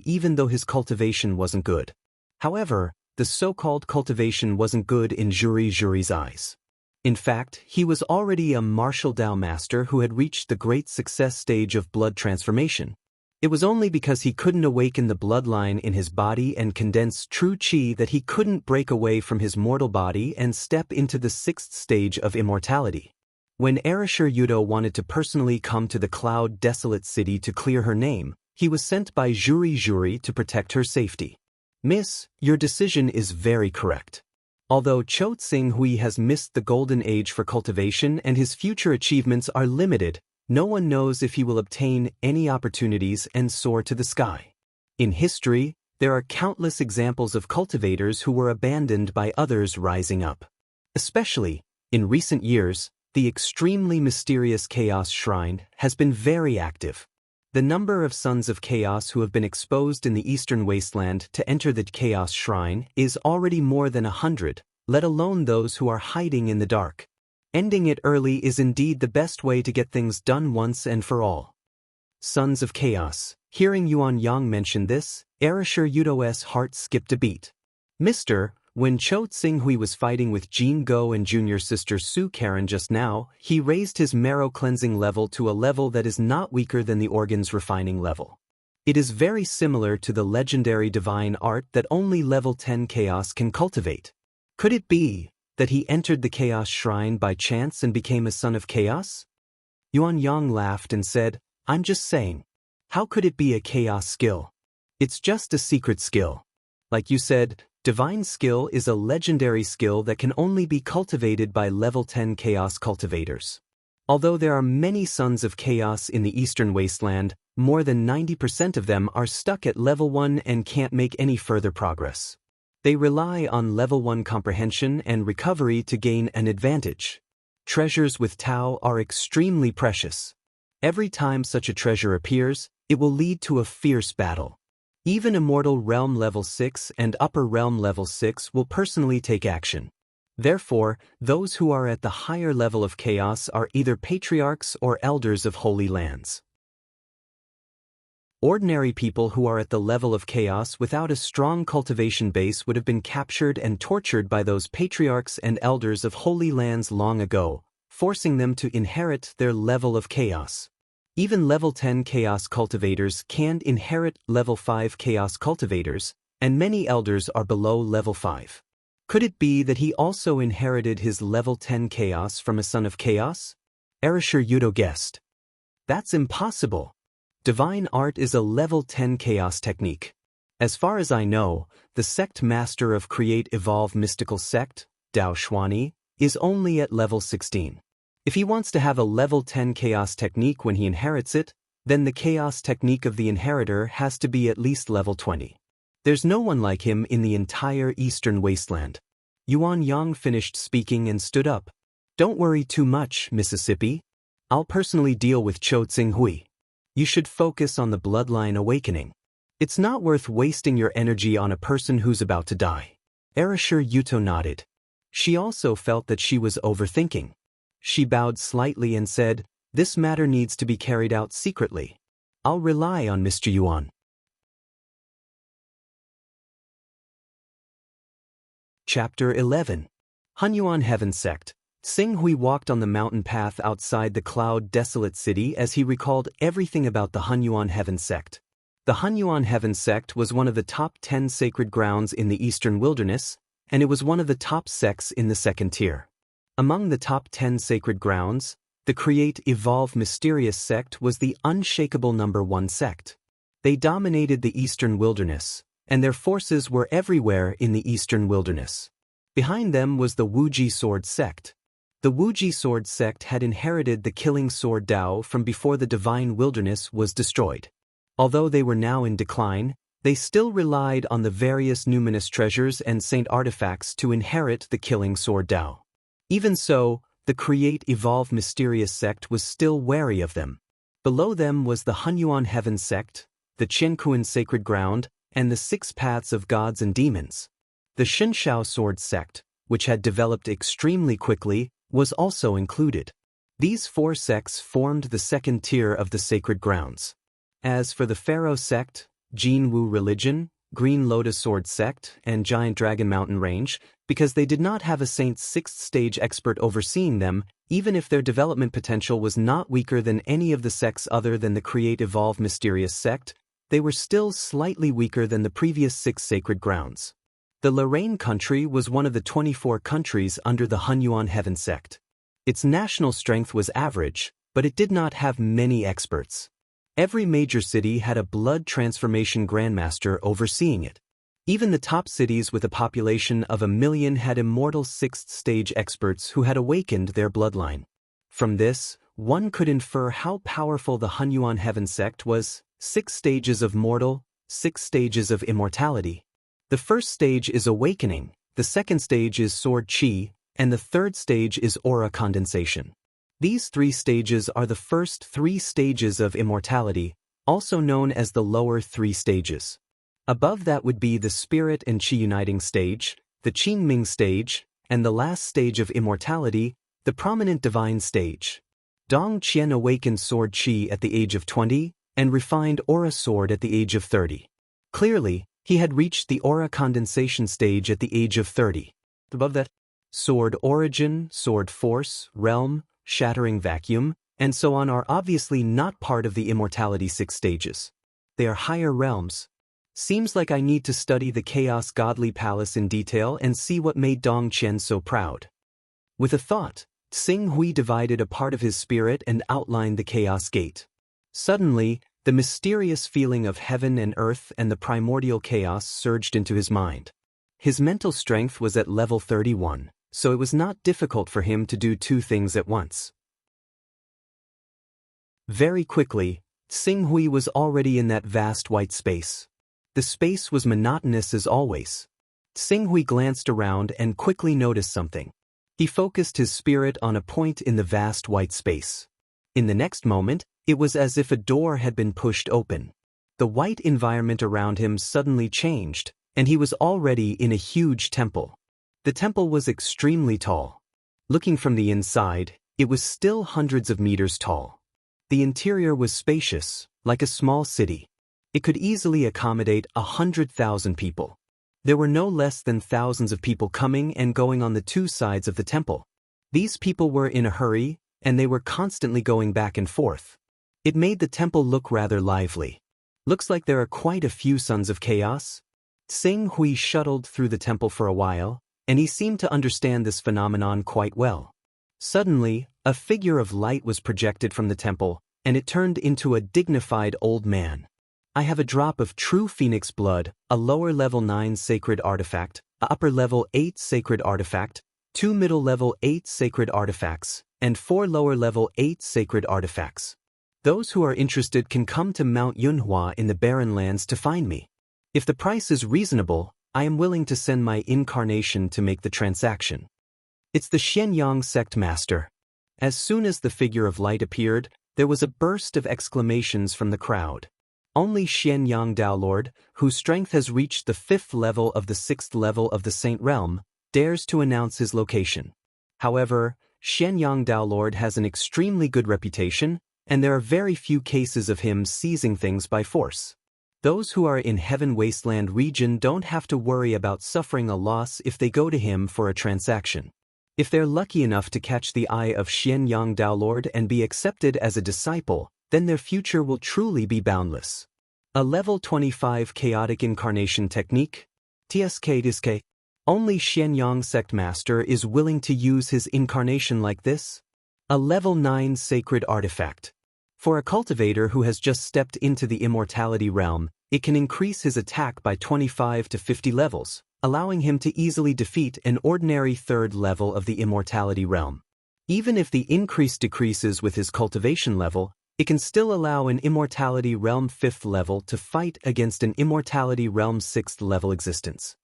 even though his cultivation wasn't good. However, the so-called cultivation wasn't good in Juri's eyes. In fact, he was already a martial Dao master who had reached the great success stage of blood transformation. It was only because he couldn't awaken the bloodline in his body and condense true qi that he couldn't break away from his mortal body and step into the sixth stage of immortality. When Arashir Yudo wanted to personally come to the Cloud Desolate City to clear her name, he was sent by Juri to protect her safety. Miss, your decision is very correct. Although Cho Tsing Hui has missed the golden age for cultivation and his future achievements are limited, no one knows if he will obtain any opportunities and soar to the sky. In history, there are countless examples of cultivators who were abandoned by others rising up. Especially, in recent years, the extremely mysterious Chaos Shrine has been very active. The number of Sons of Chaos who have been exposed in the Eastern Wasteland to enter the Chaos Shrine is already more than 100, let alone those who are hiding in the dark. Ending it early is indeed the best way to get things done once and for all. Sons of Chaos. Hearing Yuan Yang mention this, Arashir Yudo's heart skipped a beat. Mr. When Cho Tsing Hui was fighting with Jean Go and junior sister Su Karen just now, he raised his marrow cleansing level to a level that is not weaker than the organ's refining level. It is very similar to the legendary divine art that only level 10 chaos can cultivate. Could it be that he entered the Chaos Shrine by chance and became a son of chaos? Yuan Yang laughed and said, I'm just saying. How could it be a chaos skill? It's just a secret skill. Like you said, divine skill is a legendary skill that can only be cultivated by level 10 chaos cultivators. Although there are many Sons of Chaos in the Eastern Wasteland, more than 90% of them are stuck at level 1 and can't make any further progress. They rely on level 1 comprehension and recovery to gain an advantage. Treasures with Tao are extremely precious. Every time such a treasure appears, it will lead to a fierce battle. Even Immortal Realm Level 6 and Upper Realm Level 6 will personally take action. Therefore, those who are at the higher level of chaos are either patriarchs or elders of holy lands. Ordinary people who are at the level of chaos without a strong cultivation base would have been captured and tortured by those patriarchs and elders of holy lands long ago, forcing them to inherit their level of chaos. Even level 10 chaos cultivators can't inherit level 5 chaos cultivators, and many elders are below level 5. Could it be that he also inherited his level 10 chaos from a son of chaos? Arashir Yudo guessed. That's impossible. Divine art is a level 10 chaos technique. As far as I know, the sect master of Create Evolve Mystical Sect, Dao Xuani, is only at level 16. If he wants to have a level 10 chaos technique when he inherits it, then the chaos technique of the inheritor has to be at least level 20. There's no one like him in the entire Eastern Wasteland. Yuan Yang finished speaking and stood up. Don't worry too much, Mississippi. I'll personally deal with Cho Tsing Hui. You should focus on the bloodline awakening. It's not worth wasting your energy on a person who's about to die. Arashir Yuto nodded. She also felt that she was overthinking. She bowed slightly and said, "This matter needs to be carried out secretly. I'll rely on Mr. Yuan." Chapter 11. Hunyuan Heaven Sect. Xing Hui walked on the mountain path outside the cloud-desolate city as he recalled everything about the Hunyuan Heaven Sect. The Hunyuan Heaven Sect was one of the top 10 sacred grounds in the Eastern Wilderness, and it was one of the top sects in the second tier. Among the top 10 sacred grounds, the Create Evolve Mysterious Sect was the unshakable number 1 sect. They dominated the Eastern Wilderness, and their forces were everywhere in the Eastern Wilderness. Behind them was the Wuji Sword Sect. The Wuji Sword Sect had inherited the Killing Sword Dao from before the Divine Wilderness was destroyed. Although they were now in decline, they still relied on the various numinous treasures and saint artifacts to inherit the Killing Sword Dao. Even so, the Create Evolve Mysterious Sect was still wary of them. Below them was the Hunyuan Heaven Sect, the Qiankuan Sacred Ground, and the 6 Paths of Gods and Demons. The Shinshao Sword Sect, which had developed extremely quickly, was also included. These 4 sects formed the second tier of the sacred grounds. As for the Pharaoh Sect, Jin Wu Religion, Green Lotus Sword Sect, and Giant Dragon Mountain Range, because they did not have a Saint's 6th stage expert overseeing them, even if their development potential was not weaker than any of the sects other than the Create Evolve Mysterious Sect, they were still slightly weaker than the previous 6 sacred grounds. The Lorraine country was one of the 24 countries under the Hunyuan Heaven Sect. Its national strength was average, but it did not have many experts. Every major city had a blood transformation grandmaster overseeing it. Even the top cities with a population of 1 million had immortal 6th stage experts who had awakened their bloodline. From this, one could infer how powerful the Hunyuan Heaven Sect was: 6 stages of mortal, 6 stages of immortality. The first stage is awakening, the second stage is sword chi, and the third stage is aura condensation. These 3 stages are the first 3 stages of immortality, also known as the lower 3 stages. Above that would be the spirit and chi uniting stage, the Qingming stage, and the last stage of immortality, the prominent divine stage. Dong Qian awakened sword chi at the age of 20, and refined aura sword at the age of 30. Clearly, he had reached the aura condensation stage at the age of 30. Above that, sword origin, sword force, realm, shattering vacuum, and so on are obviously not part of the immortality 6 stages. They are higher realms. Seems like I need to study the Chaos Godly Palace in detail and see what made Dong Qian so proud. With a thought, Xing Hui divided a part of his spirit and outlined the Chaos Gate. Suddenly, the mysterious feeling of heaven and earth and the primordial chaos surged into his mind. His mental strength was at level 31, so it was not difficult for him to do 2 things at once. Very quickly, Xing Hui was already in that vast white space. The space was monotonous as always. Xing Hui glanced around and quickly noticed something. He focused his spirit on a point in the vast white space. In the next moment, it was as if a door had been pushed open. The white environment around him suddenly changed, and he was already in a huge temple. The temple was extremely tall. Looking from the inside, it was still hundreds of meters tall. The interior was spacious, like a small city. It could easily accommodate 100,000 people. There were no less than thousands of people coming and going on the 2 sides of the temple. These people were in a hurry, and they were constantly going back and forth. It made the temple look rather lively. Looks like there are quite a few sons of chaos. Xing Hui shuttled through the temple for a while, and he seemed to understand this phenomenon quite well. Suddenly, a figure of light was projected from the temple, and it turned into a dignified old man. I have a drop of true phoenix blood, a lower level 9 sacred artifact, a upper level 8 sacred artifact, 2 middle level 8 sacred artifacts, and 4 lower level 8 sacred artifacts. Those who are interested can come to Mount Yunhua in the Barren Lands to find me. If the price is reasonable, I am willing to send my incarnation to make the transaction. It's the Xianyang sect master. As soon as the figure of light appeared, there was a burst of exclamations from the crowd. Only Xianyang Dao Lord, whose strength has reached the 5th level of the 6th level of the Saint Realm, dares to announce his location. However, Xianyang Dao Lord has an extremely good reputation, and there are very few cases of him seizing things by force. Those who are in Heaven Wasteland region don't have to worry about suffering a loss if they go to him for a transaction. If they're lucky enough to catch the eye of Xianyang Dao Lord and be accepted as a disciple, then their future will truly be boundless. A level 25 chaotic incarnation technique? TSK. Only Xianyang Sect Master is willing to use his incarnation like this? A level 9 sacred artifact. For a cultivator who has just stepped into the immortality realm, it can increase his attack by 25 to 50 levels, allowing him to easily defeat an ordinary third level of the immortality realm. Even if the increase decreases with his cultivation level, it can still allow an immortality realm 5th level to fight against an immortality realm 6th level existence.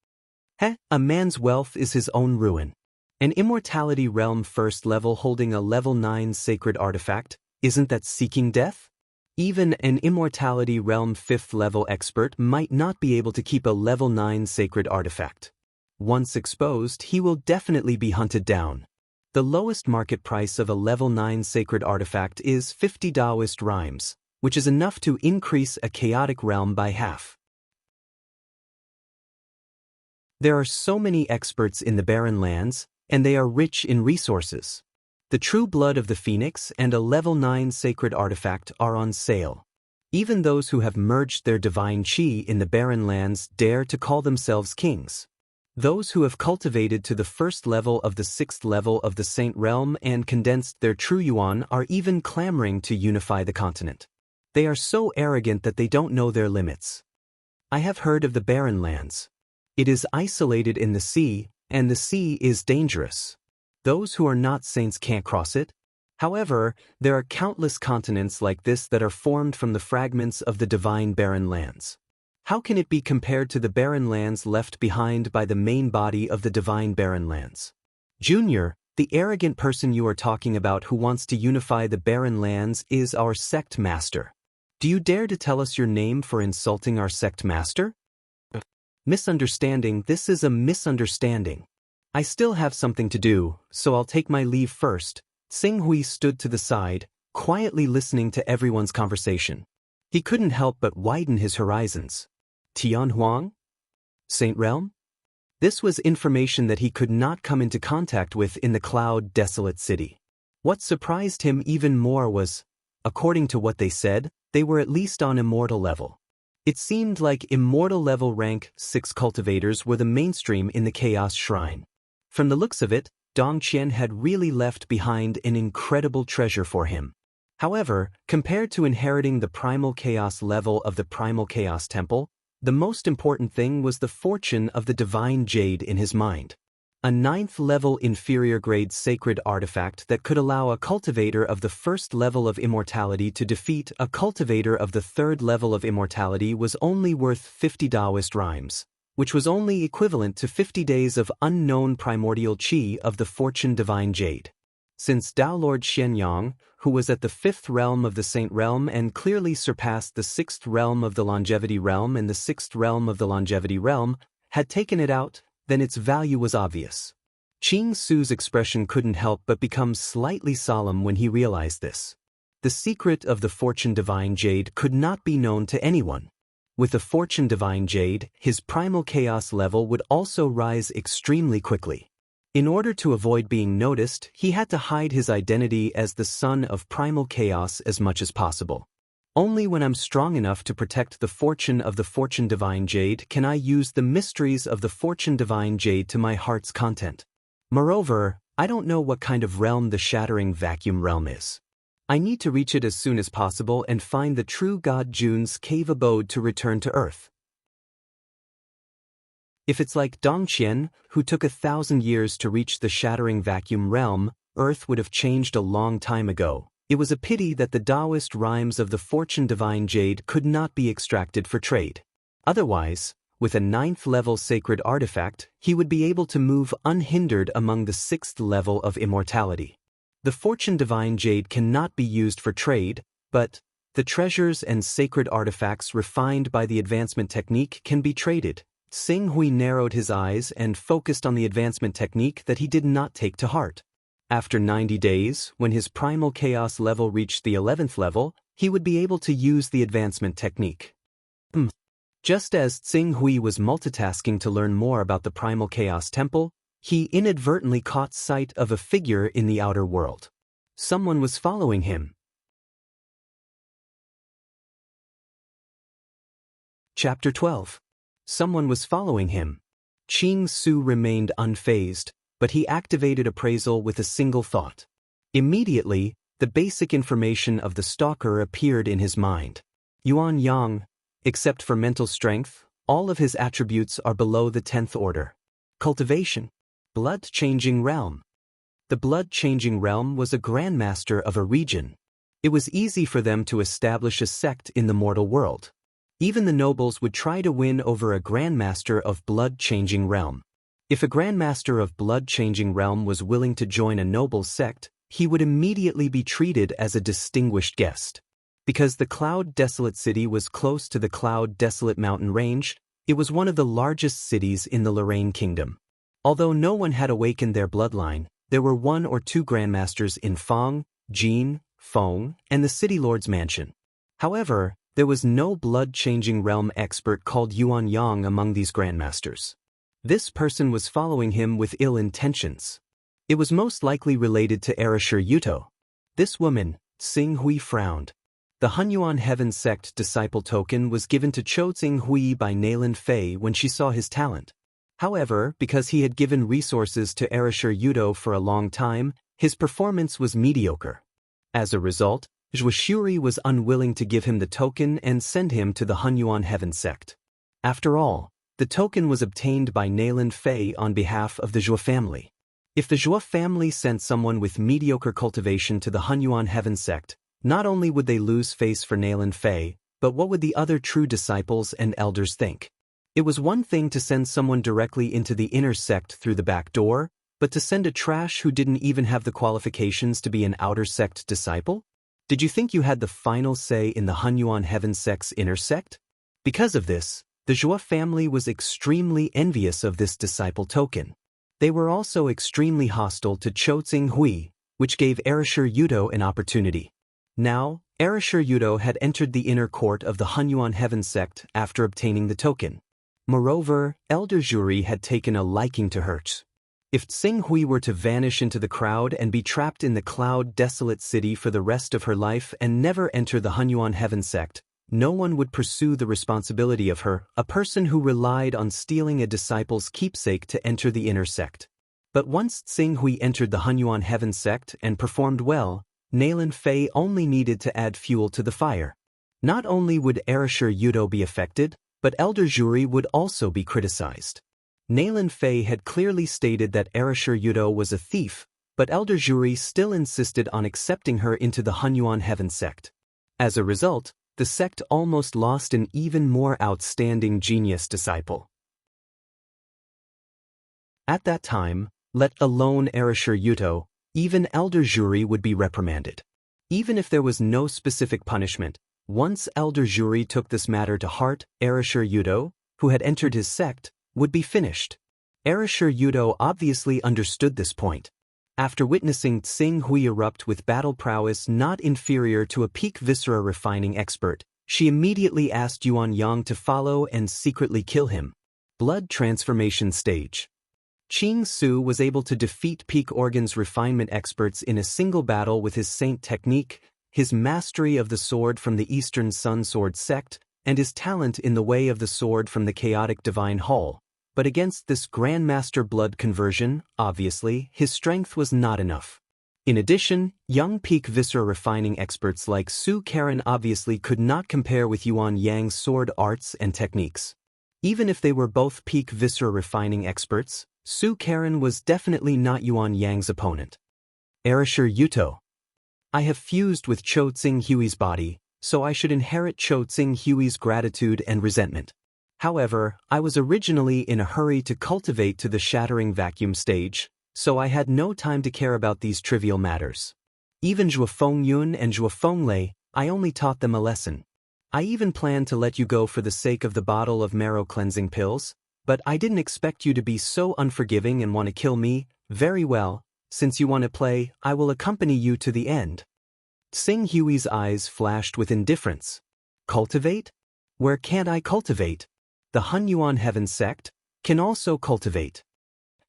A man's wealth is his own ruin. An immortality realm 1st level holding a level 9 sacred artifact, isn't that seeking death? Even an immortality realm 5th level expert might not be able to keep a level 9 sacred artifact. Once exposed, he will definitely be hunted down. The lowest market price of a level 9 sacred artifact is 50 Taoist rhymes, which is enough to increase a chaotic realm by half. There are so many experts in the Barren Lands, and they are rich in resources. The true blood of the Phoenix and a level 9 sacred artifact are on sale. Even those who have merged their divine chi in the Barren Lands dare to call themselves kings. Those who have cultivated to the 1st level of the 6th level of the Saint Realm and condensed their true yuan are even clamoring to unify the continent. They are so arrogant that they don't know their limits. I have heard of the Barren Lands. It is isolated in the sea, and the sea is dangerous. Those who are not saints can't cross it. However, there are countless continents like this that are formed from the fragments of the divine Barren Lands. How can it be compared to the Barren Lands left behind by the main body of the divine Barren Lands? Junior, the arrogant person you are talking about who wants to unify the Barren Lands is our sect master. Do you dare to tell us your name for insulting our sect master? Misunderstanding. This is a misunderstanding. I still have something to do, so I'll take my leave first. Xing Hui stood to the side, quietly listening to everyone's conversation. He couldn't help but widen his horizons. Tian Huang? Saint Realm? This was information that he could not come into contact with in the cloud desolate city. What surprised him even more was, according to what they said, they were at least on immortal level. It seemed like immortal level rank 6 cultivators were the mainstream in the Chaos Shrine. From the looks of it, Dong Qian had really left behind an incredible treasure for him. However, compared to inheriting the primal chaos level of the primal chaos temple, the most important thing was the fortune of the divine jade in his mind. A 9th level inferior grade sacred artifact that could allow a cultivator of the 1st level of immortality to defeat a cultivator of the 3rd level of immortality was only worth 50 Taoist rhymes, which was only equivalent to 50 days of unknown primordial chi of the fortune divine jade. Since Dao Lord Xianyang, who was at the 5th realm of the Saint Realm and clearly surpassed the 6th realm of the Longevity Realm and the 6th realm of the Longevity Realm, had taken it out, then its value was obvious. Qing Su's expression couldn't help but become slightly solemn when he realized this. The secret of the fortune divine jade could not be known to anyone. With the fortune divine jade, his primal chaos level would also rise extremely quickly. In order to avoid being noticed, he had to hide his identity as the son of primal chaos as much as possible. Only when I'm strong enough to protect the fortune of the fortune divine jade can I use the mysteries of the fortune divine jade to my heart's content. Moreover, I don't know what kind of realm the shattering vacuum realm is. I need to reach it as soon as possible and find the true God Jun's cave abode to return to Earth. If it's like Dongqian, who took 1,000 years to reach the shattering vacuum realm, Earth would have changed a long time ago. It was a pity that the Taoist rhymes of the fortune divine jade could not be extracted for trade. Otherwise, with a 9th level sacred artifact, he would be able to move unhindered among the 6th level of immortality. The fortune divine jade cannot be used for trade, but the treasures and sacred artifacts refined by the advancement technique can be traded. Xing Hui narrowed his eyes and focused on the advancement technique that he did not take to heart. After 90 days, when his primal chaos level reached the 11th level, he would be able to use the advancement technique. Just as Tsing Hui was multitasking to learn more about the primal chaos temple, he inadvertently caught sight of a figure in the outer world. Someone was following him. Chapter 12. Someone was following him. Ching Su remained unfazed, but he activated appraisal with a single thought. Immediately, the basic information of the stalker appeared in his mind. Yuan Yang, except for mental strength, all of his attributes are below the 10th order. Cultivation. Blood-changing realm. The blood-changing realm was a grandmaster of a region. It was easy for them to establish a sect in the mortal world. Even the nobles would try to win over a grandmaster of blood-changing realm. If a grandmaster of blood-changing realm was willing to join a noble sect, he would immediately be treated as a distinguished guest. Because the Cloud Desolate City was close to the Cloud Desolate Mountain Range, it was one of the largest cities in the Lorraine Kingdom. Although no one had awakened their bloodline, there were 1 or 2 grandmasters in Fang, Jin, Feng, and the City Lord's mansion. However, there was no blood-changing realm expert called Yuan Yang among these grandmasters. This person was following him with ill intentions. It was most likely related to Erashur Yuto. This woman, Tsing Hui, frowned. The Hunyuan Heaven Sect disciple token was given to Cho Tsing Hui by Nailin Fei when she saw his talent. However, because he had given resources to Erashur Yuto for a long time, his performance was mediocre. As a result, Zhuashuri was unwilling to give him the token and send him to the Hunyuan Heaven Sect. After all, the token was obtained by Nailin Fei on behalf of the Zhua family. If the Zhua family sent someone with mediocre cultivation to the Hunyuan Heaven Sect, not only would they lose face for Nailin Fei, but what would the other true disciples and elders think? It was one thing to send someone directly into the inner sect through the back door, but to send a trash who didn't even have the qualifications to be an outer sect disciple? Did you think you had the final say in the Hunyuan Heaven Sect's inner sect? Because of this, the Zhua family was extremely envious of this disciple token. They were also extremely hostile to Cho Tsing Hui, which gave Erashur Yuto an opportunity. Now, Erashur Yuto had entered the inner court of the Hunyuan Heaven Sect after obtaining the token. Moreover, Elder Zhuri had taken a liking to her. If Tsing Hui were to vanish into the crowd and be trapped in the Cloud Desolate City for the rest of her life and never enter the Hunyuan Heaven Sect, no one would pursue the responsibility of her, a person who relied on stealing a disciple's keepsake to enter the inner sect. But once Tsing Hui entered the Hunyuan Heaven Sect and performed well, Nailin Fei only needed to add fuel to the fire. Not only would Erashur Yuto be affected, but Elder Zhuri would also be criticized. Nailin Fei had clearly stated that Erashur Yuto was a thief, but Elder Zhuri still insisted on accepting her into the Hunyuan Heaven Sect. As a result, the sect almost lost an even more outstanding genius disciple. At that time, let alone Erashur Yuto, even Elder Zhuri would be reprimanded. Even if there was no specific punishment, once Elder Zhuri took this matter to heart, Erashur Yuto, who had entered his sect, would be finished. Erashur Yuto obviously understood this point. After witnessing Tsing Hui erupt with battle prowess not inferior to a peak viscera refining expert, she immediately asked Yuan Yang to follow and secretly kill him. Blood transformation stage. Ching Su was able to defeat peak organs refinement experts in a single battle with his saint technique, his mastery of the sword from the Eastern Sun Sword sect, and his talent in the way of the sword from the chaotic divine hall. But against this grandmaster blood conversion, obviously, his strength was not enough. In addition, young peak viscera refining experts like Su Karen obviously could not compare with Yuan Yang's sword arts and techniques. Even if they were both peak viscera refining experts, Su Karen was definitely not Yuan Yang's opponent. Erashur Yuto. I have fused with Cho Tsing Hui's body, so I should inherit Cho Tsing Hui's gratitude and resentment. However, I was originally in a hurry to cultivate to the shattering vacuum stage, so I had no time to care about these trivial matters. Even Zhua Fengyun and Zhua Fenglei, I only taught them a lesson. I even planned to let you go for the sake of the bottle of marrow cleansing pills, but I didn't expect you to be so unforgiving and want to kill me. Very well, since you want to play, I will accompany you to the end. Tsing Hui's eyes flashed with indifference. Cultivate? Where can't I cultivate? The Hunyuan Heaven sect can also cultivate.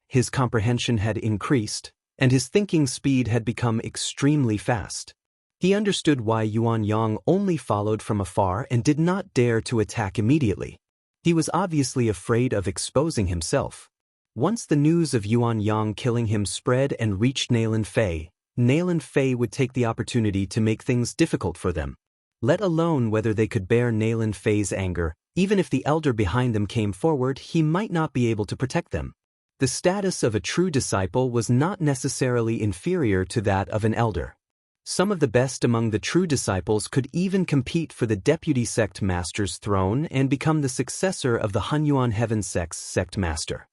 His comprehension had increased, and his thinking speed had become extremely fast. He understood why Yuan Yang only followed from afar and did not dare to attack immediately. He was obviously afraid of exposing himself. Once the news of Yuan Yang killing him spread and reached Nayland Fei would take the opportunity to make things difficult for them. Let alone whether they could bear Nayland Fei's anger. Even if the elder behind them came forward, he might not be able to protect them. The status of a true disciple was not necessarily inferior to that of an elder. Some of the best among the true disciples could even compete for the deputy sect master's throne and become the successor of the Hunyuan Heaven sect's sect master.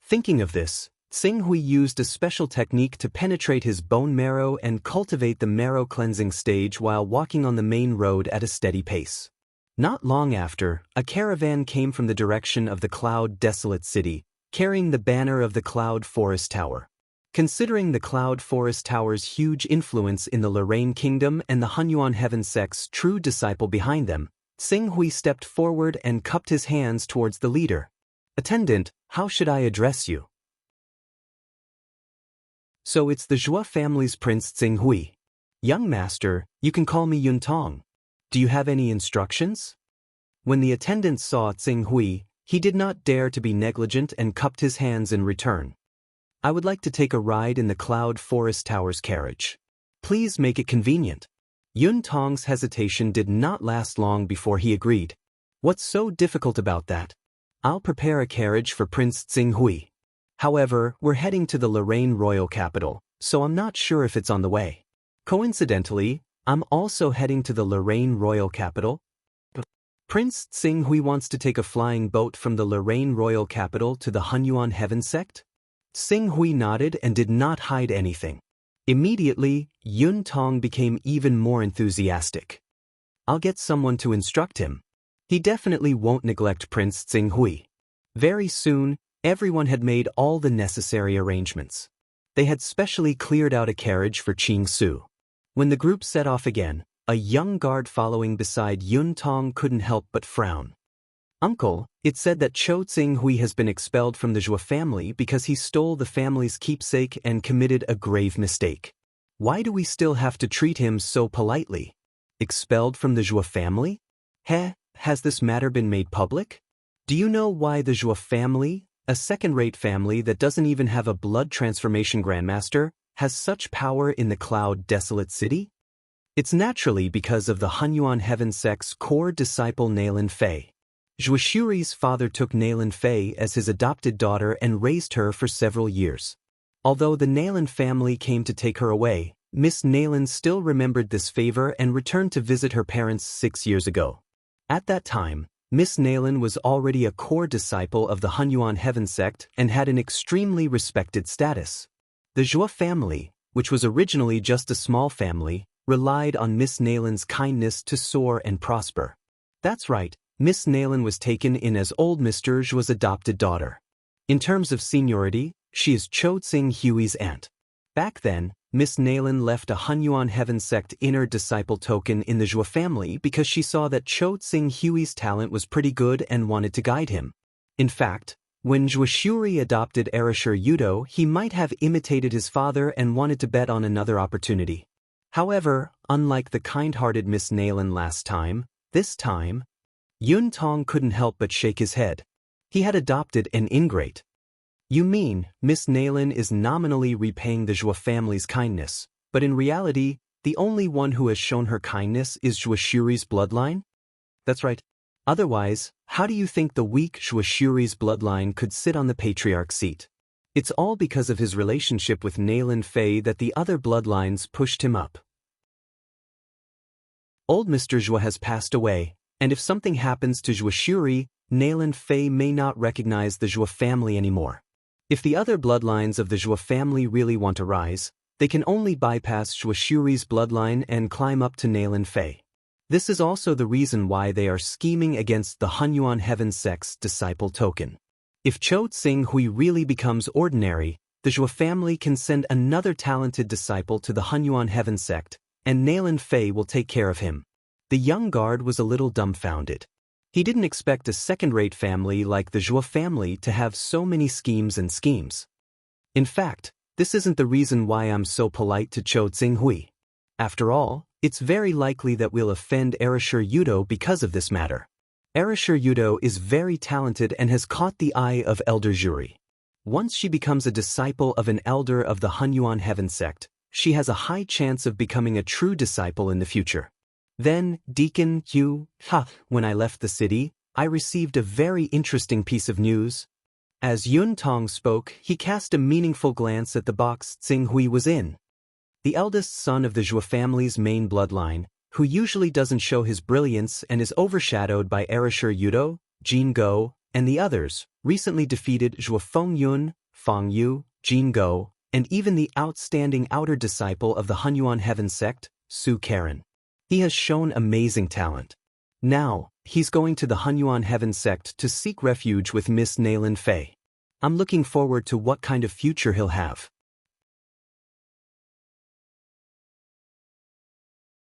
Thinking of this, Tsing Hui used a special technique to penetrate his bone marrow and cultivate the marrow cleansing stage while walking on the main road at a steady pace. Not long after, a caravan came from the direction of the Cloud Desolate City, carrying the banner of the Cloud Forest Tower. Considering the Cloud Forest Tower's huge influence in the Lorraine Kingdom and the Hunyuan Heaven sect's true disciple behind them, Tsing Hui stepped forward and cupped his hands towards the leader. "Attendant, how should I address you?" "So it's the Zhua family's Prince Tsing Hui. Young master, you can call me Yun Tong. Do you have any instructions?" When the attendant saw Tsing Hui, he did not dare to be negligent and cupped his hands in return. "I would like to take a ride in the Cloud Forest Tower's carriage. Please make it convenient." Yun Tong's hesitation did not last long before he agreed. "What's so difficult about that? I'll prepare a carriage for Prince Tsing Hui. However, we're heading to the Lorraine royal capital, so I'm not sure if it's on the way. Coincidentally, I'm also heading to the Lorraine royal capital." Prince Tsing Hui wants to take a flying boat from the Lorraine royal capital to the Hunyuan Heaven sect? Tsing Hui nodded and did not hide anything. Immediately, Yun Tong became even more enthusiastic. "I'll get someone to instruct him. He definitely won't neglect Prince Tsing Hui." Very soon, everyone had made all the necessary arrangements. They had specially cleared out a carriage for Ching Su. When the group set off again, a young guard following beside Yun Tong couldn't help but frown. "Uncle, it's said that Cho Tsing Hui has been expelled from the Zhua family because he stole the family's keepsake and committed a grave mistake. Why do we still have to treat him so politely? Expelled from the Zhua family? Has this matter been made public? Do you know why the Zhua family, a second-rate family that doesn't even have a blood transformation grandmaster, has such power in the Cloud Desolate City? It's naturally because of the Hunyuan Heaven sect's core disciple Nayland Fei. Zhuoshuri's father took Nayland Fei as his adopted daughter and raised her for several years. Although the Nayland family came to take her away, Miss Nayland still remembered this favor and returned to visit her parents 6 years ago. At that time, Miss Nayland was already a core disciple of the Hunyuan Heaven sect and had an extremely respected status. The Zhua family, which was originally just a small family, relied on Miss Nayland's kindness to soar and prosper. That's right, Miss Nayland was taken in as old Mr. Zhua's adopted daughter. In terms of seniority, she is Cho Tsing Hui's aunt. Back then, Miss Nayland left a Hunyuan Heaven sect inner disciple token in the Zhua family because she saw that Cho Tsing Hui's talent was pretty good and wanted to guide him. In fact, when Zhuoshuri adopted Erasure Yudo, he might have imitated his father and wanted to bet on another opportunity. However, unlike the kind-hearted Miss Nayland last time, this time, Yun Tong couldn't help but shake his head. He had adopted an ingrate. "You mean, Miss Nayland is nominally repaying the Zhua family's kindness, but in reality, the only one who has shown her kindness is Zhuoshuri's bloodline?" "That's right. Otherwise, how do you think the weak Zhuoshuri's bloodline could sit on the patriarch seat? It's all because of his relationship with Nayland Fei that the other bloodlines pushed him up. Old Mr. Zhua has passed away, and if something happens to Zhuoshuri, Nayland Fei may not recognize the Zhua family anymore. If the other bloodlines of the Zhua family really want to rise, they can only bypass Zhuoshuri's bloodline and climb up to Nayland Fei. This is also the reason why they are scheming against the Hunyuan Heaven sect's disciple token. If Cho Tsing Hui really becomes ordinary, the Zhou family can send another talented disciple to the Hunyuan Heaven sect, and Nailan Fei will take care of him. The young guard was a little dumbfounded. He didn't expect a second-rate family like the Zhou family to have so many schemes. In fact, this isn't the reason why I'm so polite to Chou Tsinghui. After all, it's very likely that we'll offend Erashur Yudo because of this matter. Erashur Yudo is very talented and has caught the eye of Elder Juri. Once she becomes a disciple of an elder of the Hunyuan Heaven sect, she has a high chance of becoming a true disciple in the future. Then, Deacon Yu, when I left the city, I received a very interesting piece of news. As Yun Tong spoke, he cast a meaningful glance at the box Tsinghui was in. The eldest son of the Zhou family's main bloodline, who usually doesn't show his brilliance and is overshadowed by Erashur Yudo, Jin Go, and the others, recently defeated Zhou Fengyun, Feng Yu, Jin Go, and even the outstanding outer disciple of the Hunyuan Heaven sect, Su Karen. He has shown amazing talent. Now, he's going to the Hunyuan Heaven sect to seek refuge with Miss Nailan Fei. I'm looking forward to what kind of future he'll have.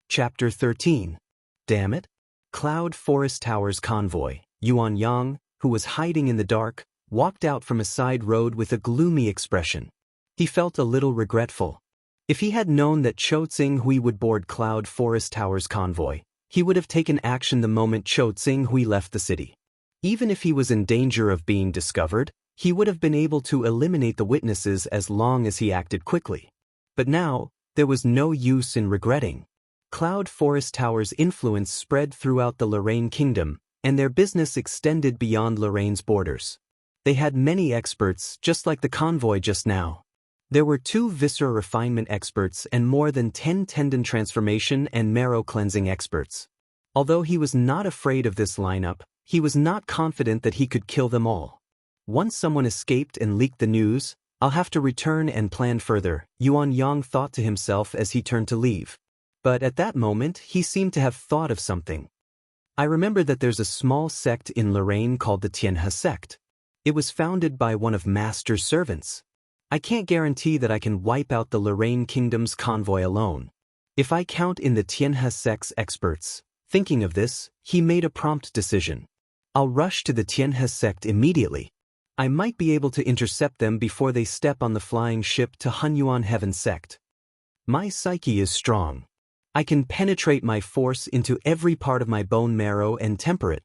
Chapter 13. Damn it. Cloud Forest Tower's convoy, Yuan Yang, who was hiding in the dark, walked out from a side road with a gloomy expression. He felt a little regretful. If he had known that Chou Tsinghui would board Cloud Forest Tower's convoy, he would have taken action the moment Chou Tsinghui left the city. Even if he was in danger of being discovered, he would have been able to eliminate the witnesses as long as he acted quickly. But now, there was no use in regretting. Cloud Forest Tower's influence spread throughout the Lorraine Kingdom, and their business extended beyond Lorraine's borders. They had many experts, just like the convoy just now. There were 2 viscera refinement experts and more than 10 tendon transformation and marrow cleansing experts. Although he was not afraid of this lineup, he was not confident that he could kill them all. Once someone escaped and leaked the news, I'll have to return and plan further, Yuan Yang thought to himself as he turned to leave. But at that moment, he seemed to have thought of something. I remember that there's a small sect in Lorraine called the Tianhe sect. It was founded by one of Master's servants. I can't guarantee that I can wipe out the Lorraine Kingdom's convoy alone. If I count in the Tianhe sect's experts, thinking of this, he made a prompt decision. I'll rush to the Tianhe sect immediately. I might be able to intercept them before they step on the flying ship to Hunyuan Heaven sect. My psyche is strong. I can penetrate my force into every part of my bone marrow and temper it.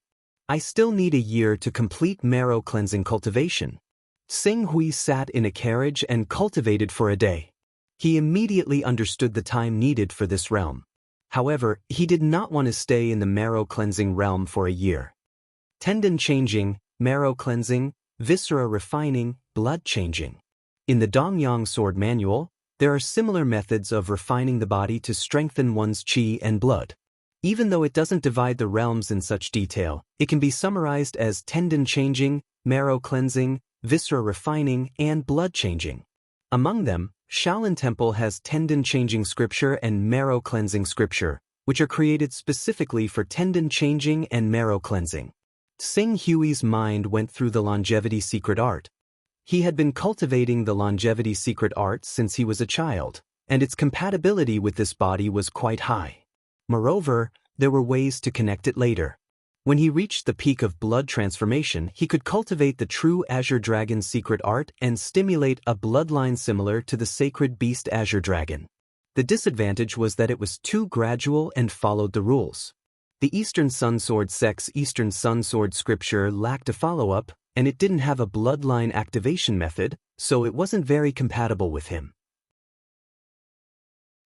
I still need a year to complete marrow cleansing cultivation. Tsinghui sat in a carriage and cultivated for a day. He immediately understood the time needed for this realm. However, he did not want to stay in the marrow cleansing realm for a year. Tendon changing, marrow cleansing, viscera refining, blood changing. In the Dongyang Sword Manual, there are similar methods of refining the body to strengthen one's qi and blood. Even though it doesn't divide the realms in such detail, it can be summarized as tendon changing, marrow cleansing, viscera refining, and blood changing. Among them, Shaolin Temple has tendon changing scripture and marrow cleansing scripture, which are created specifically for tendon changing and marrow cleansing. Tsinghui's mind went through the longevity secret art. He had been cultivating the longevity secret art since he was a child, and its compatibility with this body was quite high. Moreover, there were ways to connect it later. When he reached the peak of blood transformation, he could cultivate the true Azure Dragon secret art and stimulate a bloodline similar to the sacred beast Azure Dragon. The disadvantage was that it was too gradual and followed the rules. The Eastern Sun Sword sect's Eastern Sun Sword scripture lacked a follow-up, and it didn't have a bloodline activation method, so it wasn't very compatible with him.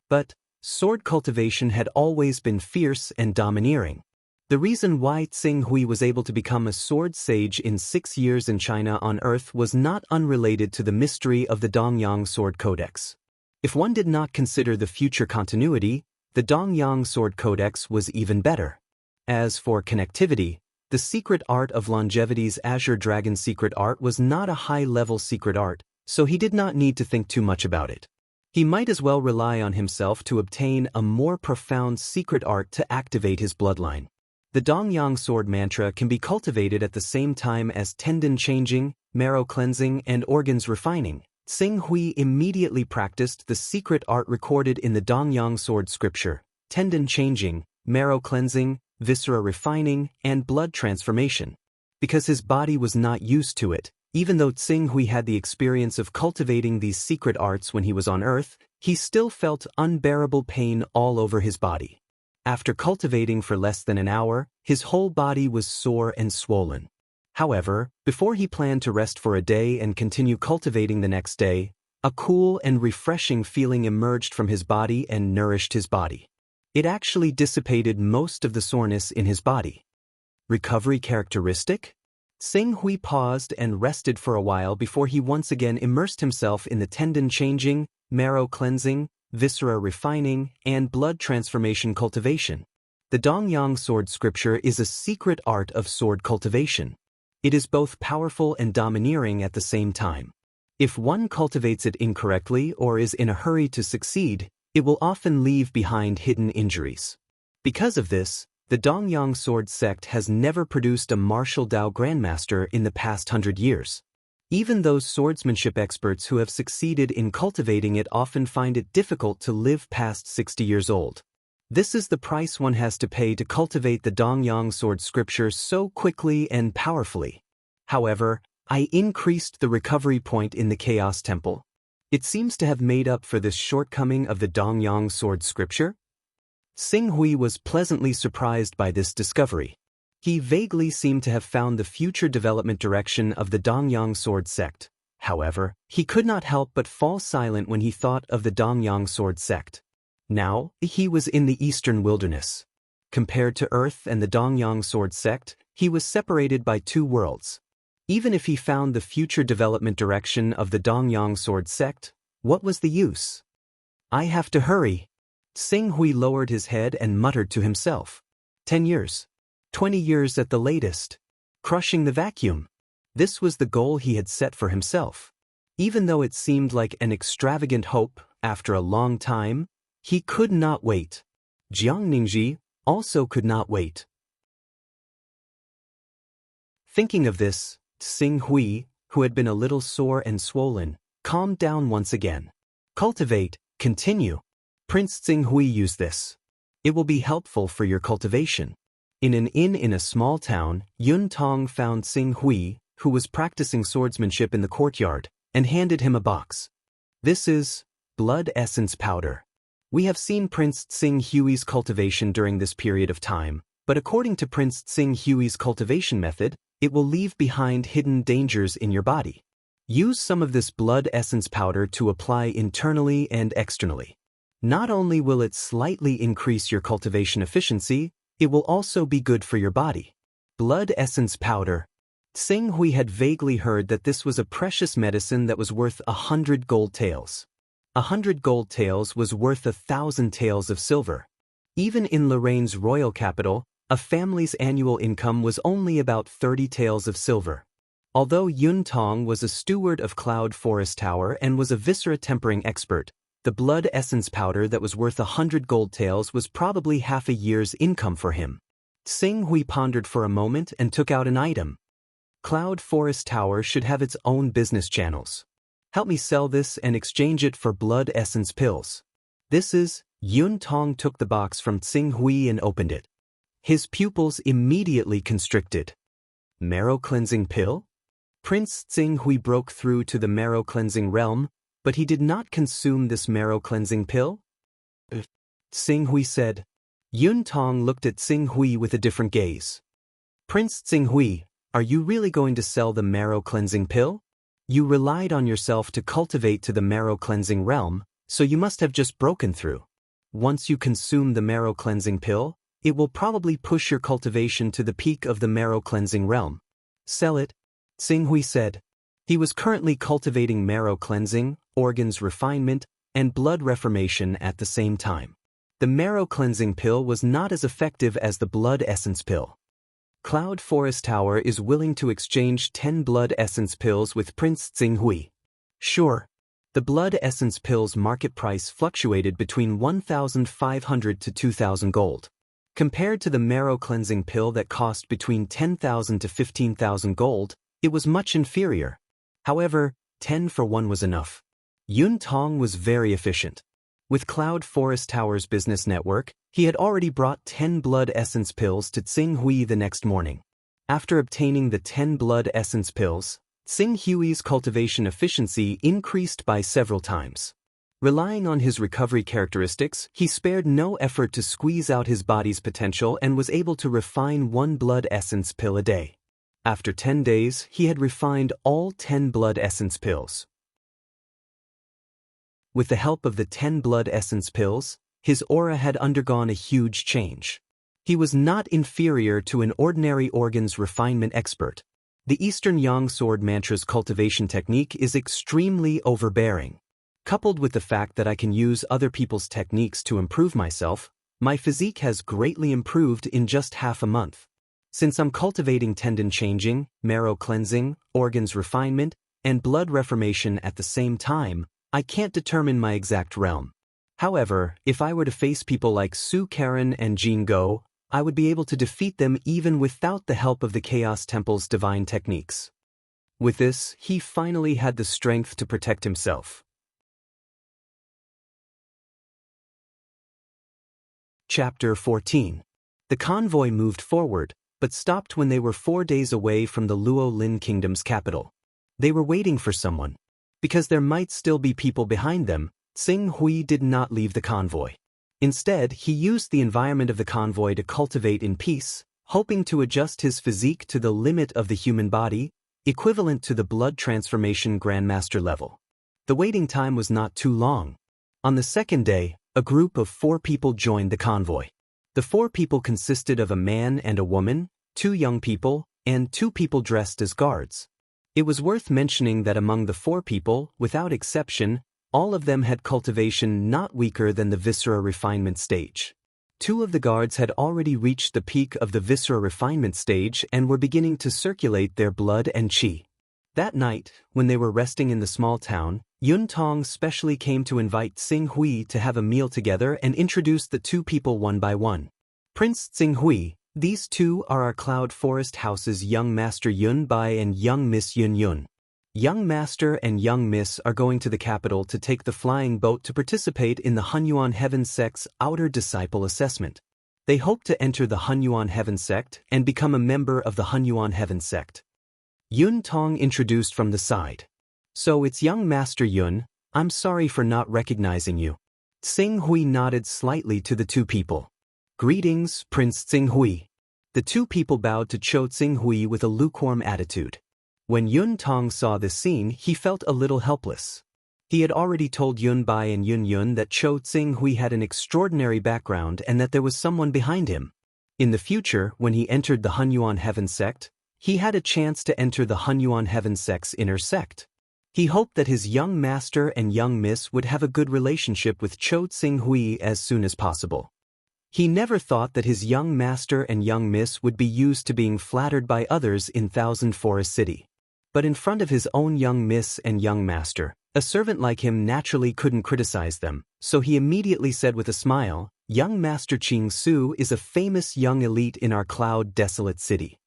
But sword cultivation had always been fierce and domineering. The reason why Tsinghui was able to become a sword sage in 6 years in China on Earth was not unrelated to the mystery of the Dongyang Sword Codex. If one did not consider the future continuity, the Dongyang Sword Codex was even better. As for connectivity, the secret art of longevity's Azure Dragon secret art was not a high-level secret art, so he did not need to think too much about it. He might as well rely on himself to obtain a more profound secret art to activate his bloodline. The Dongyang Sword Mantra can be cultivated at the same time as tendon changing, marrow cleansing, and organs refining, Tsing Hui immediately practiced the secret art recorded in the Dongyang sword scripture: tendon changing, marrow cleansing, viscera refining, and blood transformation. Because his body was not used to it, even though Tsing Hui had the experience of cultivating these secret arts when he was on Earth, he still felt unbearable pain all over his body. After cultivating for less than an hour, his whole body was sore and swollen. However, before he planned to rest for a day and continue cultivating the next day, a cool and refreshing feeling emerged from his body and nourished his body. It actually dissipated most of the soreness in his body. Recovery characteristic? Tsing Hui paused and rested for a while before he once again immersed himself in the tendon changing, marrow cleansing, viscera refining, and blood transformation cultivation. The Dongyang sword scripture is a secret art of sword cultivation. It is both powerful and domineering at the same time. If one cultivates it incorrectly or is in a hurry to succeed, it will often leave behind hidden injuries. Because of this, the Dongyang sword sect has never produced a martial Dao grandmaster in the past 100 years. Even those swordsmanship experts who have succeeded in cultivating it often find it difficult to live past 60 years old. This is the price one has to pay to cultivate the Dongyang sword scripture so quickly and powerfully. However, I increased the recovery point in the Chaos Temple. It seems to have made up for this shortcoming of the Dongyang sword scripture. Tsing Hui was pleasantly surprised by this discovery. He vaguely seemed to have found the future development direction of the Dongyang sword sect. However, he could not help but fall silent when he thought of the Dongyang sword sect. Now, he was in the eastern wilderness. Compared to Earth and the Dongyang sword sect, he was separated by two worlds. Even if he found the future development direction of the Dongyang sword sect, what was the use? I have to hurry. Tsing Hui lowered his head and muttered to himself. 10 years. 20 years at the latest. Crushing the vacuum. This was the goal he had set for himself. Even though it seemed like an extravagant hope, after a long time, he could not wait. Jiang Ningji also could not wait. Thinking of this, Tsing Hui, who had been a little sore and swollen, calmed down once again. Cultivate, continue. Prince Tsing Hui used this. It will be helpful for your cultivation. In an inn in a small town, Yun Tong found Tsing Hui, who was practicing swordsmanship in the courtyard, and handed him a box. This is blood essence powder. We have seen Prince Tsing Hui's cultivation during this period of time, but according to Prince Tsing Hui's cultivation method, it will leave behind hidden dangers in your body. Use some of this blood essence powder to apply internally and externally. Not only will it slightly increase your cultivation efficiency, it will also be good for your body. Blood essence powder. Tsing Hui had vaguely heard that this was a precious medicine that was worth 100 gold taels. 100 gold taels was worth 1,000 taels of silver. Even in Lorraine's royal capital, a family's annual income was only about 30 taels of silver. Although Yun Tong was a steward of Cloud Forest Tower and was a viscera tempering expert, the blood essence powder that was worth 100 gold taels was probably half a year's income for him. Tsing Hui pondered for a moment and took out an item. Cloud Forest Tower should have its own business channels. Help me sell this and exchange it for blood essence pills. This is. Yun Tong took the box from Tsing Hui and opened it. His pupils immediately constricted. Marrow cleansing pill? Prince Tsing Hui broke through to the marrow cleansing realm, but he did not consume this marrow cleansing pill. Tsing Hui said. Yun Tong looked at Tsing Hui with a different gaze. Prince Tsing Hui, are you really going to sell the marrow cleansing pill? You relied on yourself to cultivate to the marrow cleansing realm, so you must have just broken through. Once you consume the marrow cleansing pill, it will probably push your cultivation to the peak of the marrow cleansing realm. Sell it, Tsing Hui said. He was currently cultivating marrow cleansing, organs refinement, and blood reformation at the same time. The marrow cleansing pill was not as effective as the blood essence pill. Cloud Forest Tower is willing to exchange 10 blood essence pills with Prince Tsing Hui. Sure. The blood essence pill's market price fluctuated between 1,500 to 2,000 gold. Compared to the marrow cleansing pill that cost between 10,000 to 15,000 gold, it was much inferior. However, 10 for 1 was enough. Yun Tong was very efficient. With Cloud Forest Tower's business network, he had already brought 10 blood essence pills to Tsing Hui the next morning. After obtaining the 10 blood essence pills, Tsing Hui's cultivation efficiency increased by several times. Relying on his recovery characteristics, he spared no effort to squeeze out his body's potential and was able to refine 1 blood essence pill a day. After 10 days, he had refined all 10 blood essence pills. With the help of the 10 blood essence pills, his aura had undergone a huge change. He was not inferior to an ordinary organs refinement expert. The Eastern Yang Sword Mantra's cultivation technique is extremely overbearing. Coupled with the fact that I can use other people's techniques to improve myself, my physique has greatly improved in just half a month. Since I'm cultivating tendon changing, marrow cleansing, organs refinement, and blood reformation at the same time, I can't determine my exact realm. However, if I were to face people like Su Karen and Jin Go, I would be able to defeat them even without the help of the Chaos Temple's divine techniques. With this, he finally had the strength to protect himself. Chapter 14. The convoy moved forward, but stopped when they were 4 days away from the Luo Lin Kingdom's capital. They were waiting for someone. Because there might still be people behind them, Tsing Hui did not leave the convoy. Instead, he used the environment of the convoy to cultivate in peace, hoping to adjust his physique to the limit of the human body, equivalent to the blood transformation grandmaster level. The waiting time was not too long. On the second day, a group of 4 people joined the convoy. The 4 people consisted of a man and a woman, 2 young people, and 2 people dressed as guards. It was worth mentioning that among the 4 people, without exception, all of them had cultivation not weaker than the viscera refinement stage. 2 of the guards had already reached the peak of the viscera refinement stage and were beginning to circulate their blood and qi. That night, when they were resting in the small town, Yun Tong specially came to invite Tsing Hui to have a meal together and introduced the 2 people one by one. Prince Tsing Hui, these 2 are our Cloud Forest House's young Master Yun Bai and young Miss Yun Yun. Young Master and young Miss are going to the capital to take the flying boat to participate in the Hunyuan Heaven Sect's Outer Disciple Assessment. They hope to enter the Hunyuan Heaven Sect and become a member of the Hunyuan Heaven Sect. Yun Tong introduced from the side. So it's young Master Yun, I'm sorry for not recognizing you. Tsing Hui nodded slightly to the 2 people. Greetings, Prince Tsing Hui. The 2 people bowed to Cho Tsing Hui with a lukewarm attitude. When Yun Tong saw this scene, he felt a little helpless. He had already told Yun Bai and Yun Yun that Cho Tsing Hui had an extraordinary background and that there was someone behind him. In the future, when he entered the Hunyuan Heaven Sect, he had a chance to enter the Hunyuan Heaven Sect's inner sect. He hoped that his young master and young miss would have a good relationship with Cho Tsing Hui as soon as possible. He never thought that his young master and young miss would be used to being flattered by others in Thousand Forest City. But in front of his own young miss and young master, a servant like him naturally couldn't criticize them, so he immediately said with a smile, "Young Master Ching Su is a famous young elite in our Cloud Desolate City.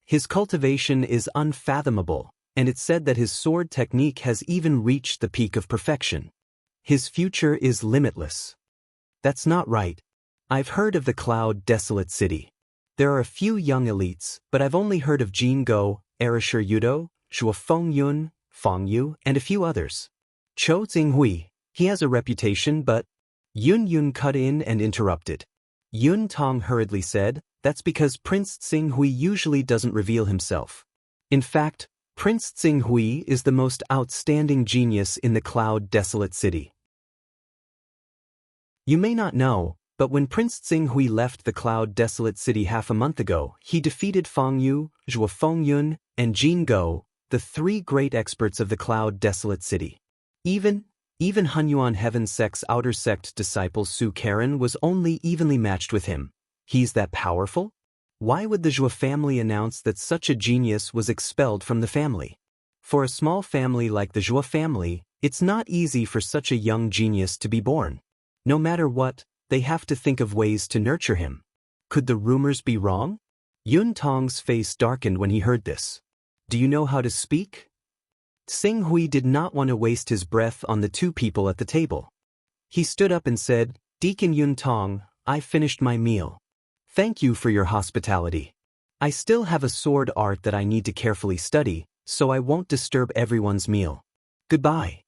His cultivation is unfathomable, and it's said that his sword technique has even reached the peak of perfection. His future is limitless." That's not right. I've heard of the Cloud Desolate City. There are a few young elites, but I've only heard of Jin Go, Erishur Yudo, Zhuo Feng Yun, Fang Yu, and a few others. Cho Tsing Hui, he has a reputation, but... Yun Yun cut in and interrupted. Yun Tong hurriedly said, that's because Prince Tsing Hui usually doesn't reveal himself. In fact, Prince Tsing Hui is the most outstanding genius in the Cloud Desolate City. You may not know, but when Prince Tsing Hui left the Cloud Desolate City half a month ago, he defeated Fang Yu, Zhuo Feng Yun, and Jin Go, the 3 great experts of the Cloud Desolate City. Even Hunyuan Heaven Sect's outer sect disciple Su Karen was only evenly matched with him. He's that powerful? Why would the Zhuo family announce that such a genius was expelled from the family? For a small family like the Zhuo family, it's not easy for such a young genius to be born. No matter what, they have to think of ways to nurture him. Could the rumors be wrong? Yun Tong's face darkened when he heard this. Do you know how to speak? Tsing Hui did not want to waste his breath on the two people at the table. He stood up and said, "Deacon Yun Tong, I finished my meal. Thank you for your hospitality. I still have a sword art that I need to carefully study, so I won't disturb everyone's meal. Goodbye."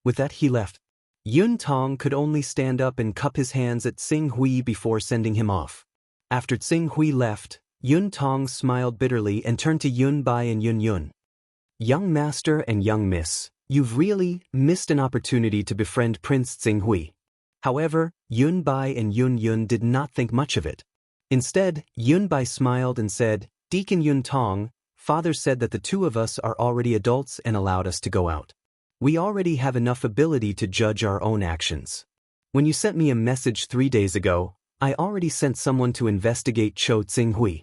With that he left. Yun Tong could only stand up and cup his hands at Tsing Hui before sending him off. After Tsing Hui left, Yun Tong smiled bitterly and turned to Yun Bai and Yun Yun. "Young master and young miss, you've really missed an opportunity to befriend Prince Tsing Hui." However, Yun Bai and Yun Yun did not think much of it. Instead, Yun Bai smiled and said, "Deacon Yun Tong, father said that the two of us are already adults and allowed us to go out. We already have enough ability to judge our own actions. When you sent me a message 3 days ago, I already sent someone to investigate Cho Tsing Hui.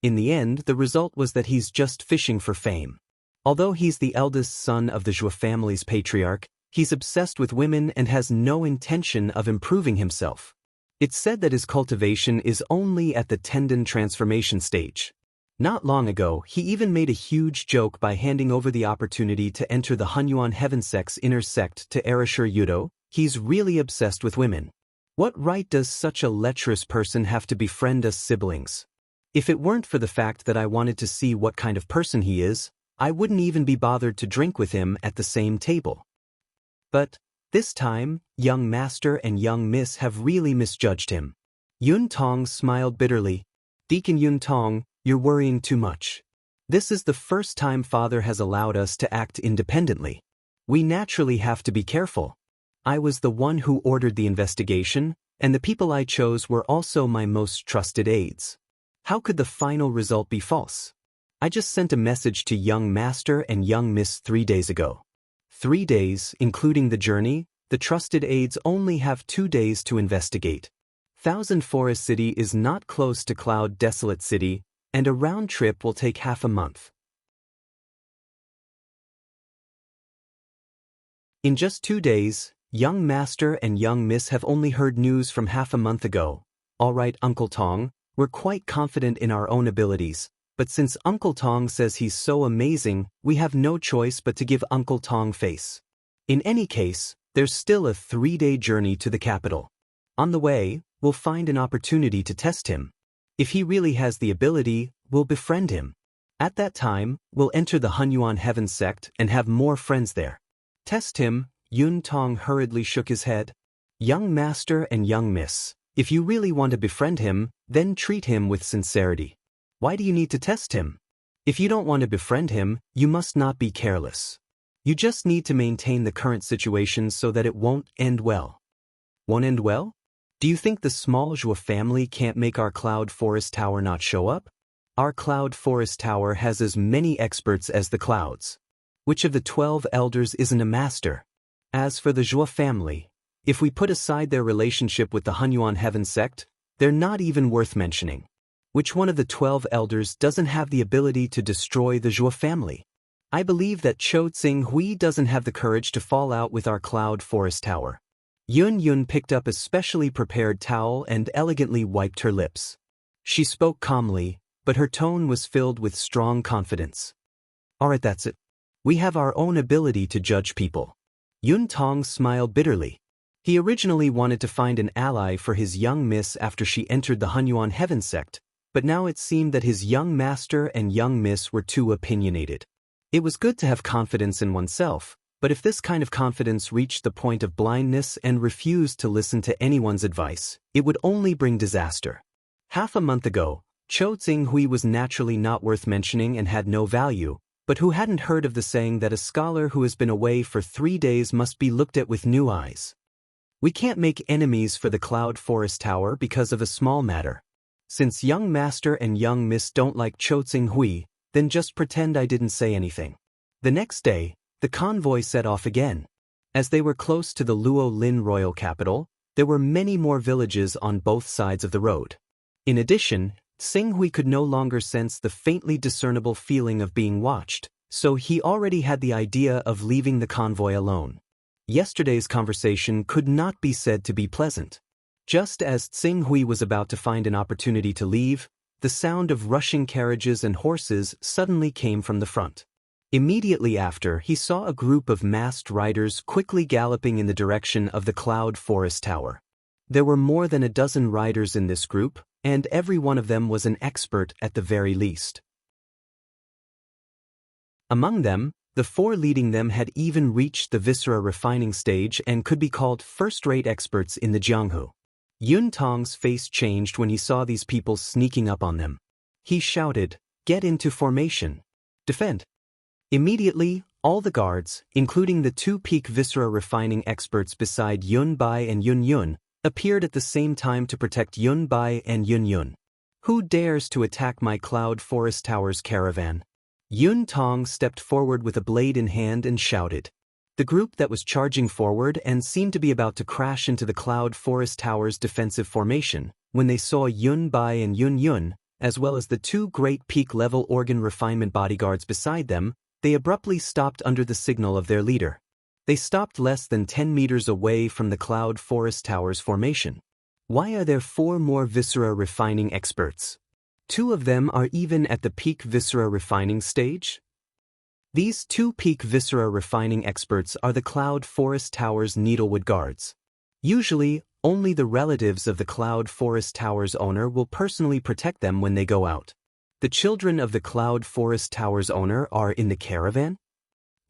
In the end, the result was that he's just fishing for fame. Although he's the eldest son of the Zhou family's patriarch, he's obsessed with women and has no intention of improving himself. It's said that his cultivation is only at the tendon transformation stage. Not long ago, he even made a huge joke by handing over the opportunity to enter the Hunyuan Heaven Sect's inner sect to Erashur Yudo. He's really obsessed with women. What right does such a lecherous person have to befriend us siblings? If it weren't for the fact that I wanted to see what kind of person he is, I wouldn't even be bothered to drink with him at the same table. But this time, young master and young miss have really misjudged him." Yun Tong smiled bitterly. "Deacon Yun Tong, you're worrying too much. This is the first time father has allowed us to act independently. We naturally have to be careful. I was the one who ordered the investigation, and the people I chose were also my most trusted aides. How could the final result be false? I just sent a message to young master and young miss 3 days ago. 3 days, including the journey, the trusted aides only have 2 days to investigate. Thousand Forest City is not close to Cloud Desolate City, and a round trip will take half a month. In just 2 days, young master and young miss have only heard news from half a month ago. All right, Uncle Tong, we're quite confident in our own abilities. But since Uncle Tong says he's so amazing, we have no choice but to give Uncle Tong face. In any case, there's still a 3-day journey to the capital. On the way, we'll find an opportunity to test him. If he really has the ability, we'll befriend him. At that time, we'll enter the Hunyuan Heaven Sect and have more friends there. Test him." Yun Tong hurriedly shook his head. "Young master and young miss, if you really want to befriend him, then treat him with sincerity. Why do you need to test him? If you don't want to befriend him, you must not be careless. You just need to maintain the current situation so that it won't end well." "Won't end well? Do you think the small Zhou family can't make our Cloud Forest Tower not show up? Our Cloud Forest Tower has as many experts as the clouds. Which of the 12 elders isn't a master? As for the Zhou family, if we put aside their relationship with the Hunyuan Heaven Sect, they're not even worth mentioning. Which one of the 12 elders doesn't have the ability to destroy the Zhou family? I believe that Cho Tsing Hui doesn't have the courage to fall out with our Cloud Forest Tower." Yun Yun picked up a specially prepared towel and elegantly wiped her lips. She spoke calmly, but her tone was filled with strong confidence. "Alright, that's it. We have our own ability to judge people." Yun Tong smiled bitterly. He originally wanted to find an ally for his young miss after she entered the Hunyuan Heaven Sect, but now it seemed that his young master and young miss were too opinionated. It was good to have confidence in oneself, but if this kind of confidence reached the point of blindness and refused to listen to anyone's advice, it would only bring disaster. Half a month ago, Cho Tsing Hui was naturally not worth mentioning and had no value, but who hadn't heard of the saying that a scholar who has been away for 3 days must be looked at with new eyes? We can't make enemies for the Cloud Forest Tower because of a small matter. Since young master and young miss don't like Cho Tsing Hui, then just pretend I didn't say anything. The next day, the convoy set off again. As they were close to the Luo Lin royal capital, there were many more villages on both sides of the road. In addition, Tsing Hui could no longer sense the faintly discernible feeling of being watched, so he already had the idea of leaving the convoy alone. Yesterday's conversation could not be said to be pleasant. Just as Tsing Hui was about to find an opportunity to leave, the sound of rushing carriages and horses suddenly came from the front. Immediately after, he saw a group of masked riders quickly galloping in the direction of the Cloud Forest Tower. There were more than a dozen riders in this group, and every one of them was an expert at the very least. Among them, the 4 leading them had even reached the viscera refining stage and could be called first-rate experts in the Jianghu. Yun Tong's face changed when he saw these people sneaking up on them. He shouted, "Get into formation. Defend." Immediately, all the guards, including the 2 peak viscera refining experts beside Yun Bai and Yun Yun, appeared at the same time to protect Yun Bai and Yun Yun. "Who dares to attack my Cloud Forest Tower's caravan?" Yun Tong stepped forward with a blade in hand and shouted. The group that was charging forward and seemed to be about to crash into the Cloud Forest Tower's defensive formation, when they saw Yun Bai and Yun Yun, as well as the 2 great peak-level organ refinement bodyguards beside them, they abruptly stopped under the signal of their leader. They stopped less than 10 meters away from the Cloud Forest Tower's formation. Why are there 4 more viscera refining experts? 2 of them are even at the peak viscera refining stage? These 2 peak viscera refining experts are the Cloud Forest Tower's needlewood guards. Usually, only the relatives of the Cloud Forest Tower's owner will personally protect them when they go out. The children of the Cloud Forest Tower's owner are in the caravan?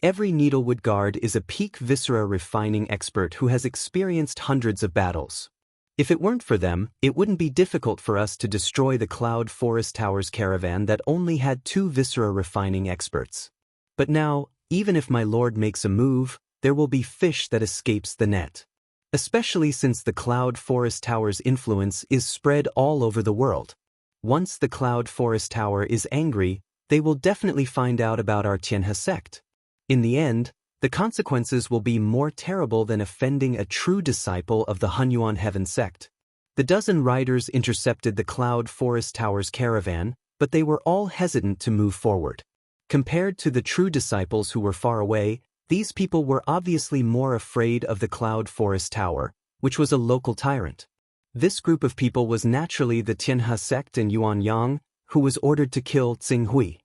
Every needlewood guard is a peak viscera refining expert who has experienced hundreds of battles. If it weren't for them, it wouldn't be difficult for us to destroy the Cloud Forest Tower's caravan that only had 2 viscera refining experts. But now, even if my lord makes a move, there will be fish that escapes the net. Especially since the Cloud Forest Tower's influence is spread all over the world. Once the Cloud Forest Tower is angry, they will definitely find out about our Tianhe sect. In the end, the consequences will be more terrible than offending a true disciple of the Hunyuan Heaven sect. The dozen riders intercepted the Cloud Forest Tower's caravan, but they were all hesitant to move forward. Compared to the true disciples who were far away, these people were obviously more afraid of the Cloud Forest Tower, which was a local tyrant. This group of people was naturally the Tianhe sect and Yuan Yang, who was ordered to kill Tsinghui.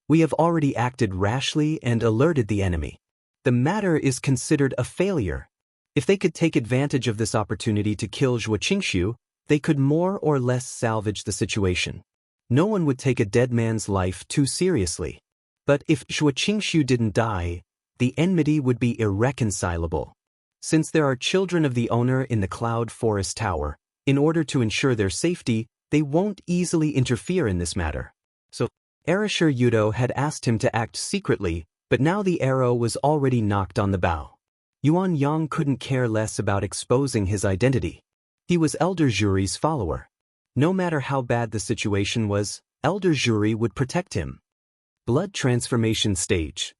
We have already acted rashly and alerted the enemy. The matter is considered a failure. If they could take advantage of this opportunity to kill Zhuo Qingshu, they could more or less salvage the situation. No one would take a dead man's life too seriously. But if Zhuo Qingshu didn't die, the enmity would be irreconcilable. Since there are children of the owner in the Cloud Forest Tower, in order to ensure their safety, they won't easily interfere in this matter. So, Arashir Yudo had asked him to act secretly, but now the arrow was already knocked on the bow. Yuan Yang couldn't care less about exposing his identity. He was Elder Zhuri's follower. No matter how bad the situation was, Elder Zhuri would protect him. Blood transformation stage.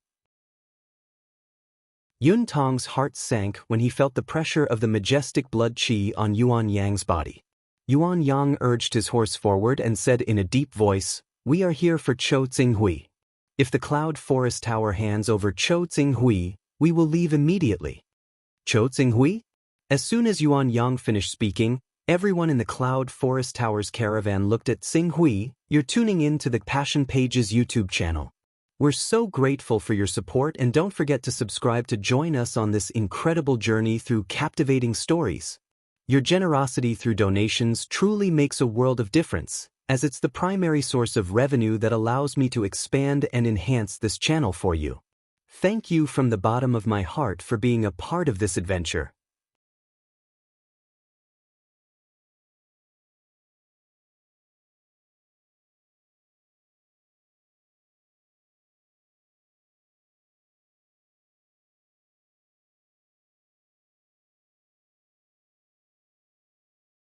Yun Tong's heart sank when he felt the pressure of the majestic blood qi on Yuan Yang's body. Yuan Yang urged his horse forward and said in a deep voice, "We are here for Chou Tsinghui. If the Cloud Forest Tower hands over Chou Tsinghui, we will leave immediately." Chou Tsinghui? As soon as Yuan Yang finished speaking, everyone in the Cloud Forest Tower's caravan looked at Tsinghui. You're tuning in to the Passion Pages YouTube channel. We're so grateful for your support, and don't forget to subscribe to join us on this incredible journey through captivating stories. Your generosity through donations truly makes a world of difference, as it's the primary source of revenue that allows me to expand and enhance this channel for you. Thank you from the bottom of my heart for being a part of this adventure.